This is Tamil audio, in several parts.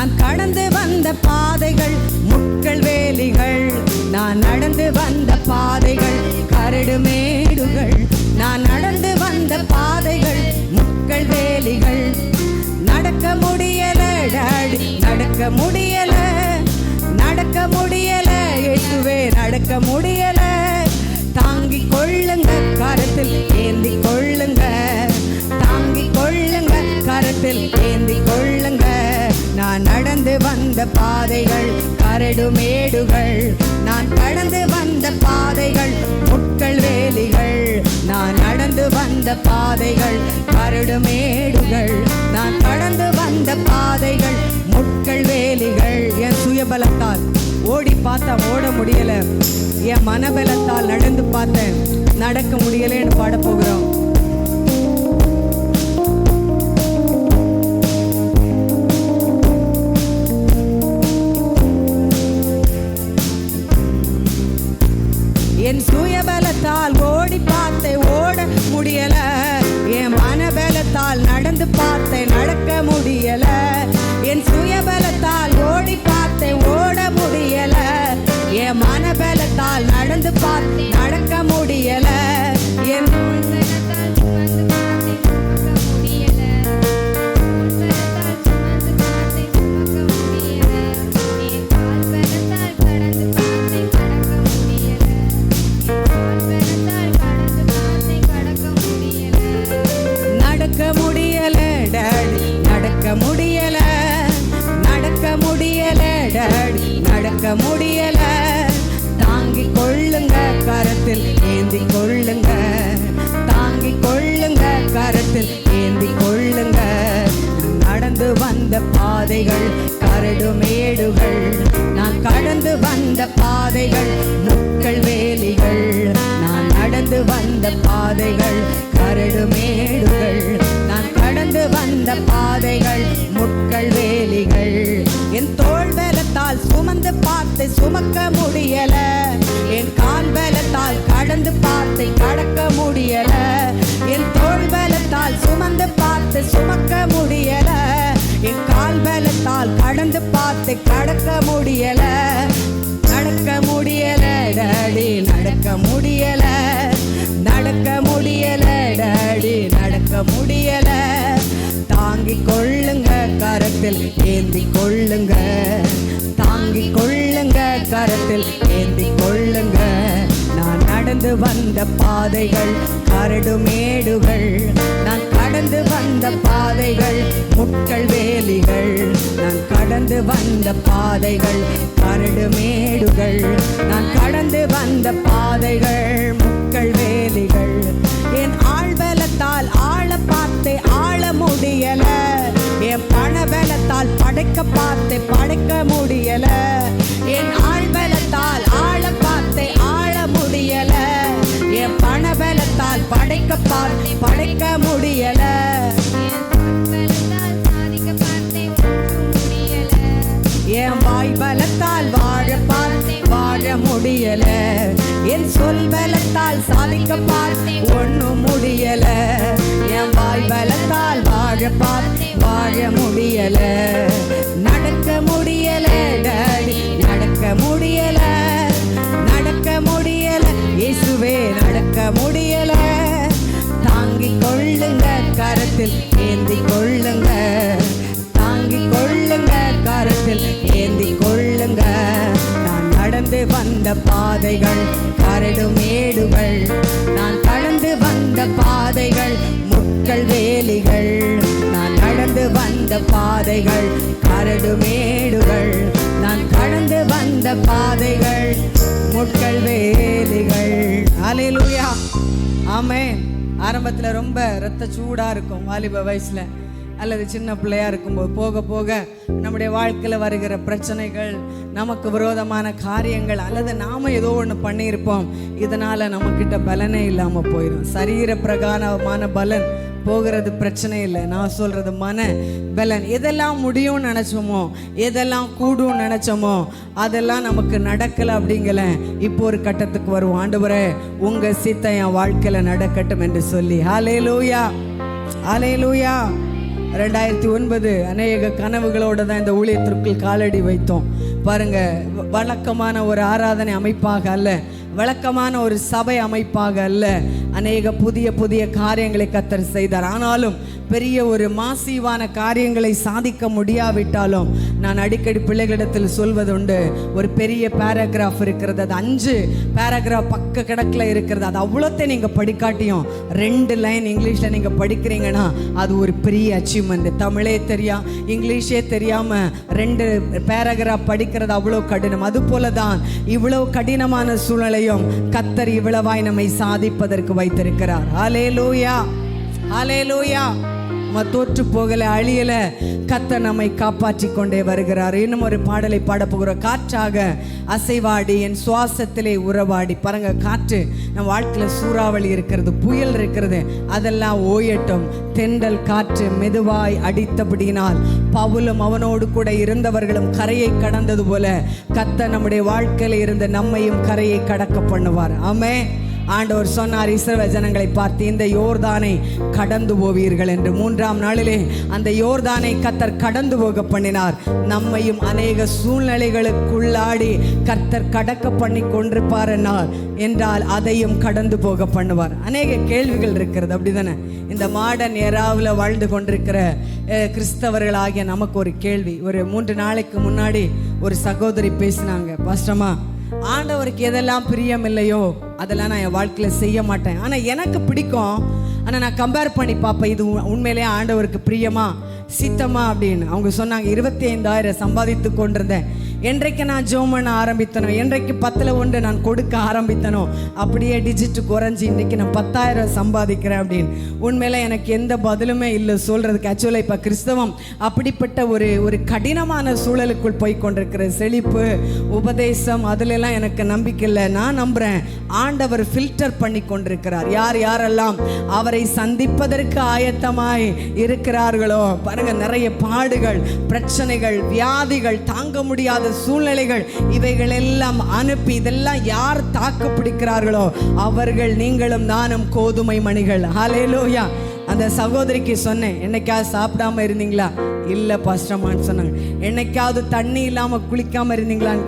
நான் கடந்து வந்த பாதைகள் முட்கள் வேலிகள், நான் நடந்து வந்த பாதைகள் கரடு மேடுகள், நான் நடந்து வந்த பாதைகள் முட்கள் வேலிகள். நடக்க முடியல டாடி, நடக்க முடியல, நடக்க முடியல இயேசுவே, நடக்க முடியல. தாங்கிக் கொள்ளுங்க, கரத்தில் ஏந்தி கொள்ளுங்க, தாங்கிக் கொள்ளுங்க, கரத்தில் ஏந்தி கொள்ளுங்க. நான் நடந்து வந்த பாதைகள் கரடு மேடுகள், நான் கடந்து வந்த பாதைகள் முட்கள் வேலிகள், நான் நடந்து வந்த பாதைகள் கரடு மேடுகள், நான் கடந்து வந்த பாதைகள் முட்கள் வேலிகள். என் சுயபலத்தால் ஓடி பார்த்தா ஓட முடியல, என் மனபலத்தால் நடந்து பார்த்தேன் நடக்க முடியலன்னு பாட போகிறோம். என் சுயபலத்தால் ஓடி பார்த்தேன் ஓட முடியல, என் மனபலத்தால் நடந்து பார்த்தேன் நடக்க முடியல. என் சுயபலத்தால் ஓடி பார்த்தேன் ஓட முடியல, என் மனபலத்தால் நடந்து பார்த்தேன் நடக்க முடியல. என் நடக்க முடியல டாடி, நடக்க முடியல, நடக்க முடியல டாடி, நடக்க முடியல. தாங்கிக் கொள்ளுங்க, கரத்தில் ஏந்தி கொள்ளுங்க, தாங்கிக் கொள்ளுங்க, கரத்தில் ஏந்தி கொள்ளுங்க. நடந்து வந்த பாதைகள் கரடு மேடுகள், நான் கடந்து வந்த பாதைகள் முட்கள் வேலிகள், நான் நடந்து வந்த பாதைகள் கரடு மேடுகள், நான் கடந்து வந்த பாதைகள் முட்கள் வேலிகள். என் தோள் பலத்தால் சுமந்து பார்த்து சுமக்க முடியல, என் கால் பலத்தால் கடந்து பார்த்து கடக்க முடியல. என் தோள் பலத்தால் சுமந்து பார்த்து சுமக்க முடியல, என் கால் பலத்தால் கடந்து பார்த்து கடக்க முடியல. நடக்க முடியல டாடி, நடக்க முடியல, நடக்க முடியல டாடி, நடக்க முடியல. தாங்கிக் கொள்ளுங்க, கரத்தில் ஏந்தி கொள்ளுங்க, தாங்கிக் கொள்ளுங்க, கரத்தில் ஏந்தி கொள்ளுங்க. நான் நடந்து வந்த பாதைகள் கரடு மேடுகள், நான் கடந்து வந்த பாதைகள் முட்கள் வேலிகள், நான் கடந்து வந்த பாதைகள் கரடு மேடுகள், நான் கடந்து வந்த பாதைகள் முட்கள் வேலிகள். என் ஆழ்பலத்தால் ஆழ பார்த்து ஆழ முடியல, என் பணபலத்தால் படைக்க பார்த்து படைக்க முடியல. என் ஆழ்பலத்தால் ஆழ பார்த்து ஆழ முடியல, என் பணபலத்தால் படைக்க பார்த்து படைக்க முடியல. என் வாய் பலத்தால் வாழ பார்த்து வாழ முடியல, என் சொல் பலத்தால் சாதிக்க பார்த்து ஒண்ணும் முடியல. என் வாய் பலத்தால் வாழ பார்த்து வாழ முடியல. நடக்க முடியல டாடி, நடக்க முடியல, நடக்க முடியல இயேசுவே, நடக்க முடியல. தாங்கிக் கொள்ளுங்க, கரத்தில் ஏந்தி கொள்ளுங்க, தாங்கிக் கொள்ளுங்க, கரத்தில் ஏந்தி கொள்ளுங்க. நான் நடந்து வந்த பாதைகள் கரடு மேடுகள், நான் கடந்து வந்த பாதைகள் முட்கள் வேலிகள், நான் நடந்து வந்த பாதைகள் கரடு மேடுகள், நான் கடந்து வந்த பாதைகள் முட்கள் வேலிகள். அல்லேலூயா, ஆமென். ஆரம்பத்தில் ரொம்ப ரத்த சூடாக இருக்கும் வாலிப வயசில் அல்லது சின்ன பிள்ளையா இருக்கும்போது, போக போக நம்முடைய வாழ்க்கையில் வருகிற பிரச்சனைகள், நமக்கு விரோதமான காரியங்கள், அல்லது நாம் ஏதோ ஒன்று பண்ணியிருப்போம், இதனால் நம்மக்கிட்ட பலனே இல்லாமல் போயிடும். சரீர பிரகாரமான பலன் போகிறது பிரச்சனை இல்லை, நான் சொல்கிறது மன பலன். எதெல்லாம் முடியும்னு நினச்சோமோ, எதெல்லாம் கூடும்னு நினச்சோமோ, அதெல்லாம் நமக்கு நடக்கலை. அப்படிங்கல இப்போ ஒரு கட்டத்துக்கு வரும், ஆண்டவரே உங்கள் சித்தம் என் வாழ்க்கையில் நடக்கட்டும் என்று சொல்லி. ஹல்லேலூயா, ஹல்லேலூயா. 2009 அநேக கனவுகளோடு தான் இந்த ஊழியத்திற்குள் காலடி வைத்தோம். பாருங்க, வழக்கமான ஒரு ஆராதனை அமைப்பாக அல்ல, வழக்கமான ஒரு சபை அமைப்பாக அல்ல, அநேக புதிய புதிய காரியங்களை கர்த்தர் செய்தார். ஆனாலும் பெரிய ஒரு மாசிவான காரியங்களை சாதிக்க முடியாவிட்டாலும் நான் அடிக்கடி பிள்ளைகளிடத்தில் சொல்வதுண்டு, ஒரு பெரிய பேராகிராஃப் இருக்கிறது, அது 5 பேராகிராஃப் பக்க கிடக்கில் இருக்கிறது. அது அவ்வளோத்தை நீங்கள் படிக்காட்டியும் 2 லைன் இங்கிலீஷில் நீங்கள் படிக்கிறீங்கன்னா அது ஒரு பெரிய அச்சீவ்மெண்ட். தமிழே இங்கிலீஷே தெரியாமல் 2 பேராகிராஃப் படிக்கிறது அவ்வளோ கடினம். அதுபோல தான் இவ்வளோ கடினமான சூழ்நிலையும் கர்த்தர் இவ்வளவாய் நம்மை சாதிப்பதற்கு வைத்திருக்கிறார். ஹல்லேலூயா, ஹல்லேலூயா. தோற்று போகல, அழியல, கர்த்தர் நம்மை காப்பாற்றி கொண்டே வருகிறார். இன்னும் ஒரு பாடலை பாடப்போகிற, காற்றாக அசைவாடி என் சுவாசத்திலே உறவாடி. பாருங்க, காற்று நம்ம வாழ்க்கையில் சூறாவளி இருக்கிறது, புயல் இருக்கிறது, அதெல்லாம் ஓயட்டும். தென்றல் காற்று மெதுவாய் அடித்தபடியினால் பவுலும் அவனோடு கூட இருந்தவர்களும் கரையை கடந்தது போல கர்த்தர் நம்முடைய வாழ்க்கையில் இருந்த நம்மையும் கரையை கடக்க பண்ணுவார். ஆமென். ஆண்டவர் சொன்னார், இஸ்ரவேல் ஜனங்களை பார்த்து, இந்த யோர்தானை கடந்து போவீர்கள் என்று. 3ஆம் நாளிலே அந்த யோர்தானை கர்த்தர் கடந்து போக பண்ணினார். நம்மையும் அநேக சூழ்நிலைகளுக்குள்ளாடி கர்த்தர் கடக்க பண்ணி கொண்டிருப்பார் என்றால் அதையும் கடந்து போக பண்ணுவார். அநேக கேள்விகள் இருக்கிறது, அப்படிதானே? இந்த மாடர்ன் ஏராவில் வாழ்ந்து கொண்டிருக்கிற கிறிஸ்தவர்களாகிய நமக்கு ஒரு கேள்வி. ஒரு 3 நாளைக்கு முன்னாடி ஒரு சகோதரி பேசினாங்க, பாஸ்டர்மா, ஆண்டவருக்கு எதெல்லாம் பிரியம் இல்லையோ அதெல்லாம் நான் என் வாழ்க்கையில் செய்ய மாட்டேன், ஆனால் எனக்கு பிடிக்கும், ஆனால் நான் கம்பேர் பண்ணி பார்ப்பேன், இது உண்மையிலேயே ஆண்டவருக்கு பிரியமா சித்தமா அப்படின்னு. அவங்க சொன்னாங்க, 25,000 சம்பாதித்து கொண்டிருந்தேன், என்றைக்கு நான் ஜெபம் பண்ண ஆரம்பித்தனோ, என்றைக்கு 10ல் 1 நான் கொடுக்க ஆரம்பித்தனோ, அப்படியே டிஜிட்டு குறைஞ்சி இன்றைக்கி நான் 10,000 சம்பாதிக்கிறேன் அப்படின்னு. உண்மையில எனக்கு எந்த பதிலுமே இல்லை சொல்கிறதுக்கு. ஆக்சுவலாக இப்போ கிறிஸ்தவம் அப்படிப்பட்ட ஒரு கடினமான சூழலுக்குள் போய் கொண்டிருக்கிற, செழிப்பு உபதேசம் அதிலெல்லாம் எனக்கு நம்பிக்கை இல்லை. நான் நம்புகிறேன் ஆண்டவர் ஃபில்டர் பண்ணி கொண்டிருக்கிறார். யார் யாரெல்லாம் அவரை சந்திப்பதற்கு ஆயத்தமாய் இருக்கிறார்களோ, பாருங்க, நிறைய பாடுகள், பிரச்சனைகள், வியாதிகள், தாங்க முடியாத சூழ்நிலைகள், இவைகள் எல்லாம் அனுப்பி இதெல்லாம் யார் தாக்கு பிடிக்கிறார்களோ அவர்கள் நீங்களும் நானும் கோதுமை மணிகள். ஹல்லேலூயா. அந்த சகோதரிக்கு சொன்னேன், என்னைக்காவது சாப்பிடாம இருந்தீங்களா? இல்லை பாஸ்டர்மான்னு சொன்னாங்க. என்னைக்காவது தண்ணி இல்லாமல் குளிக்காமல் இருந்தீங்களான்னு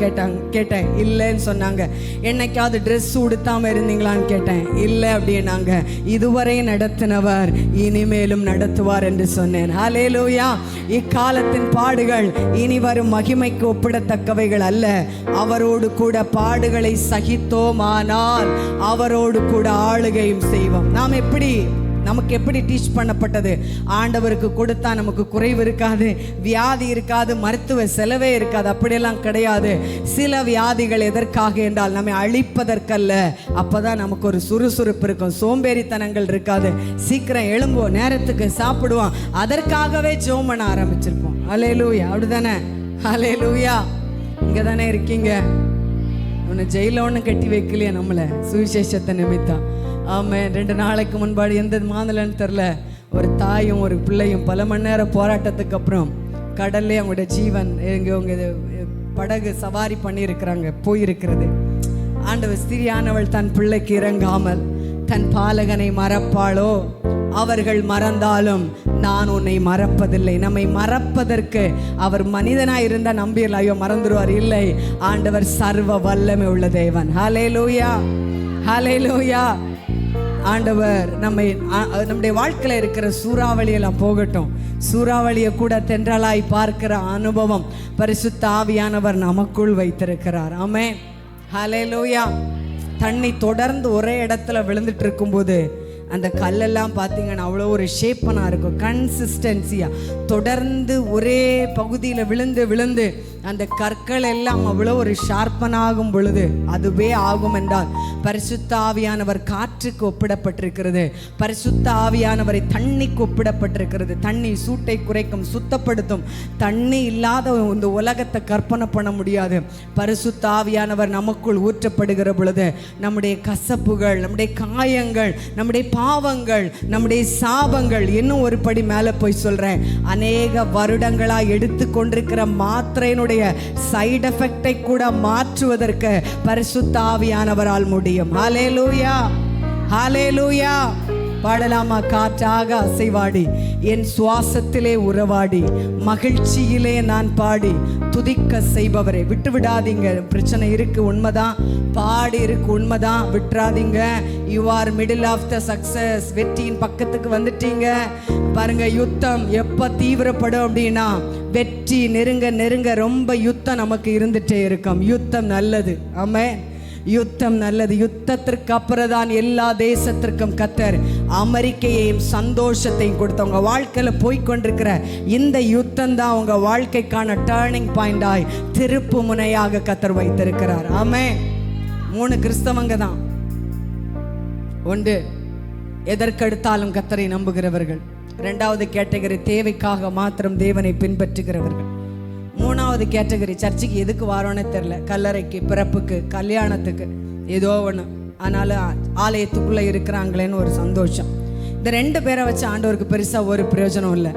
கேட்டேன். இல்லைன்னு சொன்னாங்க. என்னைக்காவது ட்ரெஸ் உடுத்தாமல் இருந்தீங்களான்னு கேட்டேன். இல்லை அப்படின்னாங்க. இதுவரை நடத்தினவர் இனிமேலும் நடத்துவார் என்று சொன்னேன். ஹல்லேலூயா. இக்காலத்தின் பாடுகள் இனி வரும் மகிமைக்கு ஒப்பிடத்தக்கவைகள் அல்ல. அவரோடு கூட பாடுகளை சகித்தோமானால் அவரோடு கூட ஆளுகையும் செய்வோம். நமக்கு எப்படி டீச் பண்ணப்பட்டது? ஆண்டவருக்கு கொடுத்தா நமக்கு குறைவு இருக்காது, வியாதி இருக்காது, மருத்துவ செலவே இருக்காது. அப்படியெல்லாம் கிடையாது. சில வியாதிகள் எதற்காக என்றால் நம்மை அழிப்பதற்கல்ல. அப்போதான் நமக்கு ஒரு சுறுசுறுப்பு இருக்கும், சோம்பேறித்தனங்கள் இருக்காது, சீக்கிரம் எழும்புவோம், நேரத்துக்கு சாப்பிடுவோம். அதற்காகவே ஜெபம் பண்ண ஆரம்பிச்சிருப்போம். ஹல்லேலூயா. அப்படிதானே? ஹல்லேலூயா. இங்கே தானே இருக்கீங்க. ஒன்று ஜெயில ஒன்று கட்டி வைக்கலையே நம்மளை சுவிசேஷத்தை நிமித்தம். ஆமாம். 2 நாளைக்கு முன்பாடு எந்த மாதலன்னு தெரில, ஒரு தாயும் ஒரு பிள்ளையும் பல மணி நேரம் போராட்டத்துக்கு அப்புறம் கடல்லே அவங்களுடைய ஜீவன் இங்கே படகு சவாரி பண்ணியிருக்கிறாங்க, போயிருக்கிறது. ஆண்டவர், ஸ்திரியானவள் தன் பிள்ளைக்கு இறங்காமல் தன் பாலகனை மறப்பாளோ? அவர்கள் மறந்தாலும் நான் உன்னை மறப்பதில்லை. நம்மை மறப்பதற்கு அவர் மனிதனாய் இருந்தால் நம்பியல், ஐயோ மறந்துடுவார். இல்லை, ஆண்டவர் சர்வ வல்லமை உள்ள தேவன். ஹல்லேலூயா, ஹல்லேலூயா. ஆண்டவர் நம்முடைய வாழ்க்கையில் இருக்கிற சூறாவளியெல்லாம் போகட்டும். சூறாவளியை கூட தென்றலாய் பார்க்கிற அனுபவம் பரிசுத்த ஆவியானவர் நமக்குள் வைத்திருக்கிறார். ஆமென். ஹல்லேலூயா. தண்ணி தொடர்ந்து ஒரே இடத்துல விழுந்துட்டு இருக்கும்போது அந்த கல்லெல்லாம் பார்த்தீங்கன்னா அவ்வளோ ஒரு ஷேப்பனாக இருக்கும், கன்சிஸ்டன்சியாக தொடர்ந்து ஒரே பகுதியில் விழுந்து அந்த கற்கள் எல்லாம் அவ்வளோ ஒரு ஷார்ப்பனாகும் பொழுது அதுவே ஆகும் என்றால் பரிசுத்த ஆவியானவர் காற்றுக்கு ஒப்பிடப்பட்டிருக்கிறது. பரிசுத்த ஆவியானவரை தண்ணிக்கு ஒப்பிடப்பட்டிருக்கிறது. தண்ணி சூட்டை குறைக்கும், சுத்தப்படுத்தும். தண்ணி இல்லாத இந்த உலகத்தை கற்பனை பண்ண முடியாது. பரிசுத்த ஆவியானவர் நமக்குள் ஊற்றப்படுகிற பொழுது நம்முடைய கசப்புகள், நம்முடைய காயங்கள், நம்முடைய பாவங்கள், நம்முடைய சாபங்கள், இன்னும் ஒரு படி மேலே போய் சொல்கிறேன், அநேக வருடங்களாக எடுத்து கொண்டிருக்கிற மாத்திரையினுடைய சைடு எஃபெக்டை கூட மாற்றுவதற்கு பரிசுத்த ஆவியானவரால் முடியும். ஹல்லேலூயா, ஹல்லேலூயா. பாடலாமா? காற்றாக அசைவாடி என் சுவாசத்திலே உறவாடி மகிழ்ச்சியிலே நான் பாடி துதிக்க செய்பவரே. விட்டு விடாதீங்க. பிரச்சனை இருக்கு, உண்மைதான். பாடி இருக்கு, உண்மைதான். விட்டுறாதீங்க. You are middle of the success. வெற்றியின் பக்கத்துக்கு வந்துட்டீங்க. பாருங்க, யுத்தம் எப்ப தீவிரப்படும் அப்படின்னா வெற்றி நெருங்க நெருங்க ரொம்ப யுத்தம் நமக்கு இருந்துட்டே இருக்கும். யுத்தம் நல்லது. ஆமென். யுத்தம் நல்லது. யுத்தத்திற்கு அப்புறம் தான் எல்லா தேசத்திற்கும் கர்த்தர் அமெரிக்கையையும் சந்தோஷத்தையும் கொடுத்தவங்க வாழ்க்கையில் போய்கொண்டிருக்கிற இந்த யுத்தம் தான் உங்க வாழ்க்கைக்கான டேர்னிங் பாயிண்டாய் திருப்பு முனையாக கர்த்தர் வைத்திருக்கிறார். ஆமென். 3 கிறிஸ்தவங்க தான். ஒன்று, எதற்கெடுத்தாலும் கர்த்தரை நம்புகிறவர்கள். 2வது கேட்டகரி, தேவைக்காக மாத்திரம் தேவனை பின்பற்றுகிறவர்கள். 3வது கேட்டகரி, சர்ச்சுக்கு எதுக்கு வாரோன்னு தெரில, கல்லறைக்கு, பிறப்புக்கு, கல்யாணத்துக்கு, ஏதோ ஒன்று, ஆனாலும் ஆலயத்துக்குள்ளே இருக்கிறாங்களேன்னு ஒரு சந்தோஷம். இந்த 2 பேரை வச்சு ஆண்டவருக்கு பெருசாக ஒரு பிரயோஜனம் இல்லை.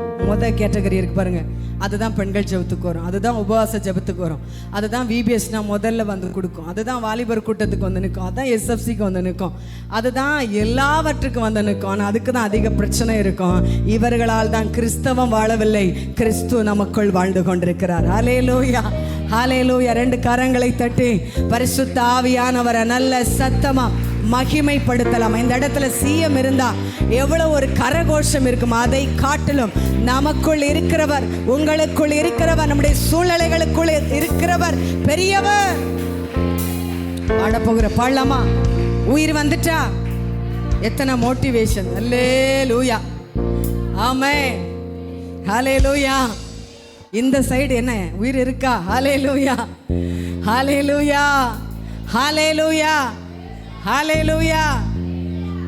கேட்டகரி இருக்கு பாருங்க, அதுதான் பெண்கள் ஜெபத்துக்கு வரும், அதுதான் உபவாச ஜெபத்துக்கு வரும், அதுதான் விபிஎஸ்னா முதல்ல வந்து கொடுக்கும், அதுதான் வாலிபர் கூட்டத்துக்கு வந்து நிற்கும், அதுதான் எஸ்எஃப்சிக்கு வந்து நிற்கும், அதுதான் எல்லாவற்றுக்கும் வந்து நிற்கும். ஆனால் அதுக்கு தான் அதிக பிரச்சனை இருக்கும். இவர்களால் தான் கிறிஸ்தவம் வாழவில்லை, கிறிஸ்து நமக்குள் வாழ்ந்து கொண்டிருக்கிறார். ஹல்லேலூயா, ஹல்லேலூயா. 2 கரங்களை தட்டி பரிசுத்த ஆவியானவரை நல்ல சத்தமா மகிமைப்படுத்தலாம். இந்த இடத்துல சிஎம் இருந்தா எவ்வளவு ஒரு கரகோஷம் இருக்கும். அதை காட்டிலும் நமக்குள் இருக்கிறவர், உங்களுக்குள் இருக்கிறவர், நம்முடைய சூழ்நிலைகளுக்குள் இருக்கிறவர் பெரியவர். பாடப்போகிற பாடலாமா? உயிர் வந்துட்டா எத்தனை மோட்டிவேஷன். ஹல்லேலூயா, ஆமென், ஹல்லேலூயா. இந்த சைடு என்ன உயிர் இருக்கா? ஹல்லேலூயா, ஹல்லேலூயா, ஹல்லேலூயா, ஹல்லேலூயா.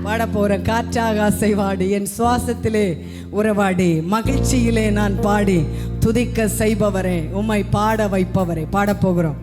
பாட போற காற்றாக அசைவாடி என் சுவாசத்திலே உறவாடி மகிழ்ச்சியிலே நான் பாடி துதிக்க செய்பவரே, உம்மை பாட வைப்பவரே. பாட போகிறோம்.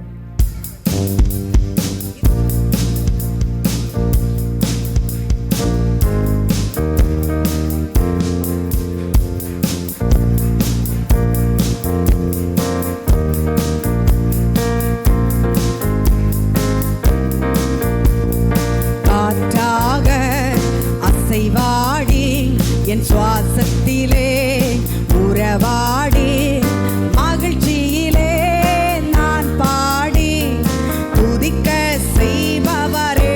என் சுவாசத்திலே உறவாடி மகிழ்ச்சியிலே நான் பாடி துதிக்க செய்பவரே,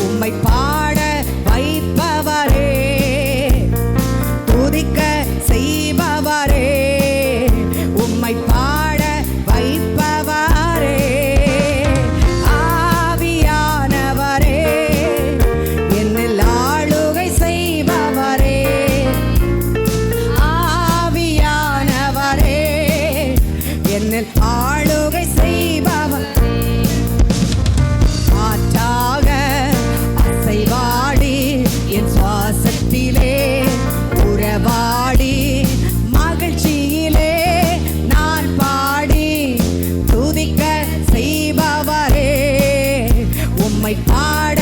உம்மை பாட வைப்பவரே, துதிக்க செய்பவரே, உம்மை பாட வைப்பவரே, ஆவியானவரே என்னில் ஆளுகை செய்பவரே, ஆவியானவரே என்னில் ஆளுகை செய்பவர், காற்றாக அசைவாடி என் சுவாசத்திலே உறவாடி மகிழ்ச்சியிலே நான் பாடி துதிக்க செய்பவரே, உம்மை பாட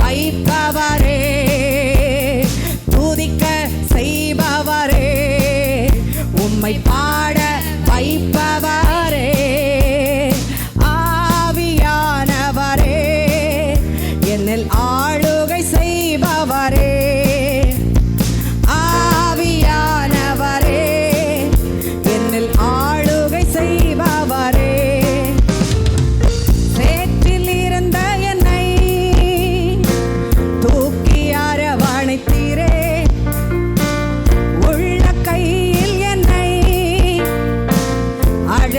வைப்பவரே, துதிக்க செய்பவரே, உம்மை பாட வைப்பவரே, ஆவியானவரே என்னில் ஆளுகை செய்பவரே, ஆவியானவரே என்னில் ஆளுகை செய்பவரே, சேற்றில் இருந்த என்னை தூக்கி அரவணைத்தீரே, உள்ள கையில் என்னை அழ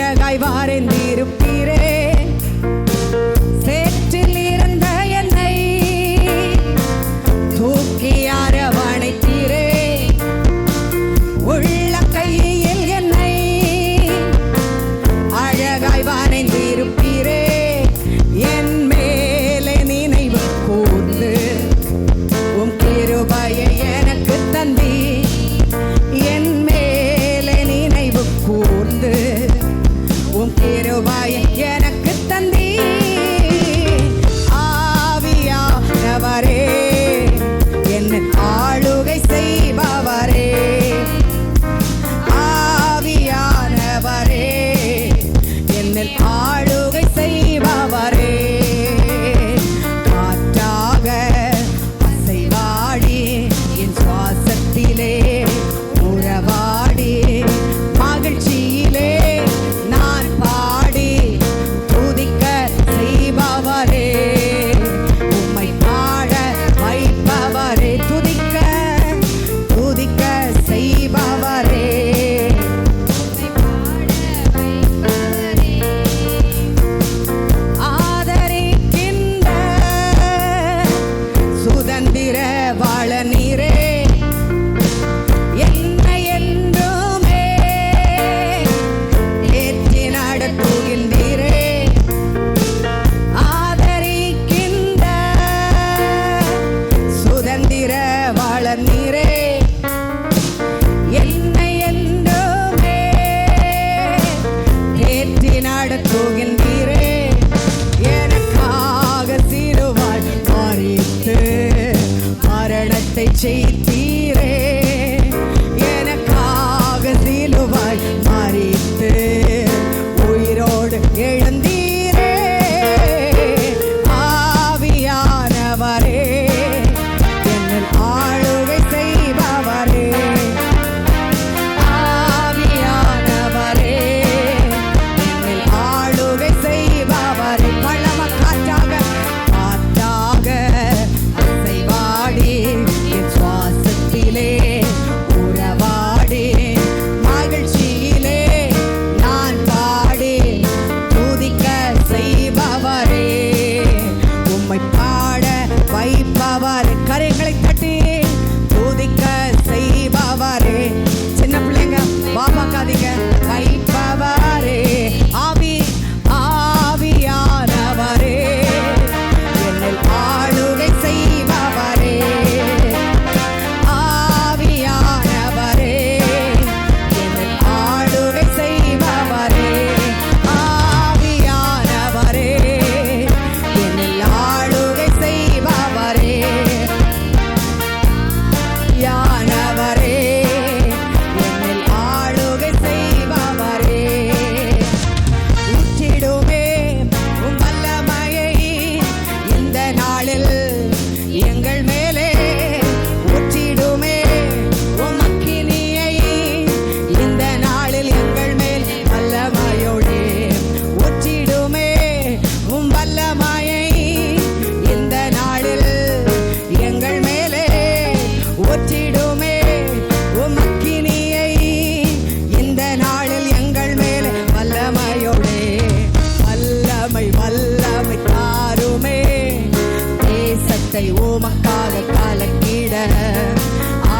உமக்காக கலக்கிட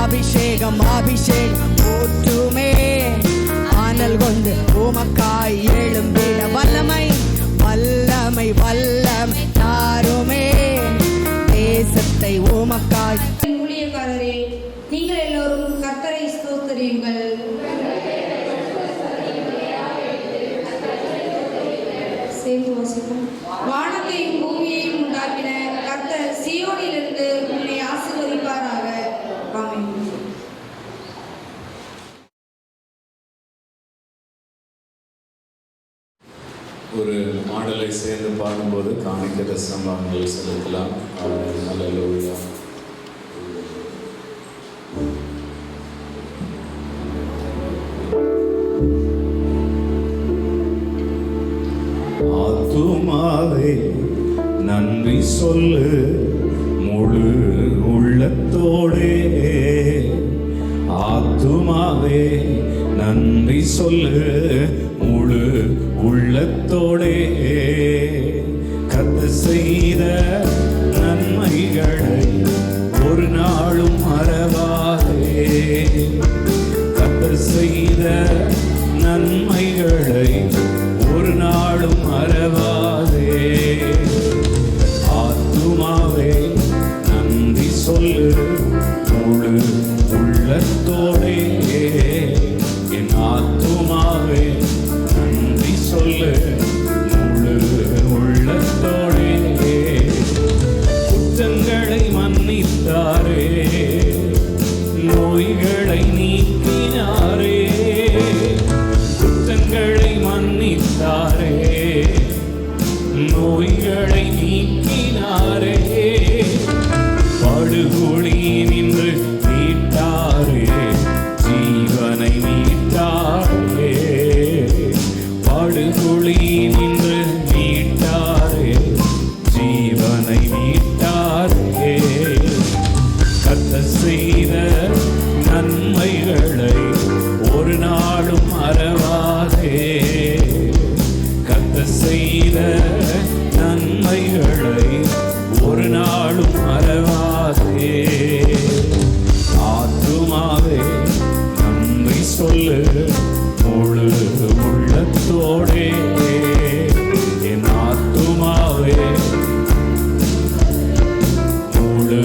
அபிஷேகம் அபிஷேகம் ஊற்றுமே. ஆனல் கொண்டு உமக்காய் எழும்பிட வல்லமை வல்லமை வல்லமை தாருமே. தேசத்தை உமக்காய். ஊழியக்காரரே, நீங்கள் எல்லோரும் கர்த்தரை ஸ்தோத்திரியுங்கள். சேர்ந்து வாசிப்போம். வானத்தையும் பூமியையும் உண்டாக்கின கர்த்தர் சீயோனிலிருந்து உன்னை ஆசீர்வதிப்பாராக. ஆமென். ஒரு பாடலை சேர்ந்து பாடும்போது காணிக்கிற சம்பவங்கள் செலுத்தலாம். அல்லேலூயா. ஆத்துமாவே நன்றி சொல்லு முழு உள்ளத்தோடே. ஆத்துமாவே நன்றி சொல்லு முழு உள்ளத்தோடே. கர்த்தர் செய்த நன்மைகளை ஒரு நாளும் மறவாதே. கர்த்தர் செய்த நன்மைகளை ஒரு நாளும் மறவாதே. ஆத்துமாவே நன்றி சொல்லு முழு உள்ளத்தோடே. என் ஆத்துமாவே நன்றி சொல்லு முழு உள்ளத்தோடே. குற்றங்களை மன்னித்தாரே, நோய்களை நீக்கினாரே. குற்றங்களை மன்னித்தாரே, நோய்களை நீக்கினாரே. படுகொலி நின்று மீட்டாரே, ஜீவனை மீட்டாரே. படுகொலி நின்று மீட்டாரே, ஜீவனை மீட்டாரே. கர்த்தர் செய்த நன்மைகளை ஒரு நாளும் மறவாதே. கர்த்தர் செய்த நன்மைகளை ஒரு நாளும் மறவாதே. ஆத்துமாவே நன்றி சொல்லு முழு உள்ளத்தோடே. என் ஆத்துமாவே முழு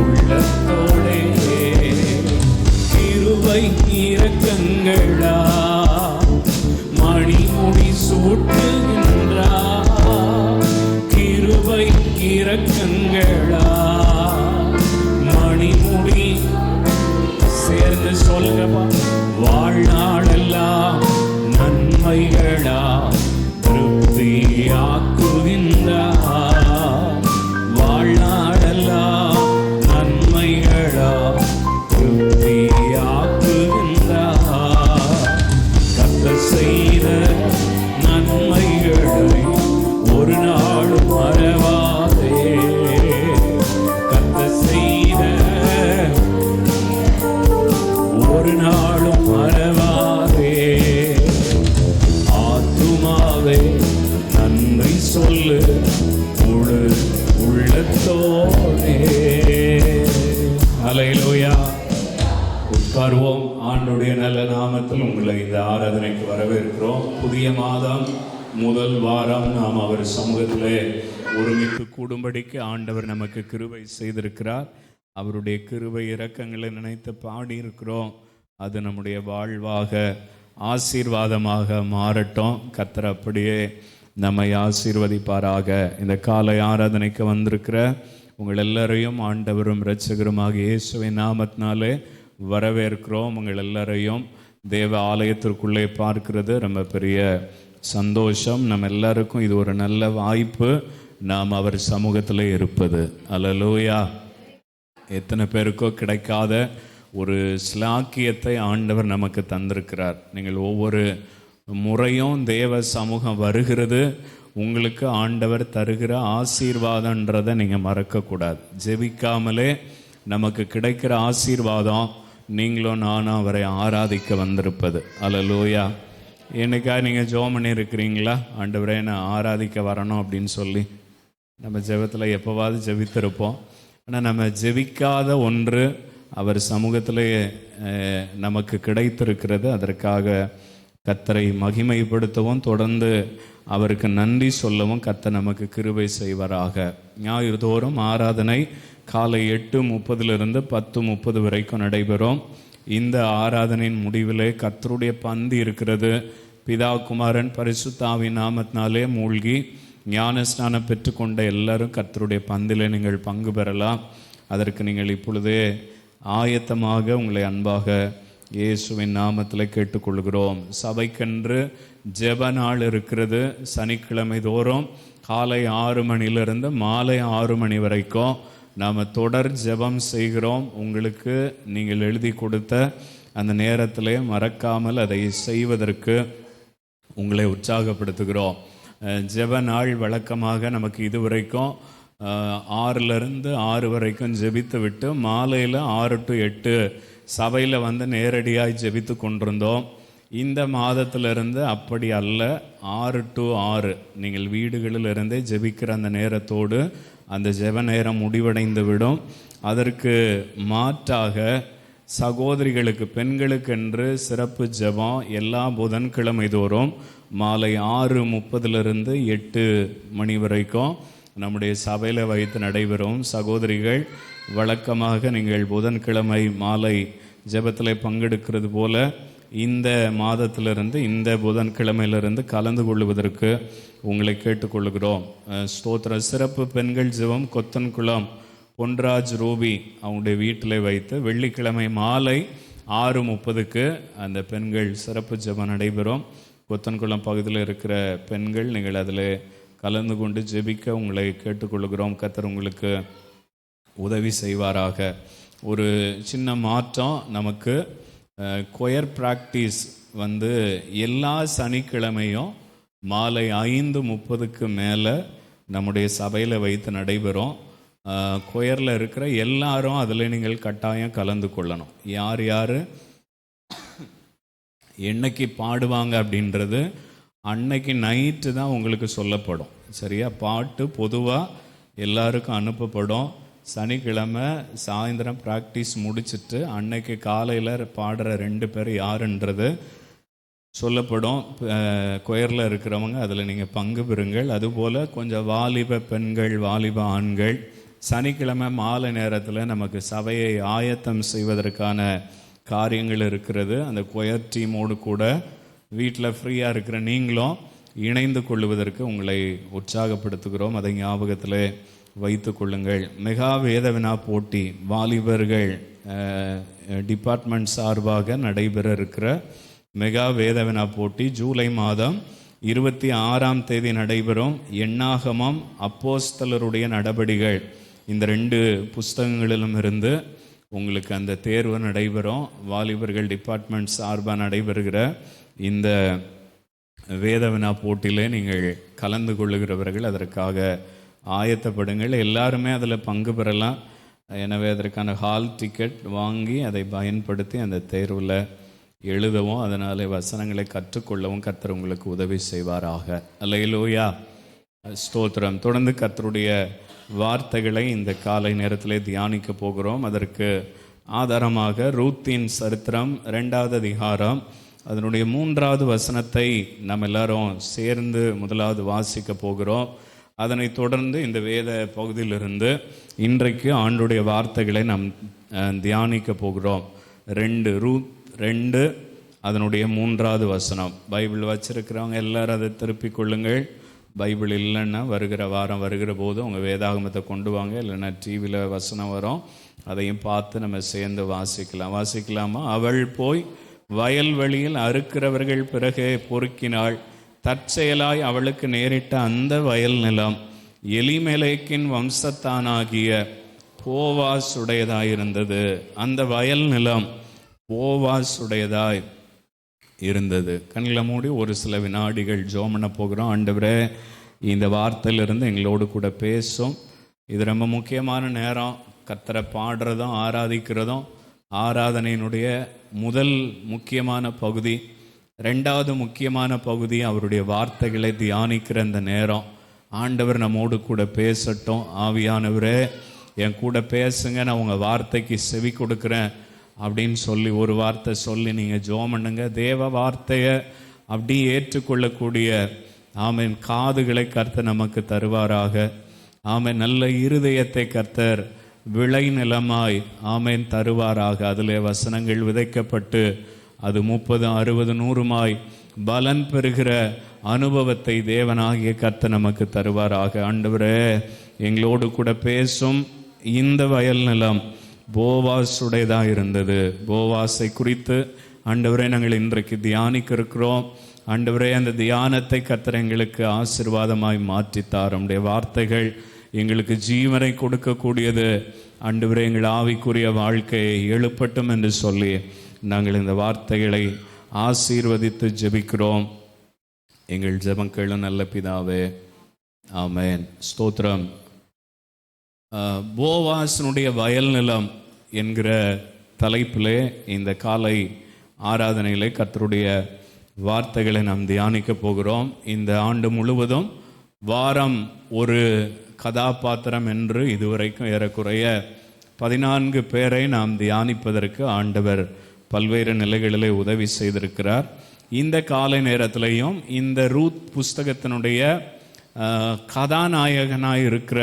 உள்ளத்தோடே. கிருபை இரக்கங்களா மணிமுடி சூட்டுகின்றார். கிருபை இரக்கங்களா மணிமுடி. சேர்ந்து சொல்லுங்கப்பா. வாழ்நாளெல்லாம் நன்மைகளா திருப்தியாக்குகின்றார். வாழ்நாளெல்லாம் நன்மைகளா திருப்தியாக்குகின்றார். கர்த்தர் செய்த நன்மைகளை ஒரு நாளும் மறவாதே. கர்த்தர் செய்த ஒரு நாளும் மறவாதே. ஆத்துமாவே நன்றி சொல்லு முழு உள்ளத்தோடே. அல்லேலூயா. உட்கார்வோம். ஆண்டுடைய நல்ல நாமத்தில் உங்களை இந்த ஆராதனைக்கு வரவேற்கிறோம். புதிய மாதம் முதல் வாரம் நாம் அவர் சமூகத்திலே ஒருமித்து கூடும்படிக்கு ஆண்டவர் நமக்கு கிருபை செய்திருக்கிறார். அவருடைய கிருபை இரக்கங்களை நினைத்து பாடியிருக்கிறோம். அது நம்முடைய வாழ்வாக ஆசீர்வாதமாக மாறட்டும். கர்த்தர் அப்படியே நம்மை ஆசீர்வதிப்பாராக. இந்த காலை ஆராதனைக்கு வந்திருக்கிற உங்கள் எல்லாரையும் ஆண்டவரும் இரட்சகருமாக இயேசுவின் நாமத்தினாலே வரவேற்கிறோம். உங்கள் எல்லாரையும் தேவ ஆலயத்திற்குள்ளே பார்க்கிறது ரொம்ப பெரிய சந்தோஷம். நம்ம எல்லாருக்கும் இது ஒரு நல்ல வாய்ப்பு, நாம் அவர் சமூகத்தில் இருப்பது. அல்லேலூயா. எத்தனை பேருக்கோ கிடைக்காத ஒரு ஸ்லாக்கியத்தை ஆண்டவர் நமக்கு தந்திருக்கிறார். நீங்கள் ஒவ்வொரு முறையும் தேவ சமூகம் வருகிறது, உங்களுக்கு ஆண்டவர் தருகிற ஆசீர்வாதன்றதை நீங்கள் மறக்கக்கூடாது. ஜெபிக்காமலே நமக்கு கிடைக்கிற ஆசீர்வாதம் நீங்களும் நானும் அவரை ஆராதிக்க வந்திருப்பது. அல்லேலூயா. என்னைக்கா நீங்கள் ஜெபம் பண்ணியிருக்கிறீங்களா? ஆண்டவரே நான் ஆராதிக்க வரணும் அப்படின்னு சொல்லி நம்ம ஜெபத்தில் எப்போவாது ஜெபித்திருப்போம். ஆனால் நம்ம ஜெபிக்காத ஒன்று அவர் சமூகத்திலே நமக்கு கிடைத்திருக்கிறது. அதற்காக கர்த்தரை மகிமைப்படுத்தவும் தொடர்ந்து அவருக்கு நன்றி சொல்லவும் கர்த்தர் நமக்கு கிருபை செய்வாராக. ஞாயிறு தோறும் ஆராதனை காலை 8:30 10:30 வரைக்கும் நடைபெறும். இந்த ஆராதனையின் முடிவிலே கர்த்தருடைய பந்தி இருக்கிறது. பிதா குமாரன் பரிசுத்த ஆவியின் நாமத்தினாலே மூழ்கி ஞானஸ்நானம் பெற்றுக்கொண்ட எல்லாரும் கர்த்தருடைய பந்திலே நீங்கள் பங்கு பெறலாம். அதற்கு நீங்கள் இப்பொழுதே ஆயத்தமாக உங்களை அன்பாக இயேசுவின் நாமத்தில் கேட்டுக்கொள்கிறோம். சபைக்கென்று ஜெப நாள் இருக்கிறது. சனிக்கிழமை தோறும் காலை 6 மணிலிருந்து மாலை 6 மணி வரைக்கும் நாம் தொடர் ஜெபம் செய்கிறோம். உங்களுக்கு நீங்கள் எழுதி கொடுத்த அந்த நேரத்திலே மறக்காமல் அதை செய்வதற்கு உங்களை உற்சாகப்படுத்துகிறோம். ஜெப நாள் வழக்கமாக நமக்கு இதுவரைக்கும் 6லிருந்து 6 வரைக்கும் ஜெபித்து விட்டு மாலையில் 6 to 8 சபையில் வந்து நேரடியாக ஜெபித்து கொண்டிருந்தோம். இந்த மாதத்திலிருந்து அப்படி அல்ல, 6 to 6 நீங்கள் வீடுகளிலிருந்தே ஜெபிக்கிற அந்த நேரத்தோடு அந்த ஜெப நேரம் முடிவடைந்து விடும். அதற்கு மாற்றாக சகோதரிகளுக்கு பெண்களுக்கென்று சிறப்பு ஜெபம் எல்லா புதன்கிழமை தோறும் மாலை 6:30 8 மணி வரைக்கும் நம்முடைய சபையில் வைத்து நடைபெறும். சகோதரிகள் வழக்கமாக நீங்கள் புதன்கிழமை மாலை ஜெபத்தில் பங்கெடுக்கிறது போல இந்த மாதத்திலிருந்து இந்த புதன்கிழமையிலிருந்து கலந்து கொள்வதற்கு உங்களை கேட்டுக்கொள்கிறோம். ஸ்தோத்திர. சிறப்பு பெண்கள் ஜெபம் கொத்தன்குளம் பொன்ராஜ் ரூபி அவங்களுடைய வீட்டில் வைத்து வெள்ளிக்கிழமை மாலை 6:30 அந்த பெண்கள் சிறப்பு ஜெபம் நடைபெறும். கொத்தன்குளம் பகுதியில் இருக்கிற பெண்கள் நீங்கள் அதில் கலந்து கொண்டு ஜெபிக்க உங்களை கேட்டுக்கொள்கிறோம். கர்த்தர் உங்களுக்கு உதவி செய்வாராக. ஒரு சின்ன மாற்றம் நமக்கு. கொயர் ப்ராக்டிஸ் வந்து எல்லா சனிக்கிழமையும் மாலை 5:30 மேலே நம்முடைய சபையில் வைத்து நடைபெறும். கொயரில் இருக்கிற எல்லாரும் அதில் நீங்கள் கட்டாயம் கலந்து கொள்ளணும். யார் யார் என்னைக்கு பாடுவாங்க அப்படின்றது அன்னைக்கு நைட்டு தான் உங்களுக்கு சொல்லப்படும். சரியா? பாட்டு பொதுவாக எல்லாருக்கும் அனுப்பப்படும். சனிக்கிழமை சாயந்தரம் ப்ராக்டிஸ் முடிச்சுட்டு அன்னைக்கு காலையில் பாடுற 2 பேர் யாருன்றது சொல்லப்படும். கொயரில் இருக்கிறவங்க அதில் நீங்கள் பங்கு பெறுங்கள். அதுபோல் கொஞ்சம் வாலிப பெண்கள் வாலிப ஆண்கள் சனிக்கிழமை மாலை நேரத்தில் நமக்கு சபையை ஆயத்தம் செய்வதற்கான காரியங்கள் இருக்கிறது. அந்த கொயர் டீமோடு கூட வீட்டில் ஃப்ரீயாக இருக்கிற நீங்களும் இணைந்து கொள்வதற்கு உங்களை உற்சாகப்படுத்துகிறோம். அதை ஞாபகத்தில் வைத்து கொள்ளுங்கள். மெகா வேத வினா போட்டி வாலிபர்கள் டிபார்ட்மெண்ட் சார்பாக நடைபெற இருக்கிற மெகா வேத வினா போட்டி ஜூலை மாதம் 26ஆம் தேதி நடைபெறும். எண்ணாகமம் அப்போஸ்தலருடைய நடபடிகள் இந்த 2 புஸ்தகங்களிலும் இருந்து உங்களுக்கு அந்த தேர்வு நடைபெறும். வாலிபர்கள் டிபார்ட்மெண்ட் சார்பாக நடைபெறுகிற இந்த வேதவினா போட்டியிலே நீங்கள் கலந்து கொள்ளுகிறவர்கள் அதற்காக ஆயத்தப்படுங்கள். எல்லாருமே அதில் பங்கு பெறலாம். எனவே அதற்கான ஹால் டிக்கெட் வாங்கி அதை பயன்படுத்தி அந்த தேர்வில் எழுதவும் அதனால் வசனங்களை கற்றுக்கொள்ளவும் கர்த்தர் உங்களுக்கு உதவி செய்வாராக. அல்லேலூயா. ஸ்தோத்திரம். தொடர்ந்து கர்த்தருடைய வார்த்தைகளை இந்த காலை நேரத்திலே தியானிக்க போகிறோம். அதற்கு ஆதாரமாக ரூத்தின் சரித்திரம் 2வது அதிகாரம் அதனுடைய 3வது வசனத்தை நாம் எல்லாரும் சேர்ந்து முதலாவது வாசிக்க போகிறோம். அதனை தொடர்ந்து இந்த வேத பகுதியிலிருந்து இன்றைக்கு ஆண்டுடைய வார்த்தைகளை நாம் தியானிக்க போகிறோம். ரூத் 2 அதனுடைய 3வது வசனம். பைபிள் வச்சிருக்கிறவங்க எல்லாரும் அதை திருப்பிக் கொள்ளுங்கள். பைபிள் இல்லைன்னா வருகிற வாரம் வருகிற போது உங்கள் வேதாகமத்தை கொண்டு வாங்க. இல்லைன்னா டிவியில் வசனம் வரும், அதையும் பார்த்து நம்ம சேர்ந்து வாசிக்கலாமா? அவள் போய் வயல்வெளியில் அறுக்கிறவர்கள் பிறகு பொறுக்கினாள். தற்செயலாய் அவளுக்கு நேரிட்ட அந்த வயல் நிலம் எலிமெலேக்கின் வம்சத்தானாகிய போவாஸ் உடையதாயிருந்தது. அந்த வயல் நிலம் போவாஸ் உடையதாய் இருந்தது. கண்களை மூடி ஒரு சில வினாடிகள் ஜெபம் பண்ண போகிறோம். ஆண்டவரே, இந்த வார்த்தையிலிருந்து எங்களோடு கூட பேசும். இது ரொம்ப முக்கியமான நேரம். கர்த்தரை பாடுறதும் ஆராதிக்கிறதும் ஆராதனையினுடைய முதல் முக்கியமான பகுதி. 2வது முக்கியமான பகுதி அவருடைய வார்த்தைகளை தியானிக்கிற இந்த நேரம். ஆண்டவர் நம்மோடு கூட பேசட்டும். ஆவியானவரே, என் கூட பேசுங்க, நான் உங்கள் வார்த்தைக்கு செவி கொடுக்குறேன் அப்படின்னு சொல்லி ஒரு வார்த்தை சொல்லி நீங்கள் ஜெபம் பண்ணுங்க. தேவ வார்த்தையை அப்படி ஏற்றுக்கொள்ளக்கூடிய ஆமென் காதுகளை கர்த்தர் நமக்கு தருவாராக. ஆமென். நல்ல இருதயத்தை கர்த்தர் விளை நிலமாய் ஆமென் தருவாராக. அதிலே வசனங்கள் விதைக்கப்பட்டு அது 30, 60, 100 பலன் பெறுகிற அனுபவத்தை தேவனாகிய கர்த்தர் நமக்கு தருவாராக. ஆண்டவரே, எங்களோடு கூட பேசும் இந்த வயல் நிலம் போவாசுடையதாக இருந்தது. போவாசை குறித்து ஆண்டவரே நாங்கள் இன்றைக்கு தியானிக்க இருக்கிறோம். ஆண்டவரே, அந்த தியானத்தை கர்த்தர் எங்களுக்கு ஆசீர்வாதமாய் மாற்றித்தார். நம்முடைய வார்த்தைகள் எங்களுக்கு ஜீவனை கொடுக்கக்கூடியது. ஆண்டவரே, எங்கள் ஆவிக்குரிய வாழ்க்கையை எழுப்பட்டும் என்று சொல்லி நாங்கள் இந்த வார்த்தைகளை ஆசீர்வதித்து ஜெபிக்கிறோம். எங்கள் ஜெபம் கேளும் நல்ல பிதாவே, ஆமென். ஸ்தோத்திரம். போவாசனுடைய வயல் நிலம் என்கிற தலைப்பிலே இந்த காலை ஆராதனையிலே கர்த்தருடைய வார்த்தைகளை நாம் தியானிக்க போகிறோம். இந்த ஆண்டு முழுவதும் வாரம் ஒரு கதாபாத்திரம் என்று இதுவரைக்கும் ஏறக்குறைய 14 பேரை நாம் தியானிப்பதற்கு ஆண்டவர் பல்வேறு நிலைகளிலே உதவி செய்திருக்கிறார். இந்த காலை நேரத்திலையும் இந்த ரூத் புஸ்தகத்தினுடைய கதாநாயகனாய் இருக்கிற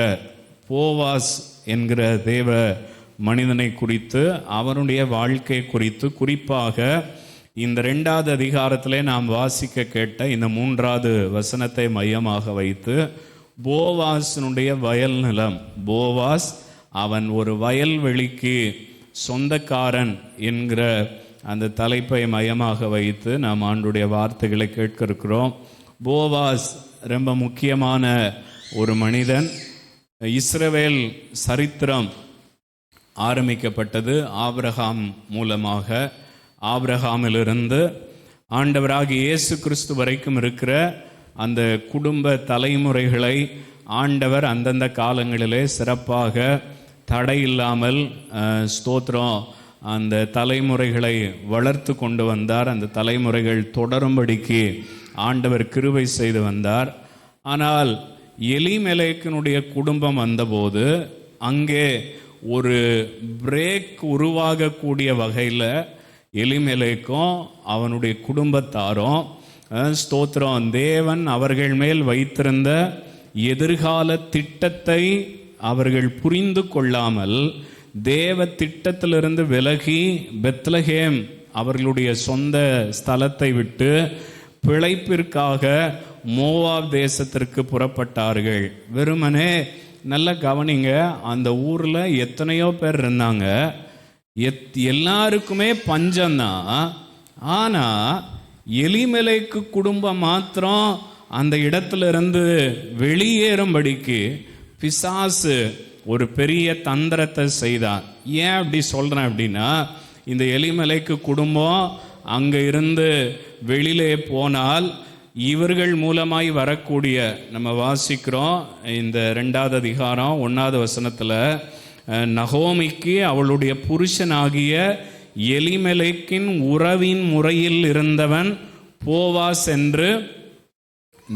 போவாஸ் என்கிற தேவ மனிதனை குறித்து, அவனுடைய வாழ்க்கை குறித்து, குறிப்பாக இந்த 2வது அதிகாரத்திலே நாம் வாசிக்க கேட்ட இந்த 3வது வசனத்தை மையமாக வைத்து போவாசனுடைய வயல் நிலம், போவாஸ் அவன் ஒரு வயல்வெளிக்கு சொந்தக்காரன் என்கிற அந்த தலைப்பை மையமாக வைத்து நாம் ஆண்டுடைய வார்த்தைகளை கேட்க இருக்கிறோம். போவாஸ் ரொம்ப முக்கியமான ஒரு மனிதன். இஸ்ரவேல் சரித்திரம் ஆரம்பிக்கப்பட்டது ஆபிரகாம் மூலமாக. ஆபிரகாமிலிருந்து ஆண்டவராகிய இயேசு கிறிஸ்து வரைக்கும் இருக்கிற அந்த குடும்ப தலைமுறைகளை ஆண்டவர் அந்தந்த காலங்களிலே சிறப்பாக தடையில்லாமல் ஸ்தோத்திரம் அந்த தலைமுறைகளை வளர்த்து கொண்டு வந்தார். அந்த தலைமுறைகள் தொடரும்படிக்கு ஆண்டவர் கிருபை செய்து வந்தார். ஆனால் எலிமெலேக்கினுடைய குடும்பம் வந்தபோது அங்கே ஒரு பிரேக் உருவாகக்கூடிய வகையில் எலிமெலேக்கும் அவனுடைய குடும்பத்தாரும் ஸ்தோத்திரம் தேவன் அவர்கள் மேல் வைத்திருந்த எதிர்கால திட்டத்தை அவர்கள் புரிந்து கொள்ளாமல் தேவ திட்டத்திலிருந்து விலகி பெத்லகேம் அவர்களுடைய சொந்த ஸ்தலத்தை விட்டு பிழைப்பிற்காக மோவாப் தேசத்திற்கு புறப்பட்டார்கள். வெறுமனே நல்ல கவனிங்க, அந்த ஊரில் எத்தனையோ பேர் இருந்தாங்க, எல்லாருக்குமே பஞ்சம்தான். ஆனால் எலிமெலேக்கு குடும்பம் மாத்திரம் அந்த இடத்திலிருந்து வெளியேறும்படிக்கு பிசாசு ஒரு பெரிய தந்திரத்தை செய்தான். ஏன் அப்படி சொல்கிறேன் அப்படின்னா, இந்த எலிமெலேக்கு குடும்பம் அங்கே இருந்து வெளியிலே போனால் இவர்கள் மூலமாய் வரக்கூடிய, நம்ம வாசிக்கிறோம் இந்த 2வது அதிகாரம் 1வது வசனத்தில், நகோமிக்கு அவளுடைய புருஷனாகிய எலிமெலேக்கின் உறவின் முறையில் இருந்தவன் போவாஸ் என்று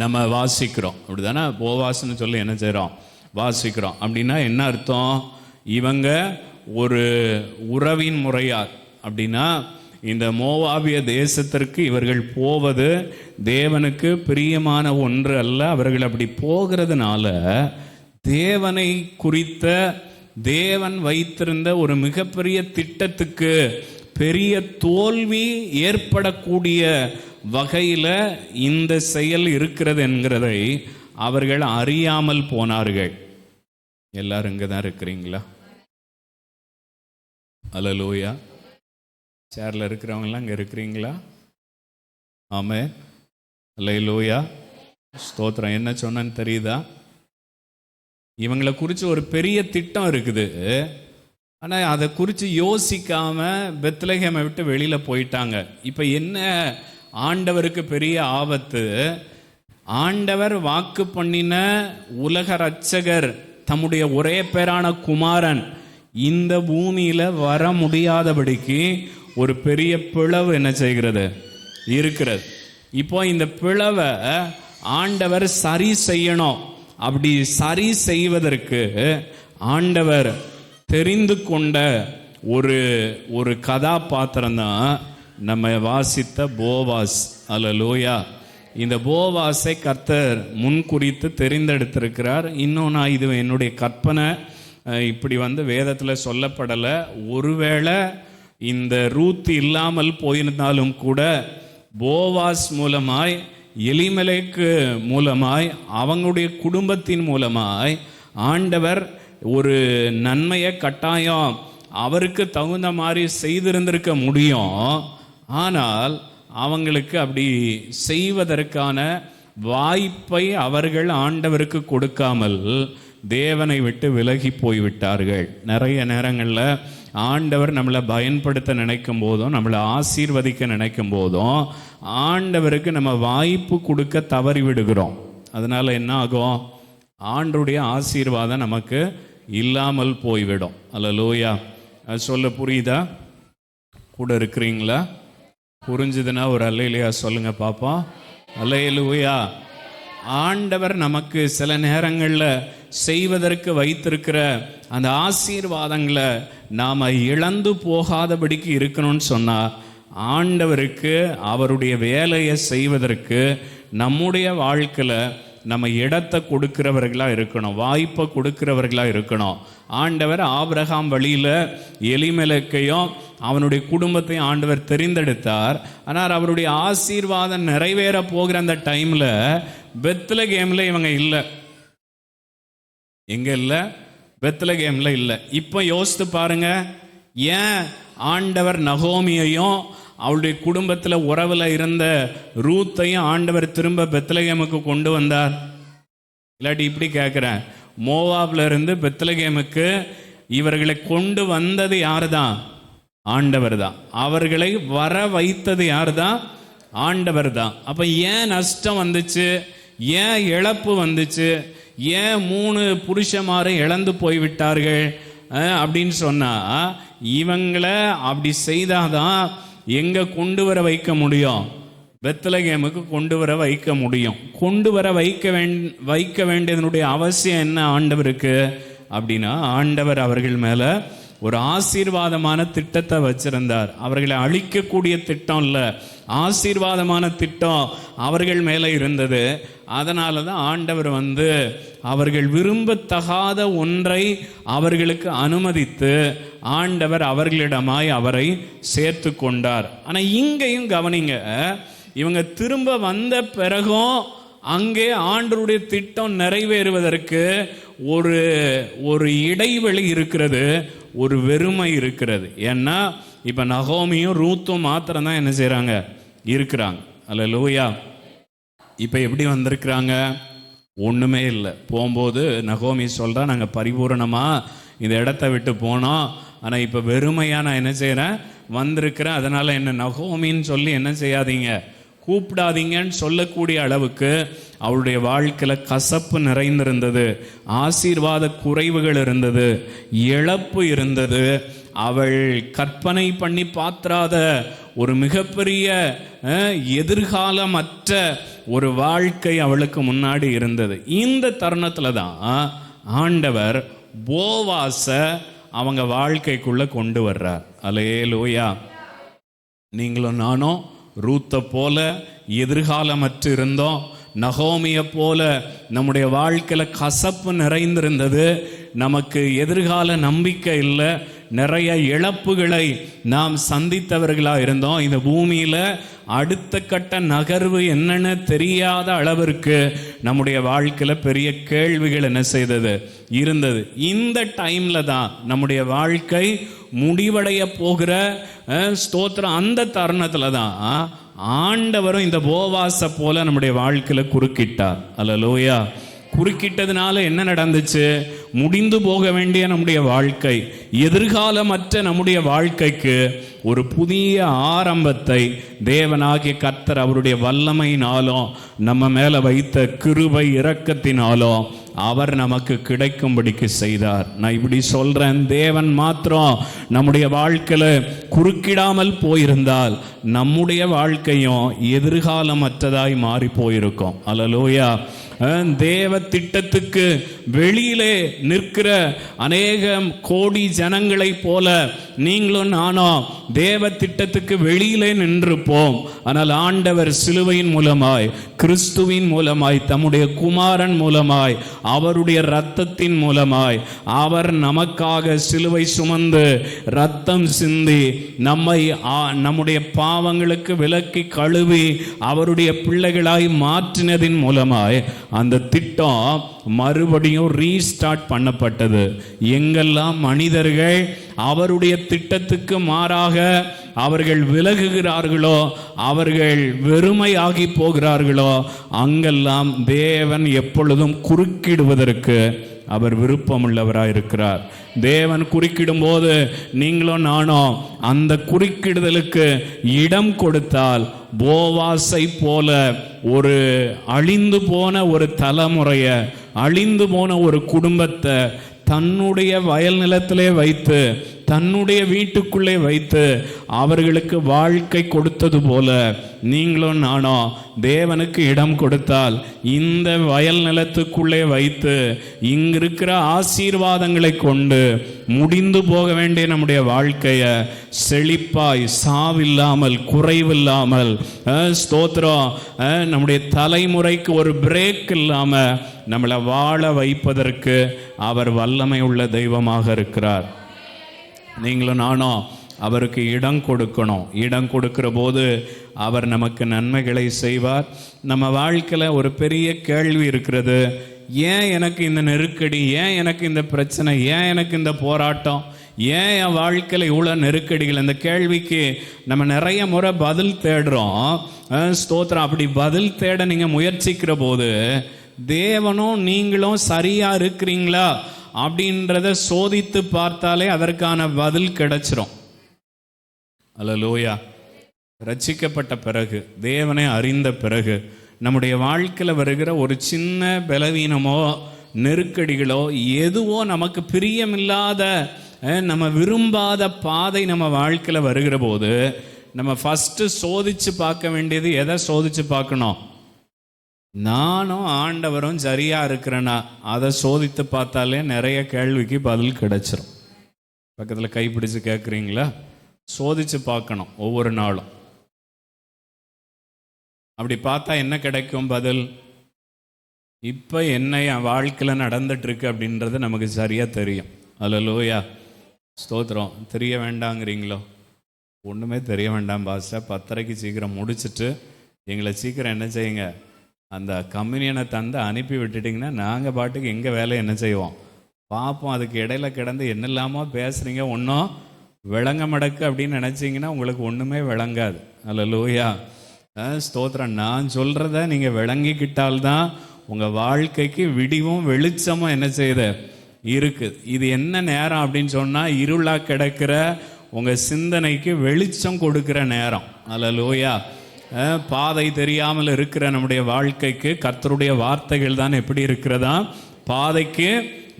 நம்ம வாசிக்கிறோம். அப்படிதானே? போவாஸ்ன்னு சொல்லி என்ன செய்கிறோம்? வாசிக்கிறோம். அப்படின்னா என்ன அர்த்தம்? இவங்க ஒரு உறவின் முறையார். அப்படின்னா இந்த மோவாபிய தேசத்திற்கு இவர்கள் போவது தேவனுக்கு பிரியமான ஒன்று அல்ல. அவர்கள் அப்படி போகிறதுனால தேவனை குறித்த தேவன் வைத்திருந்த ஒரு மிகப்பெரிய திட்டத்துக்கு பெரிய தோல்வி ஏற்படக்கூடிய வகையில் இந்த செயல் இருக்கிறது என்கிறதை அவர்கள் அறியாமல் போனார்கள். எல்லாரும் இங்கே தான் இருக்கிறீங்களா? அல்லேலூயா. சேர்ல இருக்கிறவங்களாம் இங்கே இருக்கிறீங்களா? ஆமென். அல்லேலூயா. ஸ்தோத்திரம். என்ன சொன்னேன்னு தெரியுதா? இவங்களை குறித்து ஒரு பெரிய திட்டம் இருக்குது. ஆனால் அதை குறித்து யோசிக்காம பெத்லகேமை விட்டு வெளியில் போயிட்டாங்க. இப்போ என்ன ஆண்டவருக்கு பெரிய ஆபத்து? ஆண்டவர் வாக்கு பண்ணின உலக இரட்சகர் தம்முடைய ஒரே பேரான குமாரன் இந்த பூமியில் வர முடியாதபடிக்கு ஒரு பெரிய பிளவு என்ன செய்கிறது? இருக்கிறது. இப்போ இந்த பிளவை ஆண்டவர் சரி செய்யணும். அப்படி சரி செய்வதற்கு ஆண்டவர் தெரிந்து கொண்ட ஒரு ஒரு கதாபாத்திரம் தான் நம்ம வாசித்த போவாஸ். அல்லேலூயா. இந்த போவாஸை கர்த்தர் முன்குறித்து தெரிந்தெடுத்திருக்கிறார். இன்னும் நான் இது என்னுடைய கற்பனை, இப்படி வேதத்தில் சொல்லப்படலை. ஒருவேளை இந்த ரூத் இல்லாமல் போயிருந்தாலும் கூட போவாஸ் மூலமாய், எலிமெலேக்கு மூலமாய், அவங்களுடைய குடும்பத்தின் மூலமாய் ஆண்டவர் ஒரு நன்மையை கட்டாயம் அவருக்கு தகுந்த மாதிரி செய்திருந்திருக்க முடியும். ஆனால் அவங்களுக்கு அப்படி செய்வதற்கான வாய்ப்பை அவர்கள் ஆண்டவருக்கு கொடுக்காமல் தேவனை விட்டு விலகி போய்விட்டார்கள். நிறைய நேரங்களில் ஆண்டவர் நம்மளை பயன்படுத்த நினைக்கும் போதும், நம்மளை ஆசீர்வதிக்க நினைக்கும் போதும் ஆண்டவருக்கு நம்ம வாய்ப்பு கொடுக்க தவறி விடுகிறோம். அதனால் என்ன ஆகும்? ஆண்டருடைய ஆசீர்வாதம் நமக்கு இல்லாமல் போய்விடும். அல்லேலூயா. அது சொல்ல புரியுதா? கூட இருக்கிறீங்களா? புரிஞ்சுதுன்னா ஒரு அல்லேலூயா சொல்லுங்க பாப்பா. அல்லேலூயா. ஆண்டவர் நமக்கு சில நேரங்களில் செய்வதற்கு வைத்திருக்கிற அந்த ஆசீர்வாதங்களை நாம் இழந்து போகாதபடிக்கு இருக்கணும்னு சொன்னால், ஆண்டவருக்கு அவருடைய வேலையை செய்வதற்கு நம்முடைய வாழ்க்கையில் நம்ம இடத்தை கொடுக்கிறவர்களாக இருக்கணும், வாய்ப்பை கொடுக்கிறவர்களாக இருக்கணும். ஆண்டவர் ஆபிரகாம் வழியில் எலிமெலேக்கையும் அவனுடைய குடும்பத்தையும் ஆண்டவர் தெரிந்தெடுத்தார். ஆனால் அவருடைய ஆசீர்வாதம் நிறைவேற போகிற அந்த டைமில் பெத்லகேமில் இவங்க இல்லை. எங்கே இல்லை? பெத்லகேமில் இல்லை. இப்போ யோசித்து பாருங்க, ஏன் ஆண்டவர் நகோமியையும் அவளுடைய குடும்பத்தில் உறவில் இருந்த ரூத்தையும் ஆண்டவர் திரும்ப பெத்லகேமுக்கு கொண்டு வந்தார்? இல்லாட்டி இப்படி கேட்குறேன், மோவாப்ல இருந்து பெத்லகேமுக்கு இவர்களை கொண்டு வந்தது யாரு தான்? ஆண்டவர் தான். அவர்களை வர வைத்தது யாரு தான்? ஆண்டவர் தான். அப்போ ஏன் நஷ்டம் வந்துச்சு? ஏன் இழப்பு வந்துச்சு? ஏன் 3 புருஷமாரை இழந்து போய்விட்டார்கள் அப்படின்னு சொன்னா, இவங்களை அப்படி செய்தாதான் எங்க கொண்டு வர வைக்க முடியும்? பெத்லகேமுக்கு கொண்டு வர வைக்க முடியும். கொண்டு வர வைக்க வேண்டியதனுடைய அவசியம் என்ன ஆண்டவருக்கு அப்படின்னா, ஆண்டவர் அவர்கள் மேல ஒரு ஆசீர்வாதமான திட்டத்தை வச்சிருந்தார். அவர்களை அழிக்கக்கூடிய திட்டம் இல்லை, ஆசீர்வாதமான திட்டம் அவர்கள் மேலே இருந்தது. அதனால தான் ஆண்டவர் அவர்கள் விரும்பத்தகாத ஒன்றை அவர்களுக்கு அனுமதித்து ஆண்டவர் அவர்களிடமாய் அவரை சேர்த்து கொண்டார். ஆனால் இங்கேயும் கவனிங்க, இவங்க திரும்ப வந்த பிறகும் அங்கே ஆண்டவருடைய திட்டம் நிறைவேறுவதற்கு ஒரு இடைவெளி இருக்கிறது, ஒரு வெறுமை இருக்கிறது. ஏன்னா இப்போ நகோமியும் ரூத்தும் மாத்திரம் தான் என்ன செய்கிறாங்க? இருக்கிறாங்க. அல்லேலூயா. இப்போ எப்படி வந்திருக்கிறாங்க? ஒன்றுமே இல்லை. போகும்போது நகோமி சொல்கிறா, நாங்கள் பரிபூரணமாக இந்த இடத்த விட்டு போனோம், ஆனால் இப்போ வெறுமையாக நான் என்ன செய்கிறேன்? வந்திருக்கிறேன். அதனால் என்ன நகோமின்னு சொல்லி என்ன செய்யாதீங்க, கூப்பிடாதீங்கன்னு சொல்லக்கூடிய அளவுக்கு அவளுடைய வாழ்க்கையில் கசப்பு நிறைந்திருந்தது, ஆசீர்வாத குறைவுகள் இருந்தது, இழப்பு இருந்தது. அவள் கற்பனை பண்ணி பாத்திராத ஒரு மிகப்பெரிய எதிர்காலமற்ற ஒரு வாழ்க்கை அவளுக்கு முன்னாடி இருந்தது. இந்த தருணத்தில் தான் ஆண்டவர் போவாஸை அவங்க வாழ்க்கைக்குள்ள கொண்டு வர்றார். அல்லேலூயா. நீங்களும் நானும் ரூத்தை போல எதிர்காலமற்று இருந்தோம். நகோமியை போல நம்முடைய வாழ்க்கையில் கசப்பு நிறைந்திருந்தது, நமக்கு எதிர்கால நம்பிக்கை இல்லை, நிறைய இழப்புகளை நாம் சந்தித்தவர்களாக இருந்தோம். இந்த பூமியில் அடுத்த கட்ட நகர்வு என்னன்னு தெரியாத அளவிற்கு நம்முடைய வாழ்க்கையில் பெரிய கேள்விகள் என்ன செய்தது இருந்தது. இந்த டைமில் தான் நம்முடைய வாழ்க்கை முடிவடைய போகிற ஸ்தோத்திரம். அந்த தருணத்தில் தான் ஆண்டவரும் இந்த போவாஸை போல நம்முடைய வாழ்க்கையில் குறுக்கிட்டார். அல்லேலூயா. குறுக்கிட்டதுனால என்ன நடந்துச்சு? முடிந்து போக வேண்டிய நம்முடைய வாழ்க்கை, எதிர்காலமற்ற நம்முடைய வாழ்க்கைக்கு ஒரு புதிய ஆரம்பத்தை தேவனாகிய கர்த்தர் அவருடைய வல்லமையினாலும் நம்ம மேலே வைத்த கிருபை இரக்கத்தினாலும் அவர் நமக்கு கிடைக்கும்படிக்கு செய்தார். நான் இப்படி சொல்றேன், தேவன் மாத்திரம் நம்முடைய வாழ்க்கையில் குறுக்கிடாமல் போயிருந்தால் நம்முடைய வாழ்க்கையும் எதிர்காலமற்றதாய் மாறி போயிருக்கும். அல்லேலூயா. தேவ திட்டத்துக்கு வெளியிலே நிற்கிற அநேக கோடி ஜனங்களை போல நீங்களும் நானும் தேவ திட்டத்துக்கு வெளியிலே நின்றிருப்போம். ஆனால் ஆண்டவர் சிலுவையின் மூலமாய், கிறிஸ்துவின் மூலமாய், தம்முடைய குமாரன் மூலமாய், அவருடைய இரத்தத்தின் மூலமாய், அவர் நமக்காக சிலுவை சுமந்து இரத்தம் சிந்தி நம்முடைய பாவங்களுக்கு விலக்கி கழுவி அவருடைய பிள்ளைகளாய் மாற்றினதின் மூலமாய் அந்த திட்டம் மறுபடியும் ரீஸ்டார்ட் பண்ணப்பட்டது. எங்கெல்லாம் மனிதர்கள் அவருடைய திட்டத்துக்கு மாறாக அவர்கள் விலகுகிறார்களோ, அவர்கள் வெறுமையாகி போகிறார்களோ, அங்கெல்லாம் தேவன் எப்பொழுதும் குறுக்கிடுவதற்கு அவர் விருப்பமுள்ளவராயிருக்கிறார். தேவன் குறுக்கிடும் போது நீங்களும் நானும் அந்த குறுக்கிடுதலுக்கு இடம் கொடுத்தால், போவாசை போல ஒரு அழிந்து போன ஒரு தலைமுறைய, அழிந்து போன ஒரு குடும்பத்தை தன்னுடைய வயல் நிலத்திலே வைத்து, தன்னுடைய வீட்டுக்குள்ளே வைத்து அவர்களுக்கு வாழ்க்கை கொடுத்தது போல நீங்களும் நானும் தேவனுக்கு இடம் கொடுத்தால், இந்த வயல் நிலத்துக்குள்ளே வைத்து இங்கிருக்கிற ஆசீர்வாதங்களை கொண்டு முடிந்து போக வேண்டிய நம்முடைய வாழ்க்கையை செழிப்பாய், சாவில்லாமல், குறைவில்லாமல், ஸ்தோத்திரம், நம்முடைய தலைமுறைக்கு ஒரு பிரேக் இல்லாமல் நம்மளை வாழ வைப்பதற்கு அவர் வல்லமை உள்ள தெய்வமாக இருக்கிறார். நீங்களும் நானும் அவருக்கு இடம் கொடுக்கணும். இடம் கொடுக்கிற போது அவர் நமக்கு நன்மைகளை செய்வார். நம்ம வாழ்க்கையில் ஒரு பெரிய கேள்வி இருக்கிறது. ஏன் எனக்கு இந்த நெருக்கடி, ஏன் எனக்கு இந்த பிரச்சனை, ஏன் எனக்கு இந்த போராட்டம், ஏன் என் வாழ்க்கையில் இவ்வளோ நெருக்கடிகள்? அந்த கேள்விக்கு நம்ம நிறைய முறை பதில் தேடுறோம். ஸ்தோத்திரம். அப்படி பதில் தேட நீங்கள் முயற்சிக்கிற போது தேவனும் நீங்களும் சரியா இருக்கிறீங்களா அப்படின்றத சோதித்து பார்த்தாலே அதற்கான பதில் கிடைச்சிரும். அல்லேலூயா. ரட்சிக்கப்பட்ட பிறகு, தேவனை அறிந்த பிறகு, நம்முடைய வாழ்க்கையில் வருகிற ஒரு சின்ன பலவீனமோ நெருக்கடிகளோ எதுவோ நமக்கு பிரியமில்லாத, நம்ம விரும்பாத பாதை நம்ம வாழ்க்கையில் வருகிற போது நம்ம ஃபஸ்ட்டு சோதித்து பார்க்க வேண்டியது எதை சோதித்து பார்க்கணும்? நானும் ஆண்டவரும் சரியா இருக்கிறேன்னா அதை சோதித்து பார்த்தாலே நிறைய கேள்விக்கு பதில் கிடைச்சிரும். பக்கத்தில் கைப்பிடிச்சு கேட்குறீங்களா? சோதிச்சு பார்க்கணும் ஒவ்வொரு நாளும். அப்படி பார்த்தா என்ன கிடைக்கும் பதில்? இப்போ என்ன என் வாழ்க்கையில் நடந்துட்டு இருக்கு அப்படின்றது நமக்கு சரியா தெரியும். அல்லேலூயா. ஸ்தோத்திரம். தெரிய வேண்டாங்கிறீங்களோ? ஒன்றுமே தெரிய வேண்டாம் பாஸ்டர், 10:30 சீக்கிரம் முடிச்சுட்டு எங்களை சீக்கிரம் என்ன செய்யுங்க, அந்த கம்யூனியனை தந்து அனுப்பி விட்டுட்டிங்கன்னா நாங்கள் பாட்டுக்கு எங்கள் வேலை என்ன செய்வோம் பார்ப்போம். அதுக்கு இடையில கிடந்து என்னெல்லாமோ பேசுகிறீங்க, ஒன்றும் விளங்க மடக்கு அப்படின்னு நினச்சிங்கன்னா உங்களுக்கு ஒன்றுமே விளங்காது. அல்லேலூயா. ஸ்தோத்திரம். நான் சொல்கிறத நீங்கள் விளங்கிக்கிட்டால்தான் உங்கள் வாழ்க்கைக்கு விடிவும் வெளிச்சமும் என்ன செய்யுது இருக்குது. இது என்ன நேரம் அப்படின்னு சொன்னால், இருளாக கிடக்கிற உங்கள் சிந்தனைக்கு வெளிச்சம் கொடுக்குற நேரம். அல்லேலூயா. பாதை தெரியாமல் இருக்கிற நம்முடைய வாழ்க்கைக்கு கர்த்தருடைய வார்த்தைகள் தான் எப்படி இருக்கிறதா, பாதைக்கு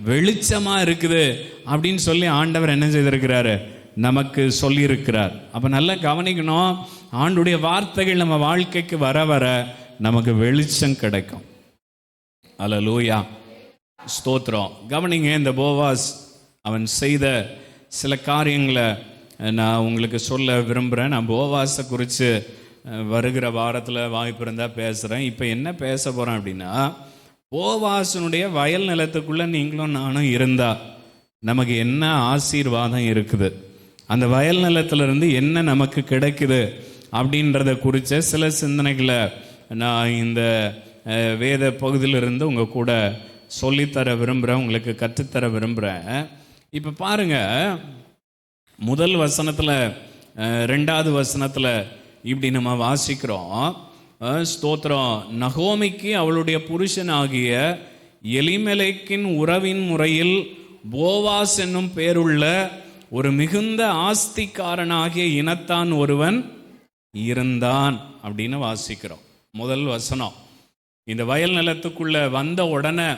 வெளிச்சமா இருக்குது அப்படின்னு சொல்லி ஆண்டவர் என்ன செய்திருக்கிறாரு, நமக்கு சொல்லியிருக்கிறார். அப்ப நல்லா கவனிக்கணும். ஆண்டுடைய வார்த்தைகள் நம்ம வாழ்க்கைக்கு வர வர நமக்கு வெளிச்சம் கிடைக்கும். அல்லேலூயா. ஸ்தோத்திரம். கவனிங்க. இந்த போவாஸ் அவன் செய்த சில காரியங்களை நான் உங்களுக்கு சொல்ல விரும்புகிறேன். நான் போவாஸை குறித்து வருகிற வாரத்தில் வாய்ப்பு இருந்தால் பேசுகிறேன். இப்போ என்ன பேச போகிறேன் அப்படின்னா, போவாசனுடைய வயல் நிலத்துக்குள்ளே நீங்களும் நானும் இருந்தால் நமக்கு என்ன ஆசீர்வாதம் இருக்குது, அந்த வயல் நிலத்திலிருந்து என்ன நமக்கு கிடைக்குது அப்படின்றத குறித்த சில சிந்தனைகளை நான் இந்த வேத பகுதியிலிருந்து உங்கள் கூட சொல்லித்தர விரும்புகிறேன், உங்களுக்கு கற்றுத்தர விரும்புகிறேன். இப்போ பாருங்கள், முதல் வசனத்தில் 2வது வசனத்தில் இப்படி நம்ம வாசிக்கிறோம். ஸ்தோத்திரம். நகோமிக்கு அவளுடைய புருஷனாகிய எலிமெலேக்கின் உறவின் முறையில் போவாஸ் என்னும் பேருள்ள ஒரு மிகுந்த ஆஸ்திக்காரனாகிய இனத்தான் ஒருவன் இருந்தான் அப்படின்னு வாசிக்கிறோம். முதல் வசனம். இந்த வயல் நிலத்துக்குள்ள வந்த உடனே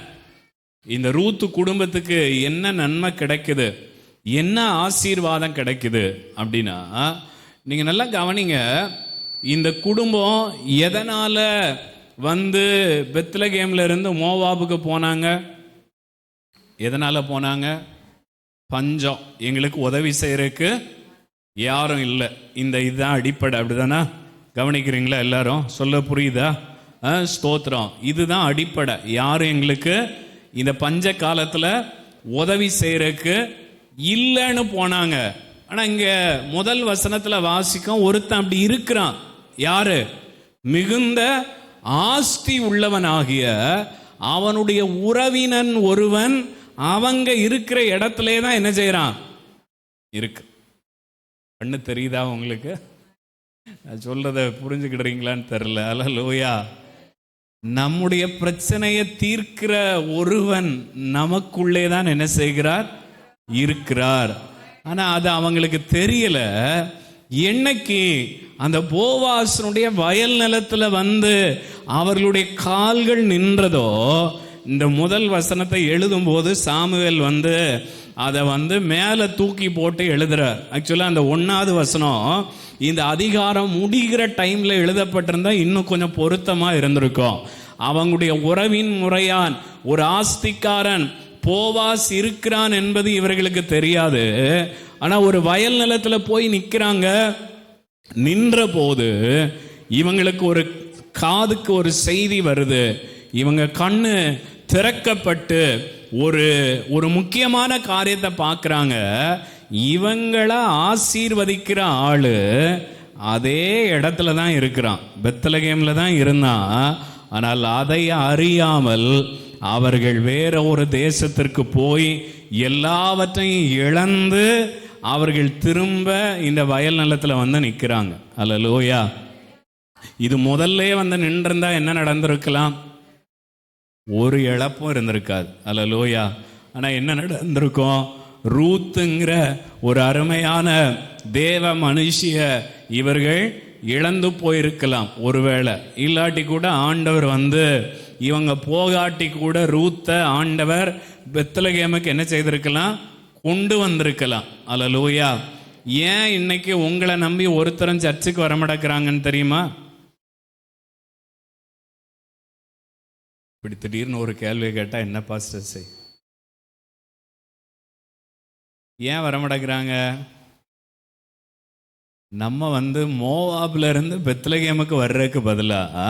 இந்த ரூத்து குடும்பத்துக்கு என்ன நன்மை கிடைக்குது, என்ன ஆசீர்வாதம் கிடைக்குது அப்படின்னா, நீங்க நல்லா கவனிங்க. இந்த குடும்பம் எதனால வந்து பெத்லகேம்ல இருந்து மோவாபுக்கு போனாங்க. எதனால போனாங்க? பஞ்சம், எங்களுக்கு உதவி செய்யறதுக்கு யாரும் இல்லை. இதுதான் அடிப்படை. அப்படிதானா? கவனிக்கிறீங்களா? எல்லாரும் சொல்ல புரியுதா? ஸ்தோத்திரம். இதுதான் அடிப்படை. யாரும் எங்களுக்கு இந்த பஞ்ச காலத்தில் உதவி செய்யறதுக்கு இல்லைன்னு போனாங்க. ஆனால் இங்கே முதல் வசனத்தில் வாசிக்கும், ஒருத்தன் அப்படி இருக்கிறான். யாரு? மிகுந்த ஆஸ்தி உள்ளவனாகிய அவனுடைய உறவினன் ஒருவன் அவங்க இருக்கிற இடத்துல தான் என்ன செய்யறான்? இருக்கு. கண்ணு தெரியுதா உங்களுக்கு? நான் சொல்றத புரிஞ்சுக்கிடுறீங்களான்னு தெரியல. அல்லேலூயா. நம்முடைய பிரச்சனையை தீர்க்கிற ஒருவன் நமக்குள்ளே தான் என்ன செய்கிறார்? இருக்கிறார். ஆனா அது அவங்களுக்கு தெரியல. என்னைக்கு அந்த போவாசனுடைய வயல் நிலத்துல வந்து அவர்களுடைய கால்கள் நின்றதோ, இந்த முதல் வசனத்தை எழுதும் போது சாமுவேல் வந்து அதை வந்து மேலே தூக்கி போட்டு எழுதுறார். ஆக்சுவலாக அந்த 1வது வசனம் இந்த அதிகாரம் முடிகிற டைம்ல எழுதப்பட்டிருந்தா இன்னும் கொஞ்சம் பொருத்தமாக இருந்திருக்கும். அவங்களுடைய உறவின் முறையான் ஒரு ஆஸ்திக்காரன் போவாஸ் இருக்கிறான் என்பது இவர்களுக்கு தெரியாது. ஆனால் ஒரு வயல் நிலத்தில் போய் நிற்கிறாங்க. நின்ற போது இவங்களுக்கு ஒரு காதுக்கு ஒரு செய்தி வருது. இவங்க கண்ணு திறக்கப்பட்டு ஒரு முக்கியமான காரியத்தை பார்க்குறாங்க. இவங்களை ஆசீர்வதிக்கிற ஆளு அதே இடத்துல தான் இருக்கிறான், பெத்லகேம்ல தான் இருந்தான். ஆனால் அதை அறியாமல் அவர்கள் வேற ஒரு தேசத்திற்கு போய் எல்லாவற்றையும் இழந்து அவர்கள் திரும்ப இந்த வயல் நிலத்தில் வந்து நிற்கிறாங்க. அல்லேலூயா. இது முதல்ல வந்து நின்றிருந்தா என்ன நடந்திருக்கலாம்? ஒரு இழப்பும் இருந்திருக்காது. அல்லேலூயா. ஆனால் என்ன நடந்திருக்கும்? ரூத்துங்கிற ஒரு அருமையான தேவ மனுஷிய இவர்கள் இழந்து போயிருக்கலாம். ஒருவேளை இல்லாட்டி கூட ஆண்டவர் வந்து இவங்க போகாட்டி கூட ரூத்தை ஆண்டவர் பெத்லகேமுக்கு என்ன செய்திருக்கலாம்? கொண்டு வந்திருக்கலாம். அல்லேலூயா. ஏன் இன்னைக்கு உங்களை நம்பி ஒருத்தரும் சர்ச்சுக்கு வரமாட்டேங்கிறாங்கன்னு தெரியுமா? இப்படி திடீர்னு ஒரு கேள்வி கேட்டால் என்ன பாஸ்டர் செய்? ஏன் வரமாட்டேங்கிறாங்க? நம்ம வந்து மோவாப்ல இருந்து பெத்லகேமுக்கு வர்றதுக்கு பதிலாக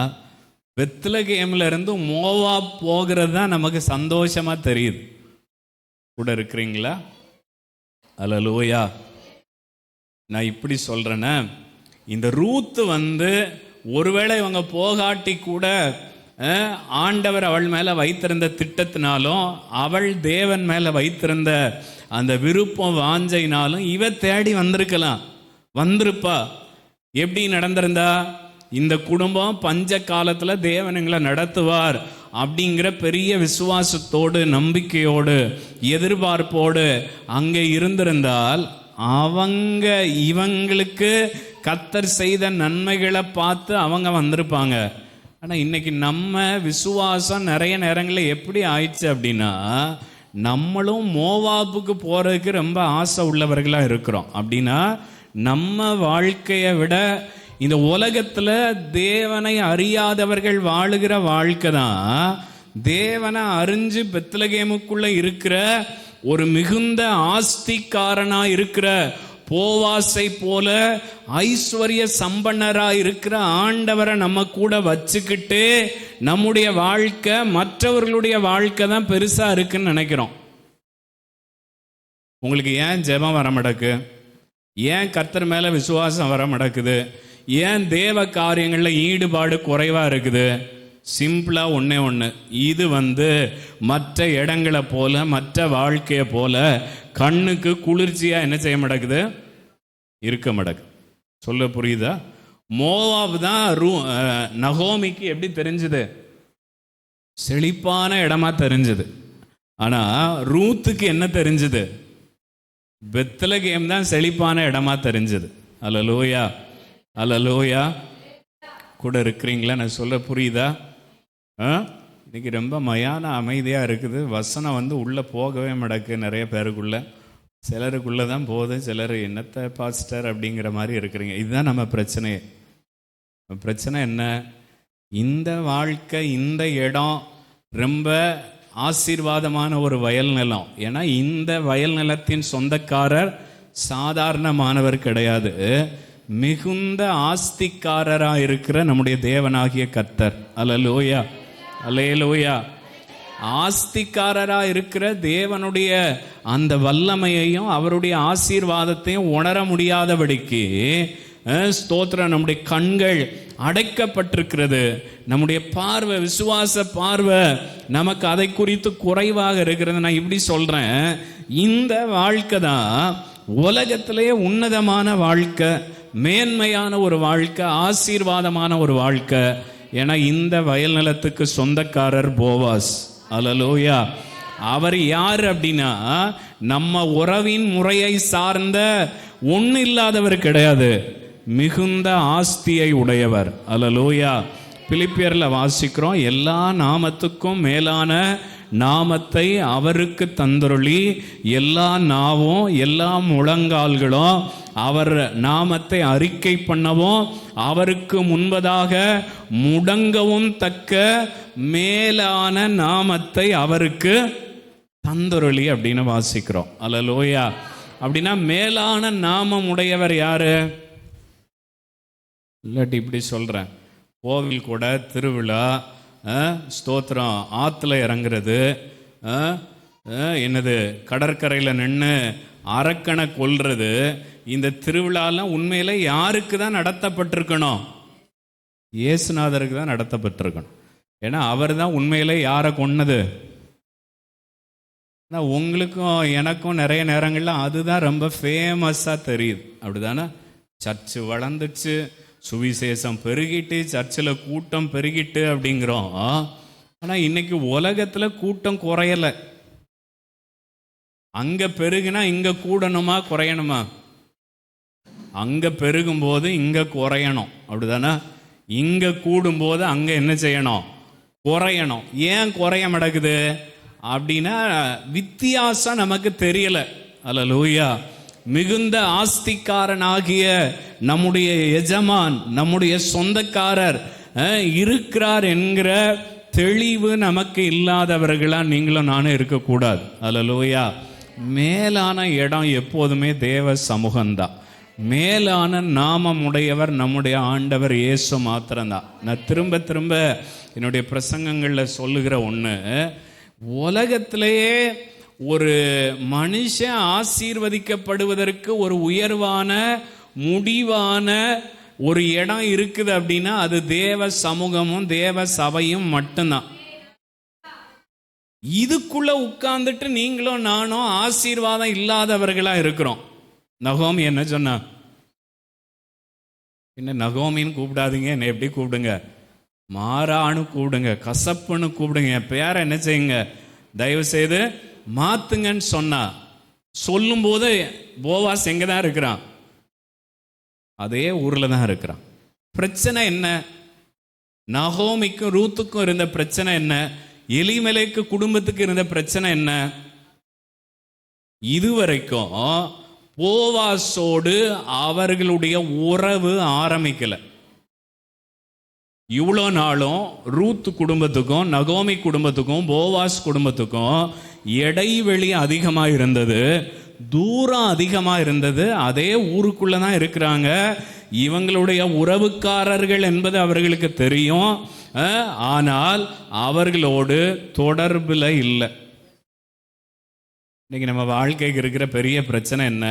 பெத்லகேம்ல இருந்து மோவாப் போகிறது தான் நமக்கு சந்தோஷமா தெரியுது. கூட இருக்கிறீங்களா? அல்லேலூயா. நான் இப்படி சொல்றேன்னா, இந்த ரூத்து வந்து ஒருவேளை இவங்க போகாட்டி கூட ஆண்டவர் அவள் மேல வைத்திருந்த திட்டத்தினாலும் அவள் தேவன் மேல வைத்திருந்த அந்த விருப்பம் வாஞ்சைனாலும் இவ தேடி வந்திருக்கலாம், வந்திருப்பா. எப்படி நடந்திருந்தா? இந்த குடும்பம் பஞ்ச காலத்துல தேவன் எங்களை நடத்துவார் அப்படிங்கிற பெரிய விசுவாசத்தோடு நம்பிக்கையோடு எதிர்பார்ப்போடு அங்கே இருந்திருந்தால் அவங்க இவங்களுக்கு கர்த்தர் செய்த நன்மைகளை பார்த்து அவங்க வந்திருப்பாங்க. ஆனால் இன்னைக்கு நம்ம விசுவாசம் நிறைய நேரங்களில் எப்படி ஆயிடுச்சு அப்படின்னா, நம்மளும் மோவாபுக்கு போறதுக்கு ரொம்ப ஆசை உள்ளவர்களாக இருக்கிறோம். அப்படின்னா நம்ம வாழ்க்கையை விட இந்த உலகத்துல தேவனை அறியாதவர்கள் வாழுகிற வாழ்க்கை தான் தேவனை அறிஞ்சு பெத்லகேமுக்குள்ள இருக்கிற ஒரு மிகுந்த ஆஸ்திக்காரனா இருக்கிற போவாசை போல ஐஸ்வர்ய சம்பன்னரா இருக்கிற ஆண்டவரை நம்ம கூட வச்சுக்கிட்டு நம்முடைய வாழ்க்கை மற்றவர்களுடைய வாழ்க்கை தான் பெருசா இருக்குன்னு நினைக்கிறோம். உங்களுக்கு ஏன் ஜெபம் வர மாட்டேக்கு? ஏன் கர்த்தர் மேல விசுவாசம் வர மாட்டேக்குது? ஏன் தேவ காரியங்களில் ஈடுபாடு குறைவா இருக்குது? சிம்பிளா ஒண்ணே ஒன்று, இது வந்து மற்ற இடங்களை போல மற்ற வாழ்க்கையை போல கண்ணுக்கு குளிர்ச்சியா என்ன செய்ய மாட்டேங்குது? இருக்க மாட்டேங்குது. சொல்ல புரியுதா? மோவாப் தான் நகோமிக்கு எப்படி தெரிஞ்சது? செழிப்பான இடமா தெரிஞ்சது. ஆனா ரூத்துக்கு என்ன தெரிஞ்சது? பெத்லகேம் தான் செழிப்பான இடமா தெரிஞ்சது. அல்லேலூயா, அல்லேலூயா. கூட இருக்கிறீங்களா? நான் சொல்ல புரியுதா? இன்னைக்கு ரொம்ப மயான அமைதியா இருக்குது. வசனம் வந்து உள்ள போகவே மாட்டேக்கு நிறைய பேருக்குள்ள. சிலருக்குள்ள தான் போகுது, சிலர் என்னத்த பாஸ்டர் அப்படிங்கிற மாதிரி இருக்கிறீங்க. இதுதான் நம்ம பிரச்சனையே. பிரச்சனை என்ன? இந்த வாழ்க்கை, இந்த இடம் ரொம்ப ஆசீர்வாதமான ஒரு வயல் நிலம். ஏன்னா இந்த வயல் நிலத்தின் சொந்தக்காரர் சாதாரணமானவர் கிடையாது, மிகுந்த ஆஸ்திக்காரராக இருக்கிற நம்முடைய தேவனாகிய கர்த்தர். அல்லேலூயா, அல்லேலூயா. ஆஸ்திக்காரராக இருக்கிற தேவனுடைய அந்த வல்லமையையும் அவருடைய ஆசீர்வாதத்தையும் உணர முடியாதபடிக்கு ஸ்தோத்திரம், நம்முடைய கண்கள் அடைக்கப்பட்டிருக்கிறது. நம்முடைய பார்வை, விசுவாச பார்வை நமக்கு அதை குறித்து குறைவாக இருக்கிறது. நான் இப்படி சொல்றேன், இந்த வாழ்க்கை தான் உலகத்திலேயே உன்னதமான வாழ்க்கை, மேன்மையான ஒரு வாழ்க்கை, ஆசீர்வாதமான ஒரு வாழ்க்கை. ஏன்னா இந்த வயல் நிலத்துக்கு சொந்தக்காரர் போவாஸ். அல்லேலூயா. அவர் யார் அப்படின்னா, நம்ம உறவின் முறையை சார்ந்த ஒண்ணு இல்லாதவர் கிடையாது, மிகுந்த ஆஸ்தியை உடையவர். அல்லேலூயா. பிலிப்பியர்ல வாசிக்கிறோம், எல்லா நாமத்துக்கும் மேலான நாமத்தை அவருக்கு தந்தருளி எல்லா நாவும் எல்லா முழங்கால்களும் அவர் நாமத்தை அறிக்கை பண்ணவும் அவருக்கு முன்பதாக முடங்கவும் தக்க மேலான நாமத்தை அவருக்கு தந்தருளி அப்படின்னு வாசிக்கிறோம். அல்லேலூயா. அப்படின்னா மேலான நாமம் உடையவர் யாரு? இல்லாட்டி இப்படி சொல்றேன், கோவில் கூட திருவிழா, ஸ்தோத்திரம், ஆற்றுல இறங்குறது, என்னது கடற்கரையில் நின்று அரக்கனை கொல்றது, இந்த திருவிழாலாம் உண்மையில யாருக்கு தான் நடத்தப்பட்டிருக்கணும்? இயேசுநாதருக்கு தான் நடத்தப்பட்டிருக்கணும். ஏன்னா அவர் தான் உண்மையில யாரை கொன்னது. உங்களுக்கும் எனக்கும் நிறைய நேரங்கள்ல அதுதான் ரொம்ப ஃபேமஸாக தெரியுது. அப்படிதானே? சர்ச்சு வளர்ந்துச்சு, சுவிசேஷம் பெருகிட்டு, சர்ச்சில் கூட்டம் பெருகிட்டு அப்படிங்கிறோம். ஆனால் இன்னைக்கு உலகத்தில் கூட்டம் குறையலை. அங்கே பெருகுனா இங்கே கூடணுமா குறையணுமா? அங்கே பெருகும்போது இங்கே குறையணும். அப்படிதானே? இங்கே கூடும்போது அங்கே என்ன செய்யணும்? குறையணும். ஏன் குறைய நடக்குது அப்படின்னா வித்தியாசம் நமக்கு தெரியல. அல்லேலூயா. மிகுந்த ஆஸ்திக்காரனாகிய நம்முடைய எஜமான், நம்முடைய சொந்தக்காரர் இருக்கிறார் என்கிற தெளிவு நமக்கு இல்லாதவர்களா நீங்களும் நானும் இருக்கக்கூடாது. அல்லேலூயா. மேலான இடம் எப்போதுமே தேவ சமூகம்தான். மேலான நாமம் உடையவர் நம்முடைய ஆண்டவர் இயேசு மாத்திரம்தான். நான் திரும்ப திரும்ப என்னுடைய பிரசங்கங்களில் சொல்லுகிற ஒன்று, உலகத்திலேயே ஒரு மனுஷன் ஆசீர்வதிக்கப்படுவதற்கு ஒரு உயர்வான முடிவான ஒரு இடம் இருக்குது அப்படின்னா அது தேவ சமூகமும் தேவ சபையும் மட்டும்தான். இதுக்குள்ள உட்கார்ந்துட்டு நீங்களும் நானும் ஆசீர்வாதம் இல்லாதவர்களா இருக்கிறோம். நகோமி என்ன சொன்னா? என்ன நகோமின்னு கூப்பிடாதீங்க, என்ன எப்படி கூப்பிடுங்க? மாறான்னு கூப்பிடுங்க, கசப்புன்னு கூப்பிடுங்க, என் பேரை என்ன செய்யுங்க, தயவு செய்து மாத்துங்கன்னு சொன்னா. சொல்லும் போது போவாஸ் எங்க தான் இருக்கிறான்? அதே ஊர்ல தான் இருக்கிறான். பிரச்சனை என்ன? நகோமிக்கும் ரூத்துக்கும் இருந்த பிரச்சனை என்ன? எலிமெலேக்கு குடும்பத்துக்கு இருந்த பிரச்சனை என்ன? இதுவரைக்கும் போவாசோடு அவர்களுடைய உறவு ஆரம்பிக்கல. இவ்வளோ நாளும் ரூத் குடும்பத்துக்கும் நகோமி குடும்பத்துக்கும் போவாஸ் குடும்பத்துக்கும் இடைவெளி அதிகமாக இருந்தது, தூரம் அதிகமாக இருந்தது. அதே ஊருக்குள்ள தான் இருக்கிறாங்க. இவங்களுடைய உறவுக்காரர்கள் என்பது அவர்களுக்கு தெரியும், ஆனால் அவர்களோடு தொடர்பில் இல்லை. இன்னைக்கு நம்ம வாழ்க்கைக்கு இருக்கிற பெரிய பிரச்சனை என்ன?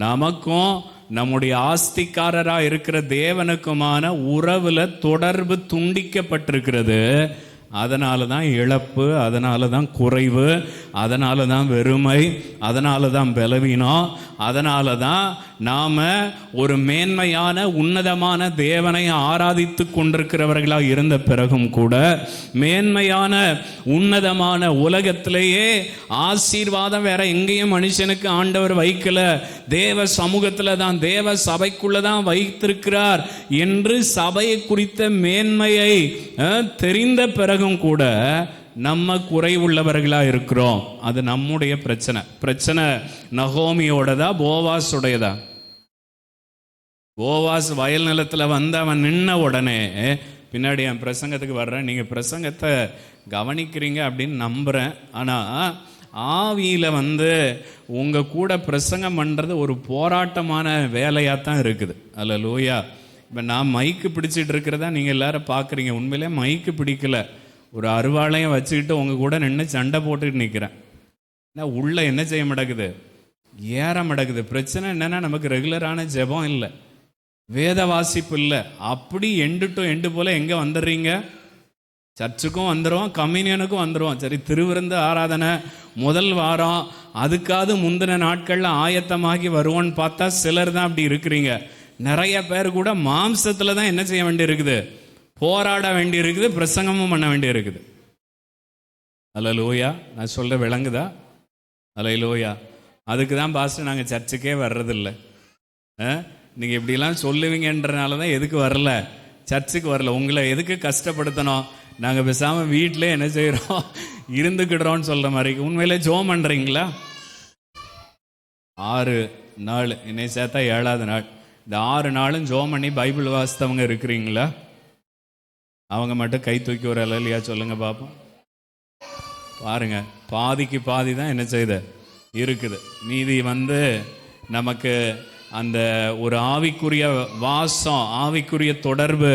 நமக்கும் நம்முடைய ஆஸ்திக்காரராக இருக்கிற தேவனுக்குமான உறவுல தொடர்பு துண்டிக்கப்பட்டிருக்கிறது. அதனால தான் இழப்பு, அதனால தான் குறைவு, அதனால தான் வெறுமை, அதனால தான் பலவீனம், அதனால தான் நாம் ஒரு மேன்மையான உன்னதமான தேவனை ஆராதித்து கொண்டிருக்கிறவர்களாக இருந்த பிறகும் கூட மேன்மையான உன்னதமான உலகத்திலேயே ஆசீர்வாதம் வேற எங்கேயும் மனுஷனுக்கு ஆண்டவர் வைக்கல, தேவ சமூகத்தில் தான், தேவ சபைக்குள்ள தான் வைத்திருக்கிறார் என்று சபையை குறித்த மேன்மையை தெரிந்த பிறகும் கூட நம்ம குறைவுள்ளவர்களா இருக்கிறோம். அது நம்முடைய பிரச்சனை. பிரச்சனை நகோமியோடதா போவாஸுடையதா? போவாஸ் வயல் நிலத்தில் வந்து அவன் நின்ன உடனே பின்னாடி என் பிரசங்கத்துக்கு வர்றேன், நீங்கள் பிரசங்கத்தை கவனிக்கிறீங்க அப்படின்னு நம்புகிறேன். ஆனால் ஆவியில் உங்கள் கூட பிரசங்கம் பண்ணுறது ஒரு போராட்டமான வேலையாக தான் இருக்குது. அல்லேலூயா. இப்போ நான் மைக்கு பிடிச்சிட்டு இருக்கிறதா நீங்கள் எல்லாரும் பார்க்குறீங்க. உண்மையிலே மைக்கு பிடிக்கல, ஒரு அருவாளையும் வச்சுக்கிட்டு உங்கள் கூட நின்று சண்டை போட்டுக்கிட்டு நிற்கிறேன். ஏன்னா உள்ளே என்ன செய்ய மாட்டேங்குது, ஏற மாட்டேங்குது. பிரச்சனை என்னென்னா நமக்கு ரெகுலரான ஜெபம் இல்லை, வேத வாசிப்பு இல்லை. அப்படி எண்டு டு எண்டு போல் எங்கே வந்துடுறீங்க, சர்ச்சுக்கும் வந்துடுவோம், கம்யூனியனுக்கும் வந்துடுவோம். சரி, திருவிருந்து ஆராதனை முதல் வாரம், அதுக்காவது முந்தின நாட்களில் ஆயத்தமாகி வருவோன்னு பார்த்தா சிலர் தான் அப்படி இருக்கிறீங்க. நிறைய பேர் கூட மாம்சத்தில் தான் என்ன செய்ய வேண்டி இருக்குது, போராட வேண்டி இருக்குது, பிரசங்கமும் பண்ண வேண்டி இருக்குது. அல்லேலூயா. நான் சொல்ற விளங்குதா? அல்லேலூயா. அதுக்கு தான் பாஸ்டர் நாங்கள் சர்ச்சுக்கே வர்றதில்லை. நீங்கள் இப்படிலாம் சொல்லுவீங்கன்றனால தான் எதுக்கு வரல, சர்ச்சுக்கு வரல. உங்களை எதுக்கு கஷ்டப்படுத்தணும், நாங்கள் பேசாமல் வீட்டிலே என்ன செய்கிறோம், இருந்துக்கிடுறோன்னு சொல்கிற மாதிரி. உண்மையிலே ஜோம் பண்ணுறீங்களா? 6 நாள், இன்னை சேர்த்தா 7வது நாள். இந்த 6 நாளும் ஜோம் பண்ணி பைபிள் வாசித்தவங்க இருக்கிறீங்களா? அவங்க மட்டும் கை தூக்கி ஒரு அல்லேலூயா சொல்லுங்க பார்ப்போம். பாருங்க, பாதிக்கு பாதி தான் என்ன செய்த இருக்குது. மீதி நமக்கு அந்த ஒரு ஆவிக்குரிய வாசம், ஆவிக்குரிய தொடர்பு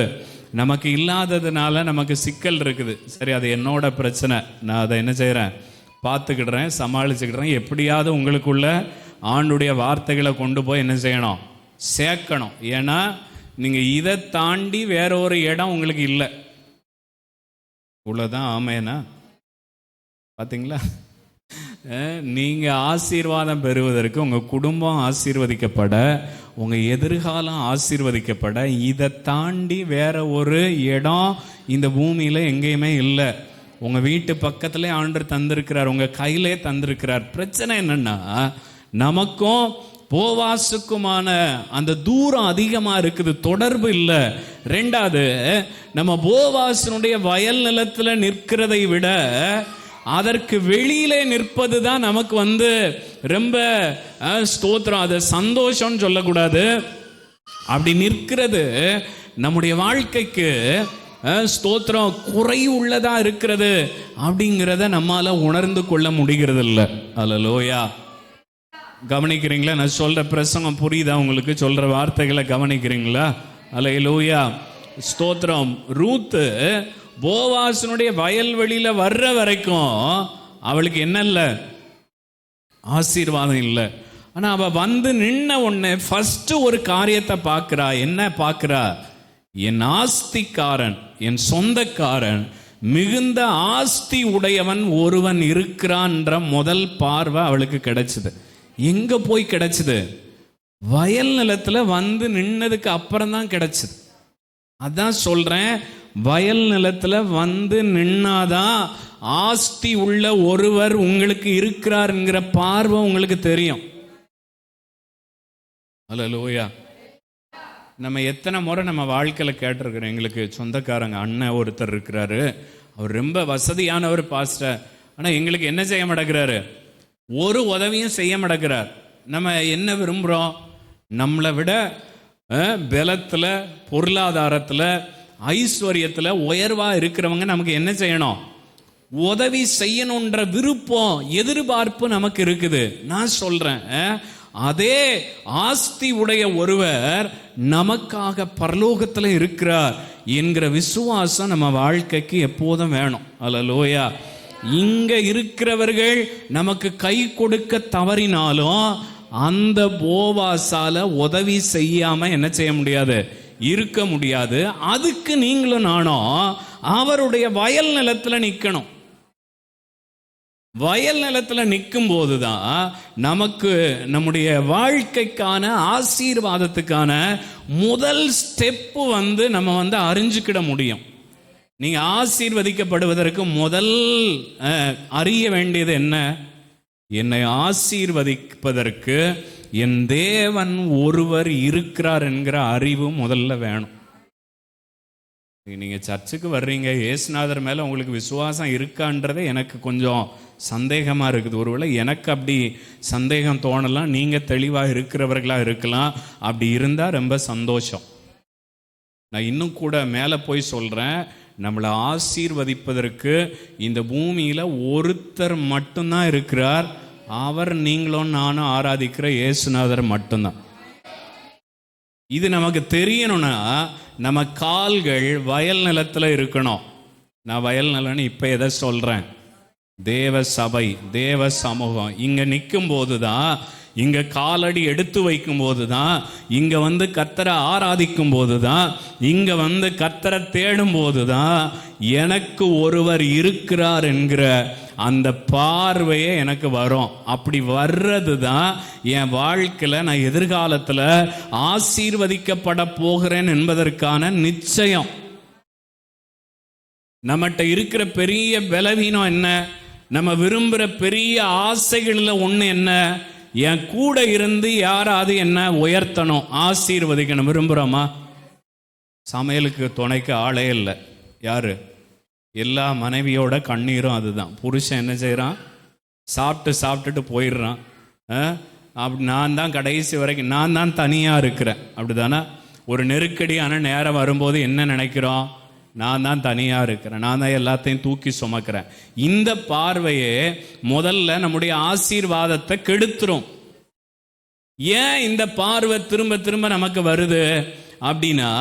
நமக்கு இல்லாததுனால நமக்கு சிக்கல் இருக்குது. சரி, அது என்னோட பிரச்சனை, நான் அதை என்ன செய்கிறேன், பார்த்துக்கிடுறேன், சமாளிச்சுக்கிடுறேன். எப்படியாவது உங்களுக்குள்ள ஆண்டுடைய வார்த்தைகளை கொண்டு போய் என்ன செய்யணும், சேர்க்கணும். ஏன்னா நீங்கள் இதை தாண்டி வேற ஒரு இடம் உங்களுக்கு இல்லை. இவ்வளோதான். ஆமேனா? பார்த்தீங்களா? நீங்கள் ஆசீர்வாதம் பெறுவதற்கு, உங்கள் குடும்பம் ஆசீர்வதிக்கப்பட, உங்கள் எதிர்காலம் ஆசீர்வதிக்கப்பட, இதை தாண்டி வேற ஒரு இடம் இந்த பூமியில் எங்கேயுமே இல்லை. உங்கள் வீட்டு பக்கத்துலேயே ஆண்டவர் தந்திருக்கிறார், உங்கள் கையிலே தந்திருக்கிறார். பிரச்சனை என்னன்னா, நமக்கும் போவாசுக்குமான அந்த தூரம் அதிகமாக இருக்குது, தொடர்பு இல்லை. 2வது, நம்ம போவாசனுடைய வயல் நிலத்தில் நிற்கிறதை விட அதற்கு வெளியிலே நிற்பது தான் நமக்கு ரொம்ப ஸ்தோத்திரம். அது சந்தோஷம்னு சொல்லக்கூடாது. அப்படி நிற்கிறது நம்முடைய வாழ்க்கைக்கு ஸ்தோத்திரம் குறை உள்ளதா இருக்கிறது அப்படிங்கிறத நம்மால உணர்ந்து கொள்ள முடிகிறது இல்லை. அல்லேலூயா. கவனிக்கிறீங்களா? நான் சொல்ற பிரசங்கம் புரியுதா உங்களுக்கு? சொல்ற வார்த்தைகளை கவனிக்கிறீங்களா? அல்லேலூயா. ஸ்தோத்திரம். ரூத்து போவாசனுடைய வயல்வெளியில வர்ற வரைக்கும் அவளுக்கு என்ன இல்லை, ஆசீர்வாதம் இல்லை. ஆனா அவ நின்ன உடனே ஃபர்ஸ்ட் ஒரு காரியத்தை பார்க்கிறா. என்ன பார்க்கிறா? என் ஆஸ்திக்காரன், என் சொந்தக்காரன், மிகுந்த ஆஸ்தி உடையவன் ஒருவன் இருக்கிறான்ற முதல் பார்வை அவளுக்கு கிடைச்சது. எங்க போய் கிடைச்சது? வயல் நிலத்துல நின்னதுக்கு அப்புறம் தான் கிடைச்சது. அதான் சொல்றேன், வயல் நிலத்துல நின்னாதான் ஆஸ்தி உள்ள ஒருவர் உங்களுக்கு இருக்கிறார்ங்கிற பார்வை உங்களுக்கு தெரியும். அல்லேலூயா. நம்ம எத்தனை முறை நம்ம வாழ்க்கையில கேட்டிருக்கிறோம், எங்களுக்கு சொந்தக்காரங்க அண்ணன் ஒருத்தர் இருக்கிறாரு, அவர் ரொம்ப வசதியானவர் பாஸ்டர், ஆனா எங்களுக்கு என்ன செய்ய மாட்டேங்கிறாரு, ஒரு உதவியும் செய்ய மாட்டேங்கிறார். நம்ம என்ன விரும்புகிறோம்? நம்மளை விட பலத்துல, பொருளாதாரத்துல, ஐஸ்வர்யத்துல உயர்வா இருக்கிறவங்க நமக்கு என்ன செய்யணும்? உதவி செய்யணுன்ற விருப்பம், எதிர்பார்ப்பு நமக்கு இருக்குது. நான் சொல்றேன், அதே ஆஸ்தி உடைய ஒருவர் நமக்காக பரலோகத்துல இருக்கிறார் என்கிற விசுவாசம் நம்ம வாழ்க்கைக்கு எப்போதும் வேணும். அல்லேலூயா. இங்க இருக்கிறவர்கள் நமக்கு கை கொடுக்க தவறினாலும் அந்த போவாசால உதவி செய்யாம என்ன செய்ய முடியாது, இருக்க முடியாது. அதுக்கு நீங்களும் நானும் அவருடைய வயல் நிலத்துல நிக்கணும். வயல் நிலத்துல நிற்கும் போதுதான் நமக்கு நம்முடைய வாழ்க்கைக்கான ஆசீர்வாதத்துக்கான முதல் ஸ்டெப்பு நம்ம அறிஞ்சுக்கிட முடியும். நீங்க ஆசீர்வதிக்கப்படுவதற்கு முதல் அறிய வேண்டியது என்ன? என்னை ஆசீர்வதிப்பதற்கு என் தேவன் ஒருவர் இருக்கிறார் என்கிற அறிவு முதல்ல வேணும். நீங்க சர்ச்சுக்கு வர்றீங்க, இயேசுநாதர் மேல உங்களுக்கு விசுவாசம் இருக்கான்றதே எனக்கு கொஞ்சம் சந்தேகமா இருக்குது. ஒருவேளை எனக்கு அப்படி சந்தேகம் தோணலாம், நீங்க தெளிவா இருக்கிறவர்களா இருக்கலாம். அப்படி இருந்தா ரொம்ப சந்தோஷம். நான் இன்னும் கூட மேலே போய் சொல்கிறேன், நம்மளை ஆசீர்வதிப்பதற்கு இந்த பூமியில் ஒருத்தர் மட்டும்தான் இருக்கிறார். அவர் நீங்களும் நானும் ஆராதிக்கிற இயேசுநாதர் மட்டும்தான். இது நமக்கு தெரியணும்னா நம்ம கால்கள் வயல் நிலத்தில் இருக்கணும். நான் வயல் நிலம்னு இப்போ எதை சொல்கிறேன்? தேவ சபை, தேவ சமூகம். இங்கே நிற்கும் போது தான், இங்கே காலடி எடுத்து வைக்கும் போது தான், இங்கே வந்து கர்த்தரை ஆராதிக்கும் போது தான், இங்கே வந்து கர்த்தரை தேடும் போது தான் எனக்கு ஒருவர் இருக்கிறார் என்கிற அந்த பார்வையே எனக்கு வரும். அப்படி வர்றது தான் என் வாழ்க்கையில் நான் எதிர்காலத்தில் ஆசீர்வதிக்கப்பட போகிறேன் என்பதற்கான நிச்சயம். நம்மகிட்ட இருக்கிற பெரிய பலவீனம் என்ன? நம்ம விரும்புகிற பெரிய ஆசைகளில் ஒன்று என்ன? என் கூட இருந்து யாராவது என்ன உயர்த்தணும், ஆசீர்வதிக்கணும் விரும்புகிறோமா? சமையலுக்கு துணைக்கு ஆளே இல்லை. யாரு? எல்லா மனைவியோட கண்ணீரும் அதுதான். புருஷன் என்ன செய்கிறான்? சாப்பிட்டுட்டு போயிடுறான். அப்படி நான் தான் கடைசி வரைக்கும், நான் தான் தனியாக இருக்கிறேன். அப்படி தானே? ஒரு நெருக்கடியான நேரம் வரும்போது என்ன நினைக்கிறோம்? நான் தான் தனியாக இருக்கிறேன், நான் தான் எல்லாத்தையும் தூக்கி சுமக்கிறேன். இந்த பார்வையே முதல்ல நம்முடைய ஆசீர்வாதத்தை கெடுத்துரும். ஏன் இந்த பார்வை திரும்ப திரும்ப நமக்கு வருது அப்படின்னா,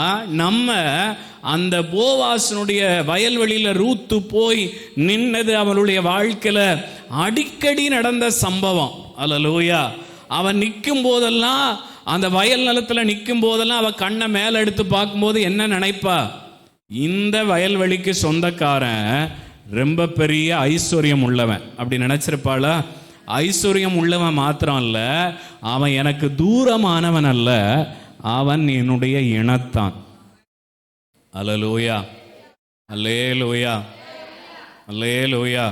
நம்ம அந்த போவாசனுடைய வயல்வெளியில் ரூத்து போய் நின்னது அவளுடைய வாழ்க்கையில் அடிக்கடி நடந்த சம்பவம். அல்லேலூயா. அவன் நிற்கும் போதெல்லாம், அந்த வயல் நிலத்தில் நிற்கும் போதெல்லாம் அவள் கண்ணை மேலே எடுத்து பார்க்கும்போது என்ன நினைப்பா? இந்த வயல்வெளிக்கு சொந்தக்காரன் ரொம்ப பெரிய ஐஸ்வர்யம் உள்ளவன் அப்படி நினைச்சிருப்பாளா? ஐஸ்வர்யம் உள்ளவன் மாத்திரம் அல்ல, அவன் எனக்கு தூரமானவன் அல்ல, அவன் என்னுடைய இனத்தான். அல்லேலூயா, அல்லேலூயா, அல்லேலூயா,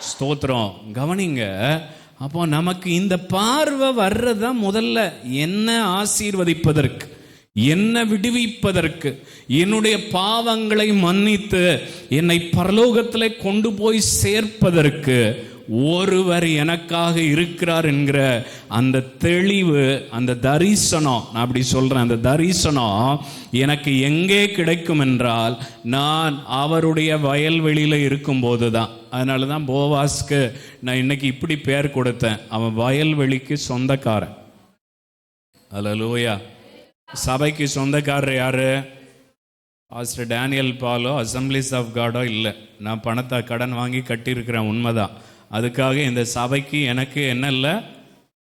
ஸ்தோத்திரம். கவனிங்க. அப்போ நமக்கு இந்த பார்வை வர்றதான் முதல்ல என்ன ஆசீர்வதிப்பதற்கு, என்ன விடுவிப்பதற்கு, என்னுடைய பாவங்களை மன்னித்து என்னை பரலோகத்தில் கொண்டு போய் சேர்ப்பதற்கு ஒருவர் எனக்காக இருக்கிறார் என்கிற அந்த தெளிவு, அந்த தரிசனம், நான் அப்படி சொல்றேன், அந்த தரிசனம் எனக்கு எங்கே கிடைக்கும் என்றால், நான் அவருடைய வயல்வெளியில் இருக்கும்போது தான். அதனால தான் போவாஸ்க்கு நான் இன்னைக்கு இப்படி பேர் கொடுத்தேன், அவன் வயல்வெளிக்கு சொந்தக்காரன். அல்லேலூயா. சபைக்கு சொந்தக்காரர் யாரு? பாஸ்டர் டேனியல் பாலோ அசம்பிளிஸ் ஆஃப் காடோ இல்லை. நான் பணத்தை கடன் வாங்கி கட்டியிருக்கிறேன், உண்மைதான். அதுக்காக இந்த சபைக்கு எனக்கு என்ன இல்லை,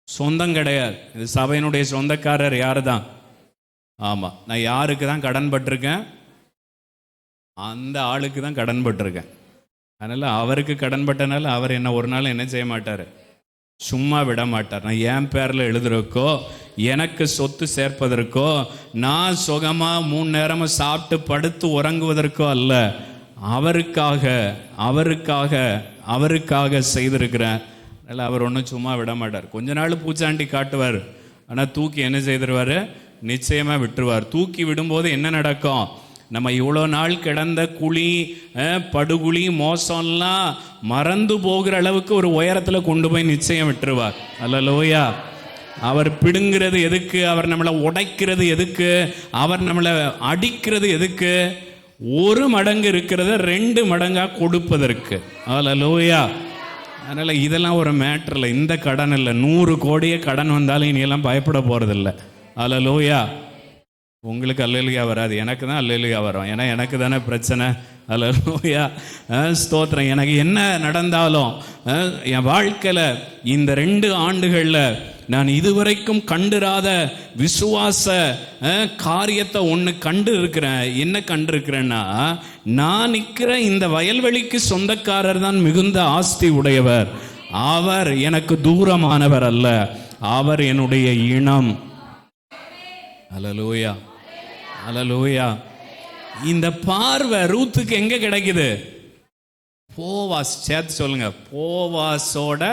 சொந்தம் கிடையாது. இந்த சபையினுடைய சொந்தக்காரர் யாரு தான்? ஆமாம், நான் யாருக்கு தான் கடன் பட்டிருக்கேன்? அந்த ஆளுக்கு தான் கடன் பட்டிருக்கேன். அதனால் அவருக்கு கடன் பட்டனால அவர் என்ன ஒரு நாள் என்ன செய்ய மாட்டார், சும்மா விட மாட்டார். நான் என் பேரில் எழுதுறக்கோ, எனக்கு சொத்து சேர்ப்பதற்கோ, நான் சுகமாக 3 நேரமும் சாப்பிட்டு படுத்து உறங்குவதற்கோ அல்ல, அவருக்காக அவருக்காக அவருக்காக செய்திருக்கிறேன். அதனால் அவர் ஒன்றும் சும்மா விட மாட்டார். கொஞ்ச நாள் பூச்சாண்டி காட்டுவார், ஆனால் தூக்கி என்ன செய்திருவார்? நிச்சயமாக விட்டுருவார். தூக்கி விடும்போது என்ன நடக்கும்? நம்ம இவ்வளோ நாள் கிடந்த குழி, படுகுழி, மோசம்லாம் மறந்து போகிற அளவுக்கு ஒரு உயரத்தில் கொண்டு போய் நிச்சயம் விட்டுருவார். அல்லேலூயா. அவர் பிடுங்கிறது எதுக்கு? அவர் நம்மளை உடைக்கிறது எதுக்கு? அவர் நம்மளை அடிக்கிறது எதுக்கு? 1 மடங்கு இருக்கிறத 2 மடங்காக கொடுப்பதற்கு. அல்லேலூயா. அதனால் இதெல்லாம் ஒரு மேட்டர் இல்லை. இந்த கடன் இல்லை, 100 கோடியே கடன் வந்தாலும் இனியெல்லாம் பயப்பட போகிறதில்ல. அல்லேலூயா. உங்களுக்கு அல்லேலூயா வராது, எனக்கு தான் அல்லேலூயா வரும். ஏன்னா எனக்கு தானே பிரச்சனை. அல்லேலூயா, ஸ்தோத்திரம். எனக்கு என்ன நடந்தாலும் என் வாழ்க்கையில் இந்த 2 ஆண்டுகளில் நான் இதுவரைக்கும் கண்டிராத விசுவாச காரியத்தை ஒன்று கண்டு இருக்கிறேன். என்ன கண்டிருக்கிறேன்னா, நான் நிற்கிற இந்த வயல்வெளிக்கு சொந்தக்காரர் தான் மிகுந்த ஆஸ்தி உடையவர். அவர் எனக்கு தூரமானவர் அல்ல, அவர் என்னுடைய இனம். அல்லேலூயா, அல்லேலூயா. இந்த பார்வை ரூத்துக்கு எங்க கிடைக்குது? போவாஸ், சேர்த்து சொல்லுங்க, போவாஸோட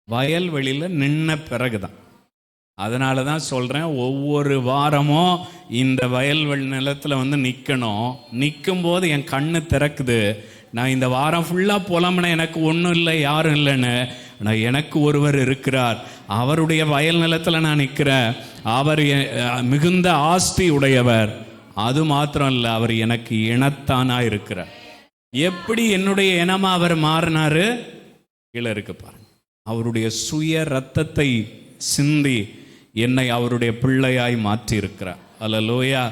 வயல்வெளியில் நின்ன பிறகுதான். அதனால தான் சொல்கிறேன், ஒவ்வொரு வாரமும் இந்த வயல்வெளி நிலத்தில் வந்து நிற்கணும். நிற்கும்போது என் கண்ணு திறக்குது. நான் இந்த வாரம் ஃபுல்லாக புலம்புனேன், எனக்கு ஒன்றும் இல்லை, யாரும் இல்லைன்னு. ஆனால் எனக்கு ஒருவர் இருக்கிறார், அவருடைய வயல் நிலத்தில் நான் நிற்கிறேன். அவர் மிகுந்த ஆஸ்தி உடையவர், அது மாத்திரம் இல்லை, அவர் எனக்கு இனத்தானா இருக்கிறார். எப்படி என்னுடைய இனமா அவர் மாறினாரு? கீழே இருக்கு பாருங்க. அவருடைய சுய ரத்தத்தை சிந்தி என்னை அவருடைய பிள்ளையாய் மாற்றி இருக்கிறார். அல்லேலூயா.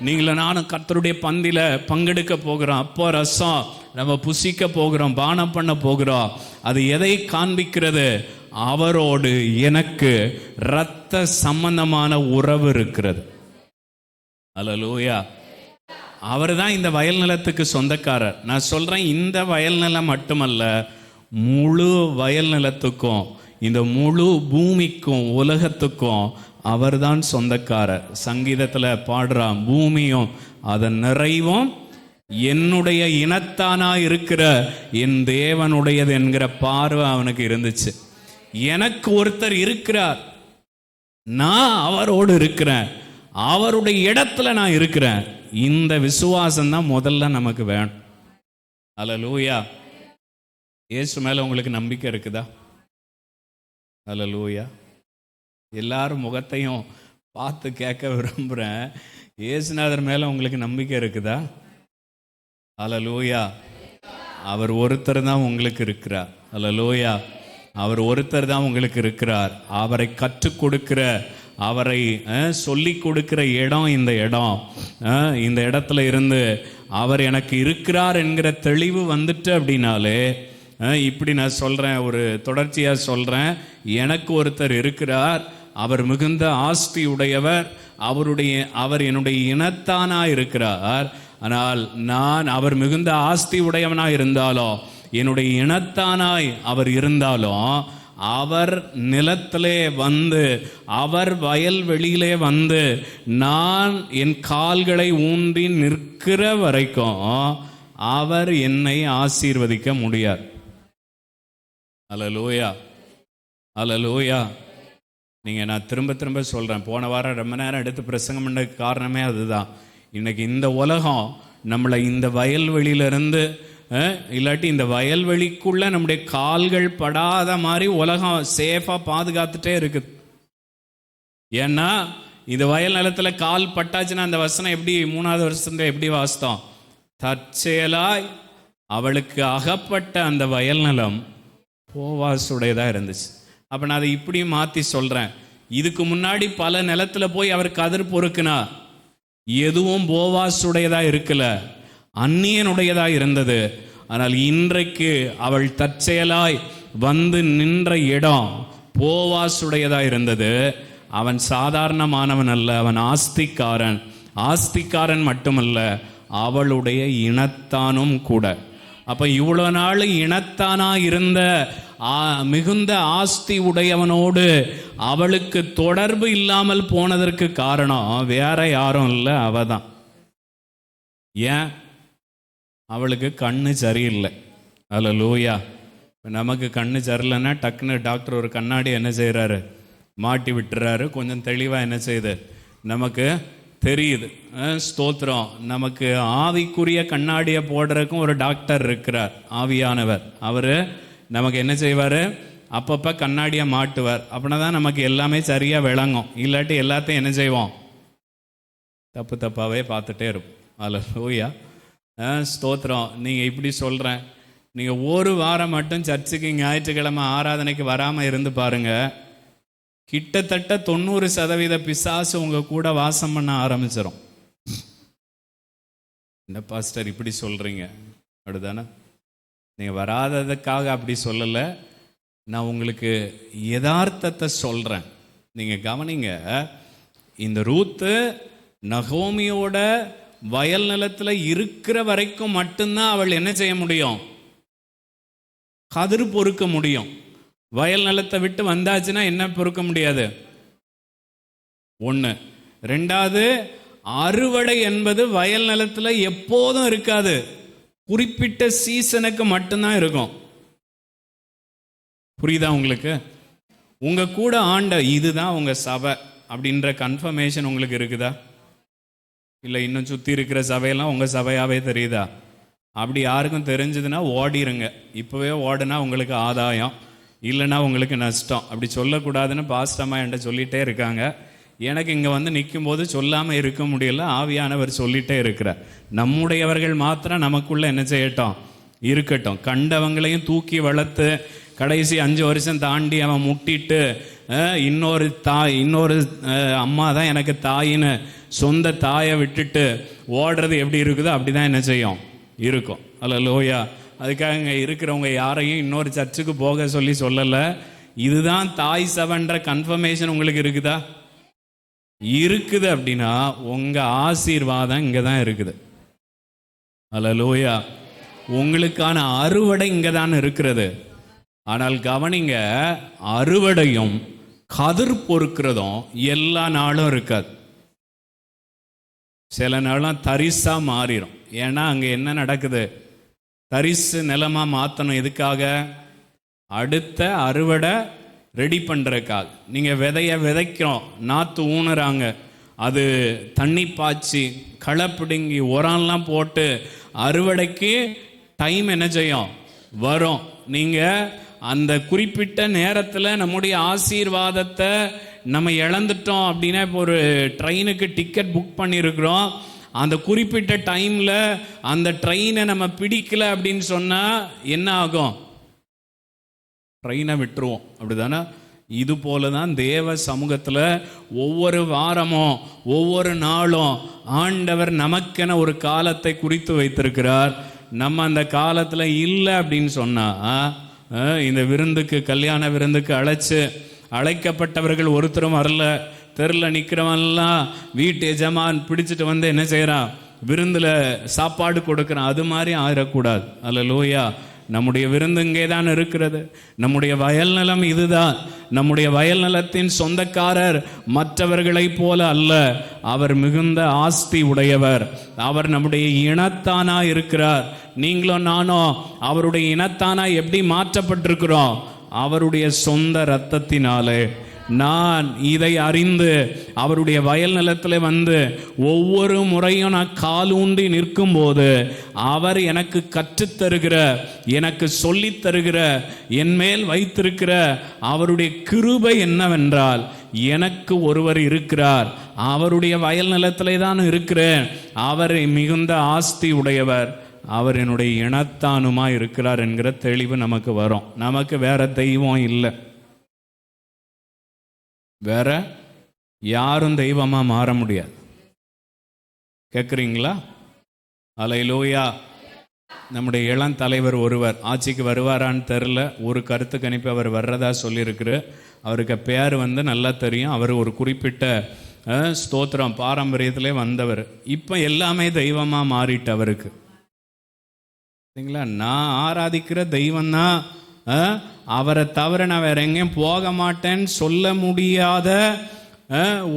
நீங்களும் நானும் கர்த்தருடைய பந்தியில பங்கெடுக்க போகிறோம். அப்போ ரசம் நம்ம புசிக்க போகிறோம், பானம் பண்ண போகிறோம். அது எதை காண்பிக்கிறது? அவரோடு எனக்கு இரத்த சம்பந்தமான உறவு இருக்கிறது. அல்லேலூயா. அவர் தான் இந்த வயல் நிலத்துக்கு சொந்தக்காரர். நான் சொல்றேன், இந்த வயல் நிலம் மட்டுமல்ல, முழு வயல் நிலத்துக்கும், இந்த முழு பூமிக்கும் உலகத்துக்கும் அவர்தான் சொந்தக்காரர். சங்கீதத்தில் பாடுறான், பூமியும் அதன் நிறைவும் என்னுடைய இனத்தானா இருக்கிற என் தேவனுடையது என்கிற பார்வை அவனுக்கு இருந்துச்சு. எனக்கு ஒருத்தர் இருக்கிறார், நான் அவரோடு இருக்கிறேன், அவருடைய இடத்துல நான் இருக்கிறேன். இந்த விசுவாசம் தான் முதல்ல நமக்கு வேணும். அல்லேலூயா. இயேசு மேல உங்களுக்கு நம்பிக்கை இருக்குதா? அல்லேலூயா. எல்லாரும் முகத்தையும் பார்த்து கேட்க விரும்புகிறேன். இயேசுநாதர் மேலே உங்களுக்கு நம்பிக்கை இருக்குதா? அல்லேலூயா. அவர் ஒருத்தர் தான் உங்களுக்கு இருக்கிறார். அல்லேலூயா. அவர் ஒருத்தர் தான் உங்களுக்கு இருக்கிறார். அவரை கற்றுக் கொடுக்கிற, அவரை சொல்லி கொடுக்கிற இடம் இந்த இடம். இந்த இடத்துல இருந்து அவர் எனக்கு இருக்கிறார் என்கிற தெளிவு வந்துட்டு அப்படின்னாலே, இப்படி நான் சொல்கிறேன், ஒரு தொடர்ச்சியாக சொல்கிறேன், எனக்கு ஒருத்தர் இருக்கிறார், அவர் மிகுந்த ஆஸ்தி உடையவர், அவர் என்னுடைய இனத்தானாக இருக்கிறார். ஆனால் நான் அவர் மிகுந்த ஆஸ்தி உடையவனாக இருந்தாலும், என்னுடைய இனத்தானாய் அவர் இருந்தாலும், அவர் நிலத்திலே வந்து, அவர் வயல்வெளியிலே வந்து நான் என் கால்களை ஊன்றி நிற்கிற வரைக்கும் அவர் என்னை ஆசீர்வதிக்க முடியாது. அல்லேலூயா. அல்லேலூயா. நீங்கள், நான் திரும்ப திரும்ப சொல்கிறேன், போன வாரம் ரொம்ப நேரம் எடுத்து பிரசங்கம் பண்ண காரணமே அதுதான். இன்னைக்கு இந்த உலகம் நம்மளை இந்த வயல்வெளியிலிருந்து, இல்லாட்டி இந்த வயல்வெளிக்குள்ளே நம்முடைய கால்கள் படாத மாதிரி உலகம் சேஃபாக பாதுகாத்துட்டே இருக்குது. ஏன்னா இந்த வயல் நிலத்தில் கால் பட்டாச்சுன்னா அந்த வசனம் எப்படி 3வது வருஷத்துல எப்படி வாசித்தோம்? தற்செயலாய் அவளுக்கு அகப்பட்ட அந்த வயல் நிலம் போவாசுடையதாக இருந்துச்சு. அப்போ நான் அதை இப்படி மாற்றி சொல்கிறேன், இதுக்கு முன்னாடி பல நிலத்தில் போய் அவர் கதிர் பொறுக்குனா எதுவும் போவாசுடையதாக இருக்கல, அந்நியனுடையதாக இருந்தது. ஆனால் இன்றைக்கு அவள் தற்செயலாய் வந்து நின்ற இடம் போவாசுடையதாக இருந்தது. அவன் சாதாரணமானவன் அல்ல, அவன் ஆஸ்திக்காரன். ஆஸ்திக்காரன் மட்டுமல்ல, அவளுடைய இனத்தானும் கூட. அப்போ இவ்வளோ நாள் இனத்தானா இருந்த மிகுந்த ஆஸ்தி உடையவனோடு அவளுக்கு தொடர்பு இல்லாமல் போனதற்கு காரணம் வேற யாரும் இல்லை, அவ தான். ஏன்? அவளுக்கு கண்ணு சரியில்லை. அல்லேலூயா. நமக்கு கண்ணு சரியில்லைன்னா டக்குன்னு டாக்டர் ஒரு கண்ணாடி என்ன செய்கிறாரு? மாட்டி விட்டுறாரு. கொஞ்சம் தெளிவாக என்ன செய்யுது? நமக்கு தெரியுது. ஸ்தோத்திரம். நமக்கு ஆவிக்குரிய கண்ணாடியை போடுறதுக்கும் ஒரு டாக்டர் இருக்கிறார், ஆவியானவர். அவர் நமக்கு என்ன செய்வார்? அப்பப்போ கண்ணாடியை மாட்டுவார். அப்படின்னா தான் நமக்கு எல்லாமே சரியாக விளங்கும். இல்லாட்டி எல்லாத்தையும் என்ன செய்வோம்? தப்பு தப்பாகவே பார்த்துட்டே இருப்போம். அல்லேலூயா. ஸ்தோத்திரம். நீங்கள் இப்படி சொல்கிறேன், நீங்கள் ஒரு வாரம் மட்டும் சர்ச்சுக்கு ஞாயிற்றுக்கிழமை ஆராதனைக்கு வராமல் இருந்து பாருங்கள், கிட்டத்தட்ட 90% பிசாசு உங்கள் கூட வாசம் பண்ண ஆரம்பிச்சிடும். என்ன பாஸ்டர் இப்படி சொல்கிறீங்க? அப்படிதானே? நீங்கள் வராததுக்காக அப்படி சொல்லலை, நான் உங்களுக்கு யதார்த்தத்தை சொல்கிறேன். நீங்கள் கவனிங்க. இந்த ரூத்து நகோமியோட வயல் நிலத்தில் இருக்கிற வரைக்கும் மட்டும்தான் அவள் என்ன செய்ய முடியும்? கதிர் பொறுக்க முடியும். வயல் நிலத்தை விட்டு வந்தாச்சுன்னா என்ன பொறுக்க முடியாது? ஒன்று. ரெண்டாவது, அறுவடை என்பது வயல் நிலத்தில் எப்போதும் இருக்காது, குறிப்பிட்ட சீசனுக்கு மட்டும்தான் இருக்கும். புரியுதா உங்களுக்கு? உங்க கூட ஆண்ட இதுதான் உங்க சபை அப்படின்ற கன்ஃபர்மேஷன் உங்களுக்கு இருக்குதா? இல்லை இன்னும் சுற்றி இருக்கிற சபையெல்லாம் உங்கள் சபையாகவே தெரியுதா? அப்படி யாருக்கும் தெரிஞ்சதுன்னா ஓடிருங்க. இப்போவே ஓடுனா உங்களுக்கு ஆதாயம், இல்லைன்னா உங்களுக்கு நஷ்டம். அப்படி சொல்லக்கூடாதுன்னு பாஸ்டம்மா என்கிட்ட சொல்லிகிட்டே இருக்காங்க. எனக்கு இங்கே வந்து நிற்கும் போது சொல்லாமல் இருக்க முடியல, ஆவியானவர் சொல்லிட்டே இருக்கிறார். நம்முடையவர்கள் மாத்திரம் நமக்குள்ள என்ன செய்யட்டும், இருக்கட்டும். கண்டவங்களையும் தூக்கி வளர்த்து கடைசி 5 வருஷம் தாண்டி அவன் முட்டிட்டு இன்னொரு அம்மா தான் எனக்கு தாயின்னு சொந்த தாயை விட்டுட்டு ஓடுறது எப்படி இருக்குதோ அப்படிதான் என்ன செய்யும், இருக்கும். அல்லேலூயா. அதுக்காக இங்கே இருக்கிறவங்க யாரையும் இன்னொரு சர்ச்சுக்கு போக சொல்லலை. இதுதான் தாய் சபைன்ற கன்ஃபர்மேஷன் உங்களுக்கு இருக்குதா? இருக்குது. அப்படின்னா உங்க ஆசீர்வாதம் இங்கே தான் இருக்குது. அல்லேலூயா. உங்களுக்கான அறுவடை இங்கே தான் இருக்கிறது. ஆனால் கவனிங்க, அறுவடையும் கதிர் பொறுக்கிறதும் எல்லா நாளும் இருக்காது. சில நாளும் தரிசா மாறிடும். ஏன்னா அங்கே என்ன நடக்குது, தரிசு நிலமா மாற்றணும். எதுக்காக? அடுத்த அறுவடை ரெடி பண்ணுறதுக்காக. நீங்கள் விதைக்கிறோம், நாற்று ஊனுறாங்க, அது தண்ணி பாய்ச்சி களை பிடுங்கி உரம்லாம் போட்டு அறுவடைக்கு டைம் என்ன செய்யும், வரும். நீங்கள் அந்த குறிப்பிட்ட நேரத்தில் நம்முடைய ஆசீர்வாதத்தை நம்ம இழந்துட்டோம் அப்படின்னா, இப்போ ஒரு ட்ரெயினுக்கு டிக்கெட் புக் பண்ணியிருக்கிறோம், அந்த குறிப்பிட்ட டைமில் அந்த ட்ரெயினை நம்ம பிடிக்கல அப்படின்னு சொன்னால் என்ன ஆகும்? ட்ரெயினை விட்டுருவோம். அப்படிதானே? இது போல தான் தேவ சமூகத்தில் ஒவ்வொரு வாரமும் ஒவ்வொரு நாளும் ஆண்டவர் நமக்கென ஒரு காலத்தை குறித்து வைத்திருக்கிறார். நம்ம அந்த காலத்தில் இல்லை அப்படின்னு சொன்னால், இந்த விருந்துக்கு, கல்யாண விருந்துக்கு அழைக்கப்பட்டவர்கள் ஒருத்தரும் வரல, தெருல நிற்கிறவன்லாம் வீட்டு எஜமான் பிடிச்சிட்டு வந்து என்ன செய்கிறான், விருந்தில் சாப்பாடு கொடுக்குறான். அது மாதிரி ஆயிடக்கூடாது. அல்லேலூயா. நம்முடைய விருந்து இங்கே தான் இருக்கிறது. நம்முடைய வயல் நிலம் இதுதான். நம்முடைய வயல் நிலத்தின் சொந்தக்காரர் மற்றவர்களைப் போல அல்ல. அவர் மிகுந்த ஆஸ்தி உடையவர். அவர் நம்முடைய இனத்தானா இருக்கிறார். நீங்களும் நானும் அவருடைய இனத்தானா எப்படி மாற்றப்பட்டிருக்கிறோம்? அவருடைய சொந்த இரத்தத்தினாலே. நான் இதை அறிந்து அவருடைய வயல் நிலத்தில் வந்து ஒவ்வொரு முறையும் நான் காலூன்றி நிற்கும் போது அவர் எனக்கு கற்றுத்தருகிற, எனக்கு சொல்லித் தருகிற, என் மேல் வைத்திருக்கிற அவருடைய கிருபை என்னவென்றால், எனக்கு ஒருவர் இருக்கிறார், அவருடைய வயல் நிலத்திலே தான் இருக்கிறேன், அவர் மிகுந்த ஆஸ்தி உடையவர், அவர் என்னுடைய இனத்தானுமா இருக்கிறார் என்கிற தெளிவு நமக்கு வரும். நமக்கு வேற தெய்வம் இல்லை, வேற யாரும் தெய்வமா மாற முடியாது. கேட்குறீங்களா? அல்லேலூயா. நம்முடைய இளம் தலைவர் ஒருவர் ஆட்சிக்கு வருவாரான்னு தெரில, ஒரு கருத்து கணிப்பு அவர் வர்றதா சொல்லியிருக்குரு. அவருக்கு பேர் நல்லா தெரியும். அவர் ஒரு குறிப்பிட்ட ஸ்தோத்திரம் பாரம்பரியத்திலே வந்தவர். இப்போ எல்லாமே தெய்வமாக மாறிட்டு அவருக்கு. சரிங்களா? நான் ஆராதிக்கிற தெய்வம்தான், அவரை தவிர நான் வேற எங்கேயும் போக மாட்டேன்னு சொல்ல முடியாத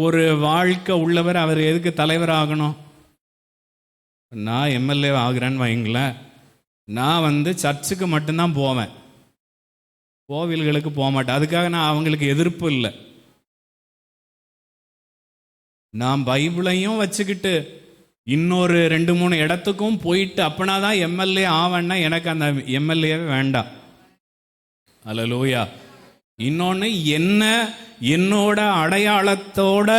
ஒரு வாழ்க்கை உள்ளவர். அவர் எதுக்கு தலைவர் ஆகணும்? நான் எம்எல்ஏ ஆகிறேன்னு வைங்களேன், நான் சர்ச்சுக்கு மட்டும்தான் போவேன், கோவில்களுக்கு போக மாட்டேன். அதுக்காக நான் அவங்களுக்கு எதிர்ப்பு இல்லை. நான் பைபிளையும் வச்சுக்கிட்டு இன்னொரு 2-3 இடத்துக்கும் போயிட்டு அப்பனாதான் எம்எல்ஏ ஆவேன்னா எனக்கு அந்த எம்எல்ஏவே வேண்டாம். அல்லேலூயா. இன்னொன்று, என்னோட அடையாளத்தோட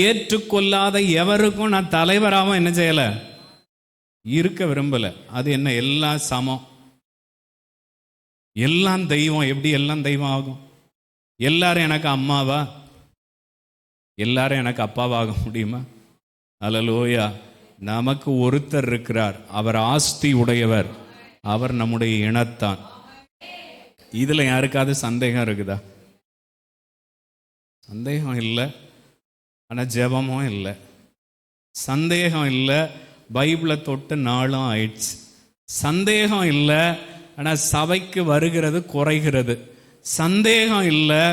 ஏற்றுக்கொள்ளாத எவருக்கும் நான் தலைவராகவும் என்ன செய்யலை, இருக்க விரும்பலை. அது என்ன, எல்லாம் சமம், எல்லாம் தெய்வம். எப்படி எல்லாம் தெய்வம் ஆகும்? எல்லாரும் எனக்கு அம்மாவா? எல்லாரும் எனக்கு அப்பாவாக முடியுமா? அல்லேலூயா. நமக்கு ஒருத்தர் இருக்கிறார், அவர் ஆஸ்தி உடையவர், அவர் நம்முடைய இனத்தான். இதுல யாருக்காவது சந்தேகம் இருக்குதா? சந்தேகம் இல்லை. ஆனால் ஜெபமும் இல்லை. சந்தேகம் இல்லை, பைபிளை தொட்டு நாளும் ஆயிடுச்சு. சந்தேகம் இல்லை, ஆனால் சபைக்கு வருகிறது குறைகிறது. சந்தேகம் இல்லை,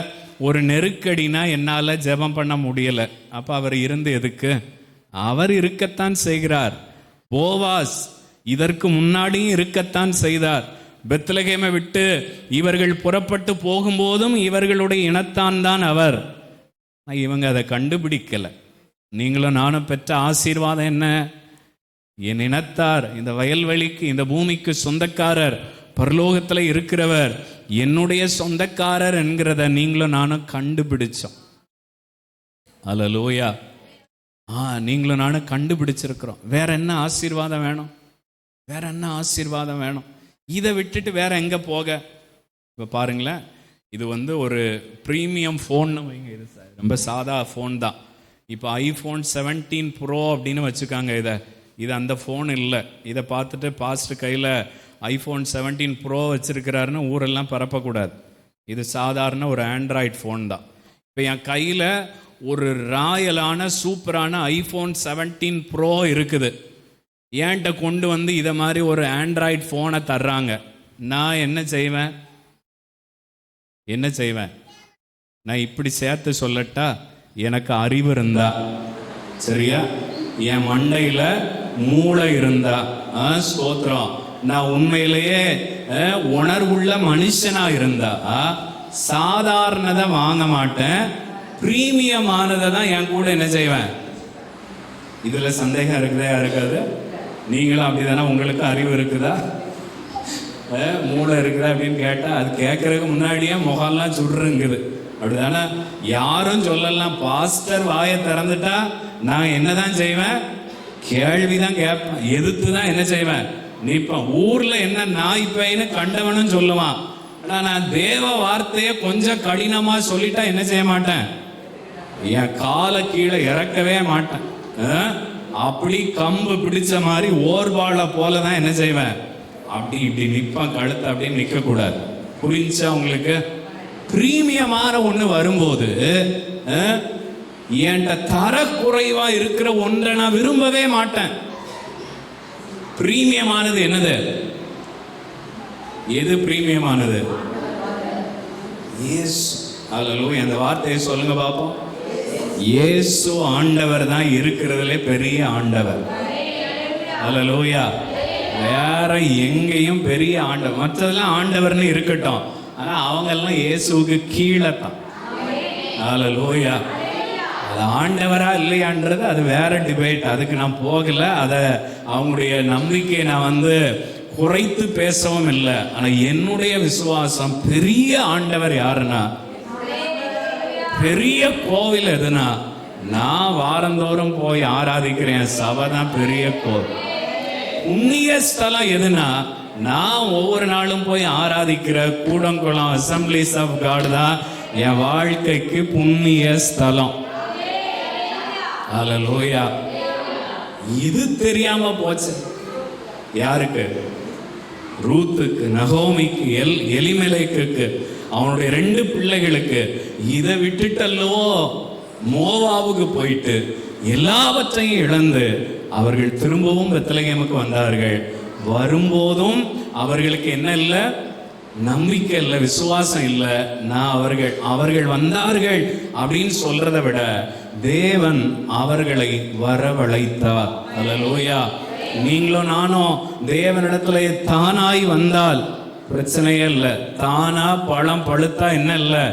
ஒரு நெருக்கடினா என்னால் ஜெபம் பண்ண முடியலை. அப்போ அவர் இருந்து எதுக்கு? அவர் இருக்கத்தான் செய்கிறார். போவாஸ் இதற்கு முன்னாடியும் இருக்கத்தான் செய்தார். பெத்லகேமை விட்டு இவர்கள் புறப்பட்டு போகும்போதும் இவர்களுடைய இனத்தான் தான் அவர். இவங்க அதை கண்டுபிடிக்கல. நீங்களும் நானும் பெற்ற ஆசீர்வாதம் என்ன? என் இனத்தார், இந்த வயல்வெளிக்கு, இந்த பூமிக்கு சொந்தக்காரர், பரலோகத்தில் இருக்கிறவர் என்னுடைய சொந்தக்காரர் என்கிறத நீங்களும் நானும் கண்டுபிடிச்சோம். அல்லேலூயா. நீங்களும் நானும் கண்டுபிடிச்சிருக்கிறோம். வேற என்ன ஆசீர்வாதம் வேணும்? வேற என்ன ஆசீர்வாதம் வேணும்? இதை விட்டுட்டு வேற எங்க போக? இப்போ பாருங்களேன், இது ஒரு ப்ரீமியம் ஃபோன்னு வைங்க. இது ரொம்ப சாதா ஃபோன் தான். இப்போ iPhone 17 Pro அப்படின்னு வச்சுக்காங்க. இது அந்த ஃபோன் இல்லை. இதை பார்த்துட்டு பாஸ்ட் கையில் iPhone 17 Pro வச்சிருக்கிறாருன்னு ஊரெல்லாம் பரப்பக்கூடாது. இது சாதாரண ஒரு ஆண்ட்ராய்டு ஃபோன் தான். இப்போ என் கையில் ஒரு ராயலான சூப்பரான iPhone 17 Pro இருக்குது. ஏன்ட்ட கொண்டு வந்து இதை மாதிரி ஒரு ஆண்ட்ராய்டு ஃபோனை தர்றாங்க. நான் என்ன செய்வேன்? நான் இப்படி சேர்த்து சொல்லட்டா, எனக்கு அறிவு இருந்தா, சரியா, என் மண்டையில மூளை இருந்தா, ஸ்தோத்திரம், நான் உண்மையிலேயே உணர்வுள்ள மனுஷனா இருந்தா சாதாரணதை வாங்க மாட்டேன், பிரீமியமானதை தான் என் கூட என்ன செய்வேன். இதுல சந்தேகம் இருக்குதா? இருக்காது. நீங்களும் அப்படிதானே? உங்களுக்கு அறிவு இருக்குதா, மூளை இருக்குதா அப்படின்னு கேட்டா அது கேட்கறதுக்கு முன்னாடியே முகம்லாம் சுடுறங்குது. அப்படிதானே? யாரும் சொல்லலாம். பாஸ்டர் வாயை திறந்துட்டா நான் என்னதான் செய்வேன்? கேள்விதான் கேட்பேன், எதிர்த்து தான் என்ன செய்வேன், நிற்பேன். ஊர்ல என்ன நாய் பையனு கண்டவனும் சொல்லுவான். ஆனா நான் தேவ வார்த்தையை கொஞ்சம் கடினமா சொல்லிட்டா என்ன செய்ய மாட்டேன், என் காலை கீழே இறக்கவே மாட்டேன். அப்படி கம்பு பிடிச்ச மாதிரி ஓர்வாளை போலதான் என்ன செய்வேன், அப்படி இப்படி நிற்பான். கழுத்தை அப்படின்னு நிற்க கூடாது. புரிஞ்சா உங்களுக்கு? பிரீமியமான ஒண்ணு வரும்போது என்கிட்ட தர குறைவா இருக்கிற ஒன்றை நான் விரும்பவே மாட்டேன். பிரீமியமானது என்னது? எது பிரீமியமானது? இயேசு. அல்லேலூயா. அந்த வார்த்தையை சொல்லுங்க பாப்போம். இயேசு ஆண்டவர் தான் இருக்கிறதுல பெரிய ஆண்டவர். அல்லேலூயா. வேற எங்கேயும் பெரிய ஆண்டவர், மற்றதெல்லாம் ஆண்டவர்னு இருக்கட்டும், ஆனா அவங்க எல்லாம் இயேசுவுக்கு கீழே தான். அல்லேலூயா. அது ஆண்டவரா இல்லையான்றது அது வேற டிபேட். அதுக்கு நான் போகல. அதை அவங்களுடைய நம்பிக்கையை நான் குறைத்து பேசவும் இல்லை. ஆனா என்னுடைய விசுவாசம் பெரிய ஆண்டவர் யாருன்னா, பெரிய கோவில் எதுனா, நான் வாரந்தோறும் போய் ஆராதிக்கிறேன் சபை தான் பெரிய கோவில். புண்ணிய ஸ்தலம் எதுனா, நான் ஒவ்வொரு நாளும் போய் ஆராதிக்கிற கூடங்குளம் அசம்பிளிஸ் ஆஃப் காட் தான் என் வாழ்க்கைக்கு புண்ணிய ஸ்தலம். அல்லேலூயா. இது தெரியாம போச்சு. யாருக்கு? ரூத்துக்கு, நகோமிக்கு, எலிமெலேக்குக்கு, அவனுடைய 2 பிள்ளைகளுக்கு. இதை விட்டுட்டல்லோ மோவாவுக்கு போயிட்டு எல்லாவற்றையும் இழந்து அவர்கள் திரும்பவும் பெத்லகேமுக்கு வந்தார்கள். வரும்போதும் அவர்களுக்கு என்ன இல்லை? நம்பிக்கை இல்லை, விசுவாசம் இல்லை. அவர்கள் வந்தார்கள் அப்படின்னு சொல்றதை விட தேவன் அவர்களை வரவழைத்தார். அல்லேலூயா. நீங்களும் நானும் தேவனிடத்துல தானாய் வந்தால் பிரச்சனையே இல்லை. தானா பழம் பழுத்தா என்ன இல்லை?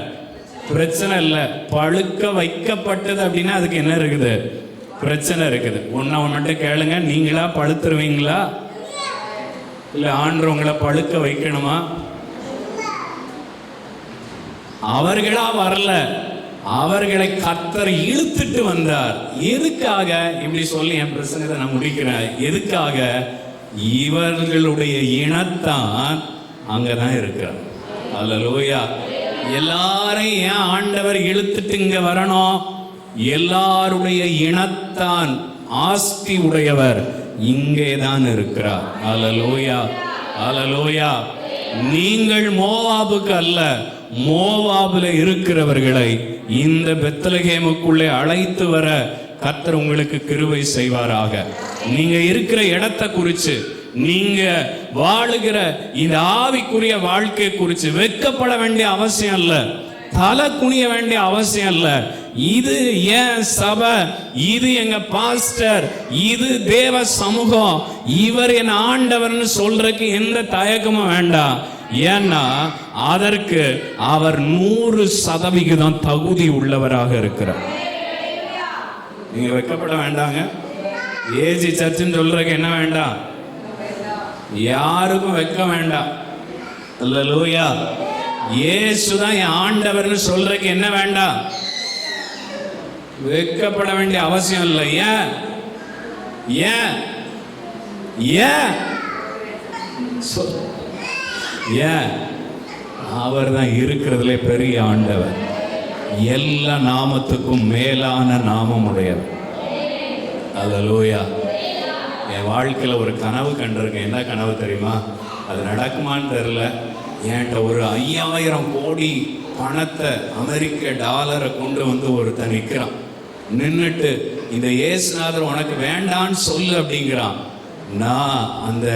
பிரச்சனை இல்லை. பழுக்க வைக்கப்பட்டது அப்படின்னா அதுக்கு என்ன இருக்குது? பிரச்சனை இருக்குது. ஒன்றை கேளுங்க, நீங்களா பழுத்துருவீங்களா இல்ல ஆண்டவர் உங்களை பழுக்க வைக்கணுமா? அவர்களா வரல, அவர்களை கர்த்தர் இழுத்துட்டு வந்தார். எதுக்காக? இப்படி சொல்லி என் பிரசங்கத்தை நான் முடிக்கிறேன். எதுக்காக? இவர்களுடைய இனத்தான் அங்கதான் இருக்கிறார். அல்லேலூயா. எல்லாரையும் ஏன் ஆண்டவர் இழுத்துட்டு இங்க வரணும்? எல்லாருடைய இனத்தான் ஆஸ்தி உடையவர் இங்கேதான் இருக்கிறார். அல்லேலூயா. அல்லேலூயா. நீங்கள் மோவாபுக்கு அல்ல, மோவாபுல இருக்கிறவர்களை இந்த பெத்லகேமுக்குள்ளே அழைத்து வர கர்த்தர் உங்களுக்கு கிருபை செய்வாராக. நீங்க இருக்கிற இடத்தை குறித்து, நீங்க வாழுகிற இந்த ஆவிக்குரிய வாழ்க்கை குறித்து வெட்கப்பட வேண்டிய அவசியம் இல்ல, தலை குனிய வேண்டிய அவசியம் இல்ல. இது ஏன் சபை, இது எங்க பாஸ்டர், இது தேவ சமூகம், இவர் என் ஆண்டவர்னு சொல்றதுக்கு எந்த தயக்கமும் வேண்டாம். ஏன்னா அதற்கு அவர் 100% தகுதி உள்ளவராக இருக்கிறார். நீங்க வெட்கப்பட வேண்டாங்க. ஏஜி சர்ச்சுன்னு சொல்றதுக்கு என்ன வேண்டாம்? யாருக்கும் வெட்க வேண்டாம். அல்லேலூயா. இயேசுதான் என் ஆண்டவர்னு சொல்றதுக்கு என்ன வேண்டாம்? வெட்கப்பட வேண்டிய அவசியம் இல்லை. ஏன் ஏன் ஏன் ஏன்? அவர் தான் இருக்கிறதுல பெரிய ஆண்டவர், எல்லா நாமத்துக்கும் மேலான நாமம் உடையவர். அல்லேலூயா. என் வாழ்க்கையில் ஒரு கனவு கண்டிருக்கேன். என்ன கனவு தெரியுமா? அது நடக்குமான்னு தெரியல. என்கிட்ட ஒரு 5000 கோடி பணத்தை, அமெரிக்க டாலரை கொண்டு வந்து ஒருத்தன் நிற்கிறான். நின்றுட்டு இந்த இயேசுநாதர் உனக்கு வேண்டான்னு சொல்லு அப்படிங்கிறான். நான் அந்த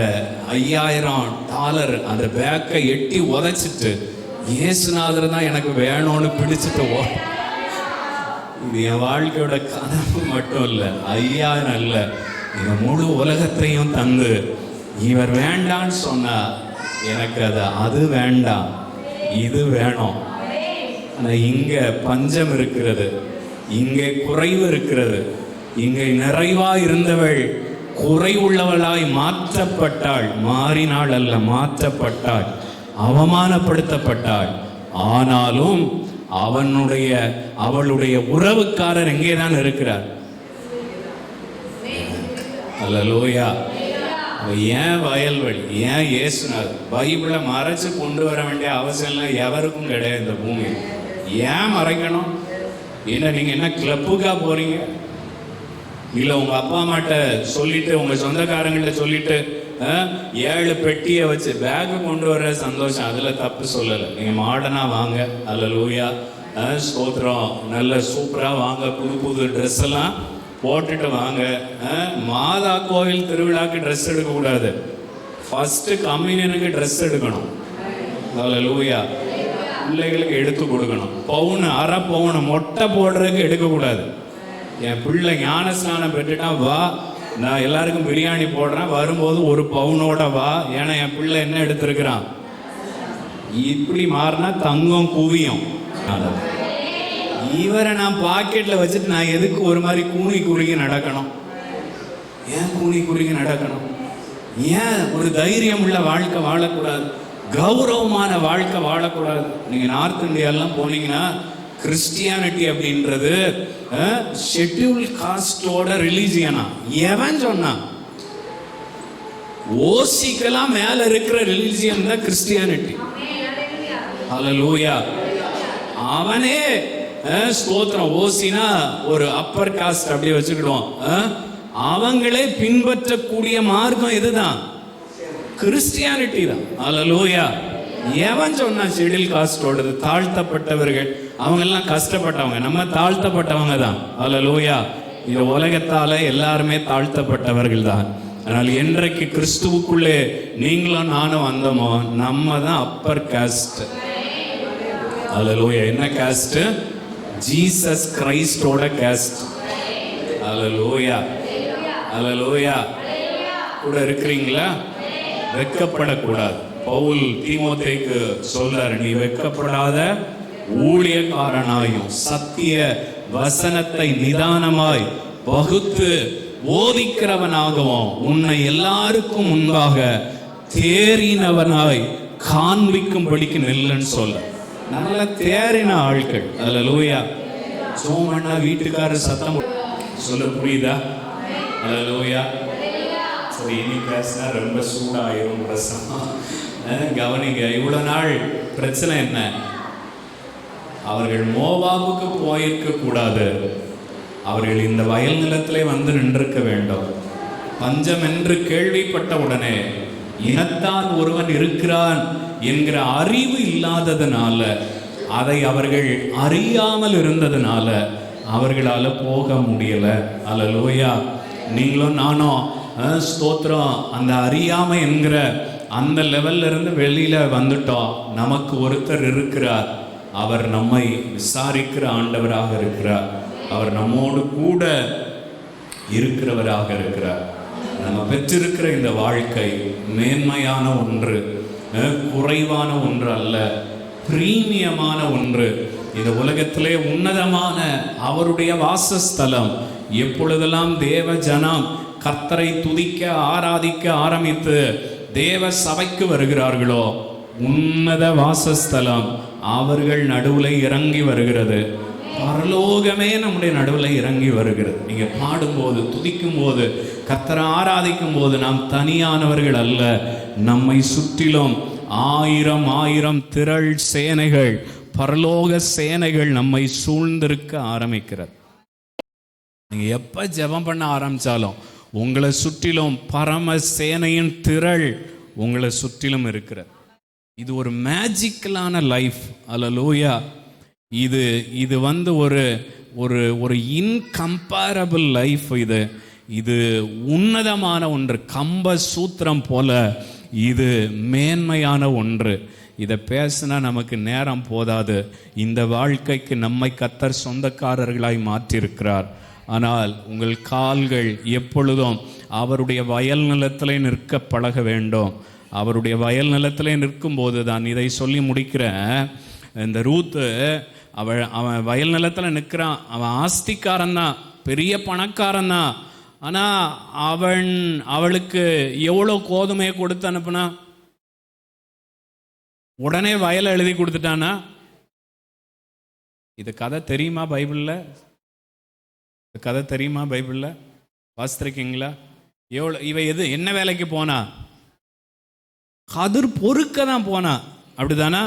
5000 டாலர் அந்த பேக்கை எட்டி உதைச்சிட்டு இயேசுநாதர் தான் எனக்கு வேணும்னு பிடிச்சிட்டு இது என் வாழ்க்கையோட கனவு மட்டும் இல்லை, 5000 இல்லை, இந்த முழு உலகத்தையும் தந்து இவர் வேண்டான்னு சொன்னா எனக்கு அது வேண்டாம், இது வேணும். ஆனால் இங்கே பஞ்சம் இருக்கிறது, இங்கே குறைவு இருக்கிறது. இங்கே நிறைவாய் இருந்தவள் குறைவுள்ளவளாய் மாற்றப்பட்டாள். மாறினாள் அல்ல, மாற்றப்பட்டாள், அவமானப்படுத்தப்பட்டாள். ஆனாலும் அவளுடைய உறவுக்காரர் எங்கேதான் இருக்கிறார். அல்லேலூயா. ஏன் வயல்வெளி, ஏன் இயேசுநாதர்? பைபிளை மறைச்சு கொண்டு வர வேண்டிய அவசியம் இல்லை, எவருக்கும் கிடையாது இந்த பூமி. ஏன் மறைக்கணும்? என்ன நீங்க என்ன கிளப்புக்கா போறீங்க? இல்ல உங்க அப்பா அம்மாட்ட சொல்லிட்டு, உங்க சொந்தக்காரங்கள்ட்ட சொல்லிட்டு 7 பெட்டியை வச்சு பேக்கு கொண்டு வர சந்தோஷம், அதுல தப்பு சொல்லலை. நீங்க மாடர்னா வாங்க, அல்லேலூயா, ஸ்தோத்திரம், நல்ல சூப்பரா வாங்க, புது புது ட்ரெஸ் எல்லாம் போட்டுட்டு வாங்க. மாதா கோவில் திருவிழாக்கு ட்ரெஸ் எடுக்கக்கூடாது, ஃபர்ஸ்ட் கம்யூனியனுக்கு ட்ரெஸ் எடுக்கணும். அல்லேலூயா. பிள்ளைகளுக்கு எடுத்து கொடுக்கணும். பவுன், அரை பவுன் மொட்டை போடுறதுக்கு எடுக்கக்கூடாது. என் பிள்ளை ஞானஸ்நானம் பெற்றுட்டா வா, நான் எல்லாருக்கும் பிரியாணி போடுறேன், வரும்போது ஒரு பவுனோட வா. ஏன்னா என் பிள்ளை என்ன எடுத்திருக்கிறான். இப்படி மாறினா தங்கம் குவியும். இவரை நான் பாக்கெட்ல வச்சுட்டு நான் எதுக்கு ஒரு மாதிரி கூனி குறுகி நடக்கணும்? ஏன் கூனி குறுகி நடக்கணும்? ஏன் ஒரு தைரியம் உள்ள வாழ்க்கை வாழக்கூடாது? கௌரவமான வாழ்க்கை வாழக்கூடாது? நீங்க நார்த் இந்தியாலாம் போனீங்கன்னா கிறிஸ்டியானிட்டி அப்படின்றது ஷெட்யூல் காஸ்டோட ரிலீஜியனா? எவன் சொன்னா? ஓசிக்கெல்லாம் மேல இருக்கிற ரிலீஜியன் தான் கிறிஸ்டியானிட்டி. அல்லேலூயா. அவனே ஸ்தோத்திரம், ஓசினா ஒரு அப்பர் காஸ்ட் அப்படியே வச்சுக்கிடுவோம். அவங்களே பின்பற்றக்கூடிய மார்க்கம் இதுதான், கிறிஸ்டியானிட்டி தான். அல்லேலூயா. எவன் சொன்னா ஷெட்யூல் காஸ்டோடது? தாழ்த்தப்பட்டவர்கள், அவங்க எல்லாம் கஷ்டப்பட்டவங்க, நம்ம தாழ்த்தப்பட்டவங்க தான். அல்லேலூயா. இந்த உலகத்தால எல்லாருமே தாழ்த்தப்பட்டவர்கள் தான். ஆனால் என்றைக்கு கிறிஸ்துவுக்குள்ளே நீங்களும் நானும் வந்தோமோ, நம்ம தான் அப்பர் காஸ்ட். அல்லேலூயா. என்ன காஸ்ட்? ஜீசஸ் கிரைஸ்டோட காஸ்ட். அல்லேலூயா. அல்லேலூயா. கூட இருக்கிறீங்களா? வெட்கப்படக்கூடாது. பவுல் தீமோத்தேயுக்கு சொல்றாரு, நீ வெட்கப்படாத ஊழியக்காரனாயும் சத்திய வசனத்தை நிதானமாய் வகுத்து போதிக்கிறவனாகவும் உன்னை எல்லாருக்கும் முன்பாக தேறினவனாய் காண்பிக்கும்படிக்கு நில்லுன்னு சொல்ல. நல்ல தேறின ஆட்கள். அல்லேலூயா. சோமண்ணா வீட்டுக்காரர் சத்தம் சொல்ல புரியுதா? அல்லேலூயா. சரி, இனி பேசினா ரொம்ப சூடாயிரும் பிரசனம். கவனிங்க, இவ்வளவு நாள் பிரச்சனை என்ன? அவர்கள் மோவாபுக்கு போயிருக்க கூடாது, அவர்கள் இந்த வயல் நிலத்திலே வந்து நின்றிருக்க வேண்டும். பஞ்சம் என்று கேள்விப்பட்ட உடனே இனத்தான் ஒருவன் இருக்கிறான் என்கிற அறிவு இல்லாததுனால, அதை அவர்கள் அறியாமல் இருந்ததுனால அவர்களால போக முடியல. அல்லேலூயா. நீங்களும் நானும் ஸ்தோத்திரம், அந்த அறியாமை என்கிற அந்த லெவல்ல இருந்து வெளியில வந்துட்டோம். நமக்கு ஒருத்தர் இருக்கிறார், அவர் நம்மை விசாரிக்கிற ஆண்டவராக இருக்கிறார், அவர் நம்மோடு கூட இருக்கிறவராக இருக்கிறார். நம்ம பெற்றிருக்கிற இந்த வாழ்க்கை மேன்மையான ஒன்று, குறைவான ஒன்று அல்ல, பிரீமியமான ஒன்று. இந்த உலகத்திலே உன்னதமான அவருடைய வாசஸ்தலம். எப்பொழுதெல்லாம் தேவ ஜனம் கர்த்தரை துதிக்க ஆராதிக்க ஆரம்பித்து தேவ சபைக்கு வருகிறார்களோ, உன்னத வாசஸ்தலம் அவர்கள் நடுவில் இறங்கி வருகிறது. பரலோகமே நம்முடைய நடுவில் இறங்கி வருகிறது. நீங்க பாடும்போது, துதிக்கும் போது, கர்த்தரை ஆராதிக்கும் போது நாம் தனியானவர்கள் அல்ல. நம்மை சுற்றிலும் ஆயிரம் ஆயிரம் திரள் சேனைகள், பரலோக சேனைகள் நம்மை சூழ்ந்திருக்க ஆரம்பிக்கிறது. நீங்க எப்ப ஜெபம் பண்ண ஆரம்பிச்சாலும் உங்களை சுற்றிலும் பரம சேனையின் திரள் உங்களை சுற்றிலும் இருக்கிறது. இது ஒரு மேஜிக்கலான லைஃப். அல்லேலூயா. இது வந்து ஒரு ஒரு ஒரு இன்கம்பேரபிள் லைஃப். இது உன்னதமான ஒன்று. கம்ப சூத்திரம் போல இது மேன்மையான ஒன்று. இதை பேசினா நமக்கு நேரம் போதாது. இந்த வாழ்க்கைக்கு நம்மை கர்த்தர் சொந்தக்காரர்களாய் மாற்றியிருக்கிறார். ஆனால் உங்கள் கால்கள் எப்பொழுதும் அவருடைய வயல் நிலத்திலே நிற்க பழக வேண்டும். அவருடைய வயல் நிலத்திலே நிற்கும்போது தான் இதை சொல்லி முடிக்கிறேன். இந்த ரூத்து அவன் வயல் நிலத்தில் நிற்கிறான். அவன் ஆஸ்திக்காரன் தான், பெரிய பணக்காரன் தான். ஆனால் அவளுக்கு எவ்வளோ கோதுமையை கொடுத்து அனுப்புனா? உடனே வயலை எழுதி கொடுத்துட்டானா? இது கதை தெரியுமா பைபிளில்? கதை தெரியுமா பைபிளில்? வாசித்திருக்கீங்களா? என்ன வேலைக்கு போனா? கதிர் பொறுக்க தான் போனா. அப்படிதானா?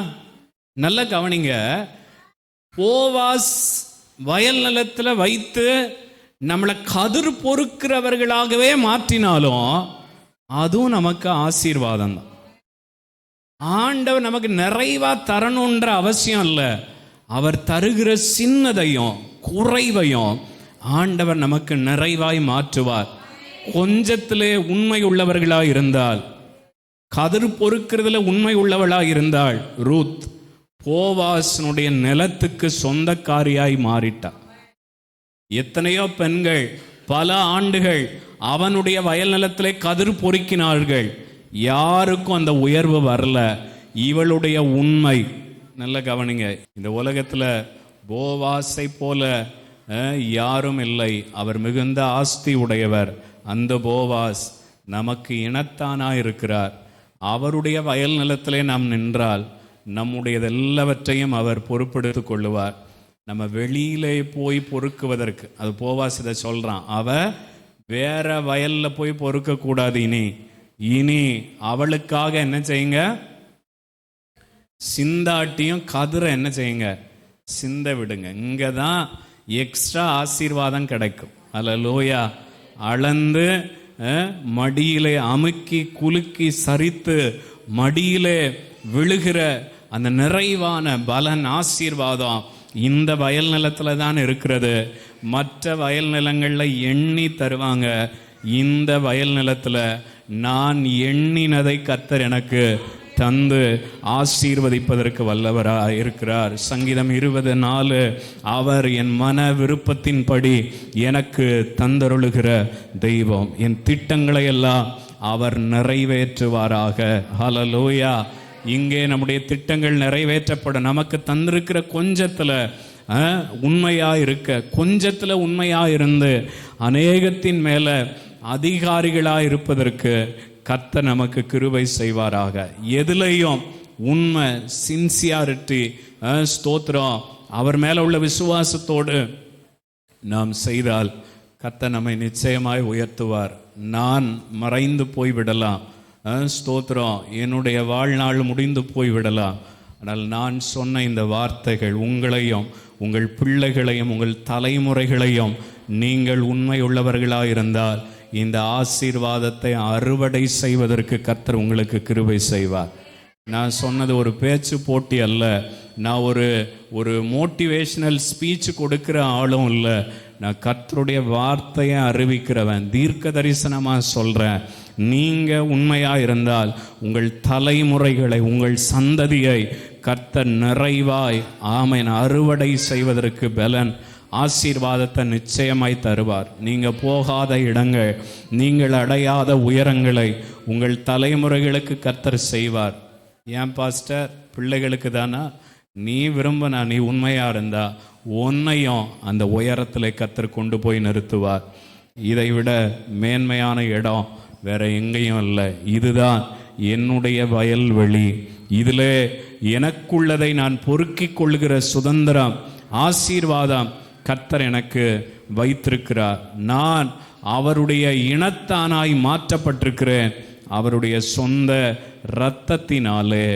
நல்ல கவனிங்க. போவாஸ் வயல் நிலத்தில் வைத்து நம்மளை கதிர் பொறுக்கிறவர்களாகவே மாற்றினாலும் அதுவும் நமக்கு ஆசீர்வாதம் தான். ஆண்டவர் நமக்கு நிறைவா தரணுன்ற அவசியம் இல்லை. அவர் தருகிற சின்னதையும் குறைவையும் ஆண்டவர் நமக்கு நிறைவாய் மாற்றுவார். கொஞ்சத்திலே உண்மை உள்ளவர்களாய் இருந்தால், கதிர் பொறுக்கிறதுல உண்மை உள்ளவளாய் இருந்தால், ரூத் போவாசனுடைய நிலத்துக்கு சொந்தக்காரியாய் மாறிட்டார். எத்தனையோ பெண்கள் பல ஆண்டுகள் அவனுடைய வயல் நிலத்திலே கதிர் பொறுக்கினார்கள். யாருக்கும் அந்த உயர்வு வரல. இவளுடைய உண்மை. நல்ல கவனிங்க. இந்த உலகத்துல போவாசை போல யாரும் இல்லை. அவர் மிகுந்த ஆஸ்தி உடையவர். அந்த போவாஸ் நமக்கு இனத்தானா இருக்கிறார். அவருடைய வயல் நிலத்திலே நாம் நின்றால் நம்முடைய எல்லாவற்றையும் அவர் பொறுப்பெடுத்துக் கொள்ளுவார். நம்ம வெளியிலே போய் பொறுக்குவதற்கு, அது போவாஸ் இதை சொல்றான், அவ வேற வயல்ல போய் பொறுக்க கூடாது. இனி அவளுக்காக என்ன செய்யுங்க? சிந்தாட்டியும் கதிரை என்ன செய்யுங்க? சிந்த விடுங்க. இங்கதான் எக்ஸ்ட்ரா ஆசீர்வாதம் கிடைக்கும். அல்லேலூயா. அளந்து மடியிலே அமுக்கி குலுக்கி சரித்து மடியிலே விழுகிற அந்த நிறைவான பலன், ஆசீர்வாதம் இந்த வயல் நிலத்துல தான் இருக்கிறது. மற்ற வயல் நிலங்கள்ல எண்ணி தருவாங்க. இந்த வயல் நிலத்துல நான் எண்ணினதை கர்த்தர் எனக்கு தந்து ஆசீர்வதிப்பதற்கு வல்லவராக இருக்கிறார். சங்கீதம் 20:4, அவர் என் மன விருப்பத்தின்படி எனக்கு தந்தருளுகிற தெய்வம், என் திட்டங்களை எல்லாம் அவர் நிறைவேற்றுவாராக. ஹல்லேலூயா. இங்கே நம்முடைய திட்டங்கள் நிறைவேற்றப்படும். நமக்கு தந்திருக்கிற கொஞ்சத்துல உண்மையா இருக்க, கொஞ்சத்துல உண்மையா இருந்து அநேகத்தின் மேல அதிகாரிகளா இருப்பதற்கு கர்த்தர் நமக்கு கிருபை செய்வாராக. எதுலையும் உண்மை, சின்சியாரிட்டி, ஸ்தோத்திரம், அவர் மேல உள்ள விசுவாசத்தோடு நாம் செய்தால் கர்த்தர் நம்மை நிச்சயமாய் உயர்த்துவார். நான் மறைந்து போய்விடலாம், ஸ்தோத்திரம், என்னுடைய வாழ்நாள் முடிந்து போய்விடலாம். ஆனால் நான் சொன்ன இந்த வார்த்தைகள் உங்களையும் உங்கள் பிள்ளைகளையும் உங்கள் தலைமுறைகளையும் நீங்கள் உண்மை உள்ளவர்களாக இருந்தால் இந்த ஆசீர்வாதத்தை அறுவடை செய்வதற்கு கர்த்தர் உங்களுக்கு கிருபை செய்வார். நான் சொன்னது ஒரு பேச்சு போட்டி அல்ல. நான் ஒரு மோட்டிவேஷனல் ஸ்பீச் கொடுக்கிற ஆளும் இல்லை. நான் கர்த்தருடைய வார்த்தையை அறிவிக்கிறவன், தீர்க்க தரிசனமாக சொல்கிறேன். நீங்கள் உண்மையாக இருந்தால் உங்கள் தலைமுறைகளை, உங்கள் சந்ததியை கர்த்தர் நிறைவாய் ஆமென் அறுவடை செய்வதற்கு பலன், ஆசீர்வாதத்தை நிச்சயமாய் தருவார். நீங்கள் போகாத இடங்கள், நீங்கள் அடையாத உயரங்களை உங்கள் தலைமுறைகளுக்கு கர்த்தர் செய்வார். ஏன் பாஸ்டர், பிள்ளைகளுக்கு தானா? நீ விரும்பினா, நீ உண்மையாக இருந்தா உன்னையும் அந்த உயரத்தில் கர்த்தர் கொண்டு போய் நிறுத்துவார். இதை விட மேன்மையான இடம் வேற எங்கேயும் இல்லை. இதுதான் என்னுடைய வயல்வெளி. இதிலே எனக்குள்ளதை நான் பொறுக்கிக் கொள்கிற சுதந்திரம் ஆசீர்வாதம் கர்த்தர் எனக்கு வைத்திருக்கிறார். நான் அவருடைய இனத்தானாய் மாற்றப்பட்டிருக்கிறேன், அவருடைய சொந்த இரத்தத்தினாலே.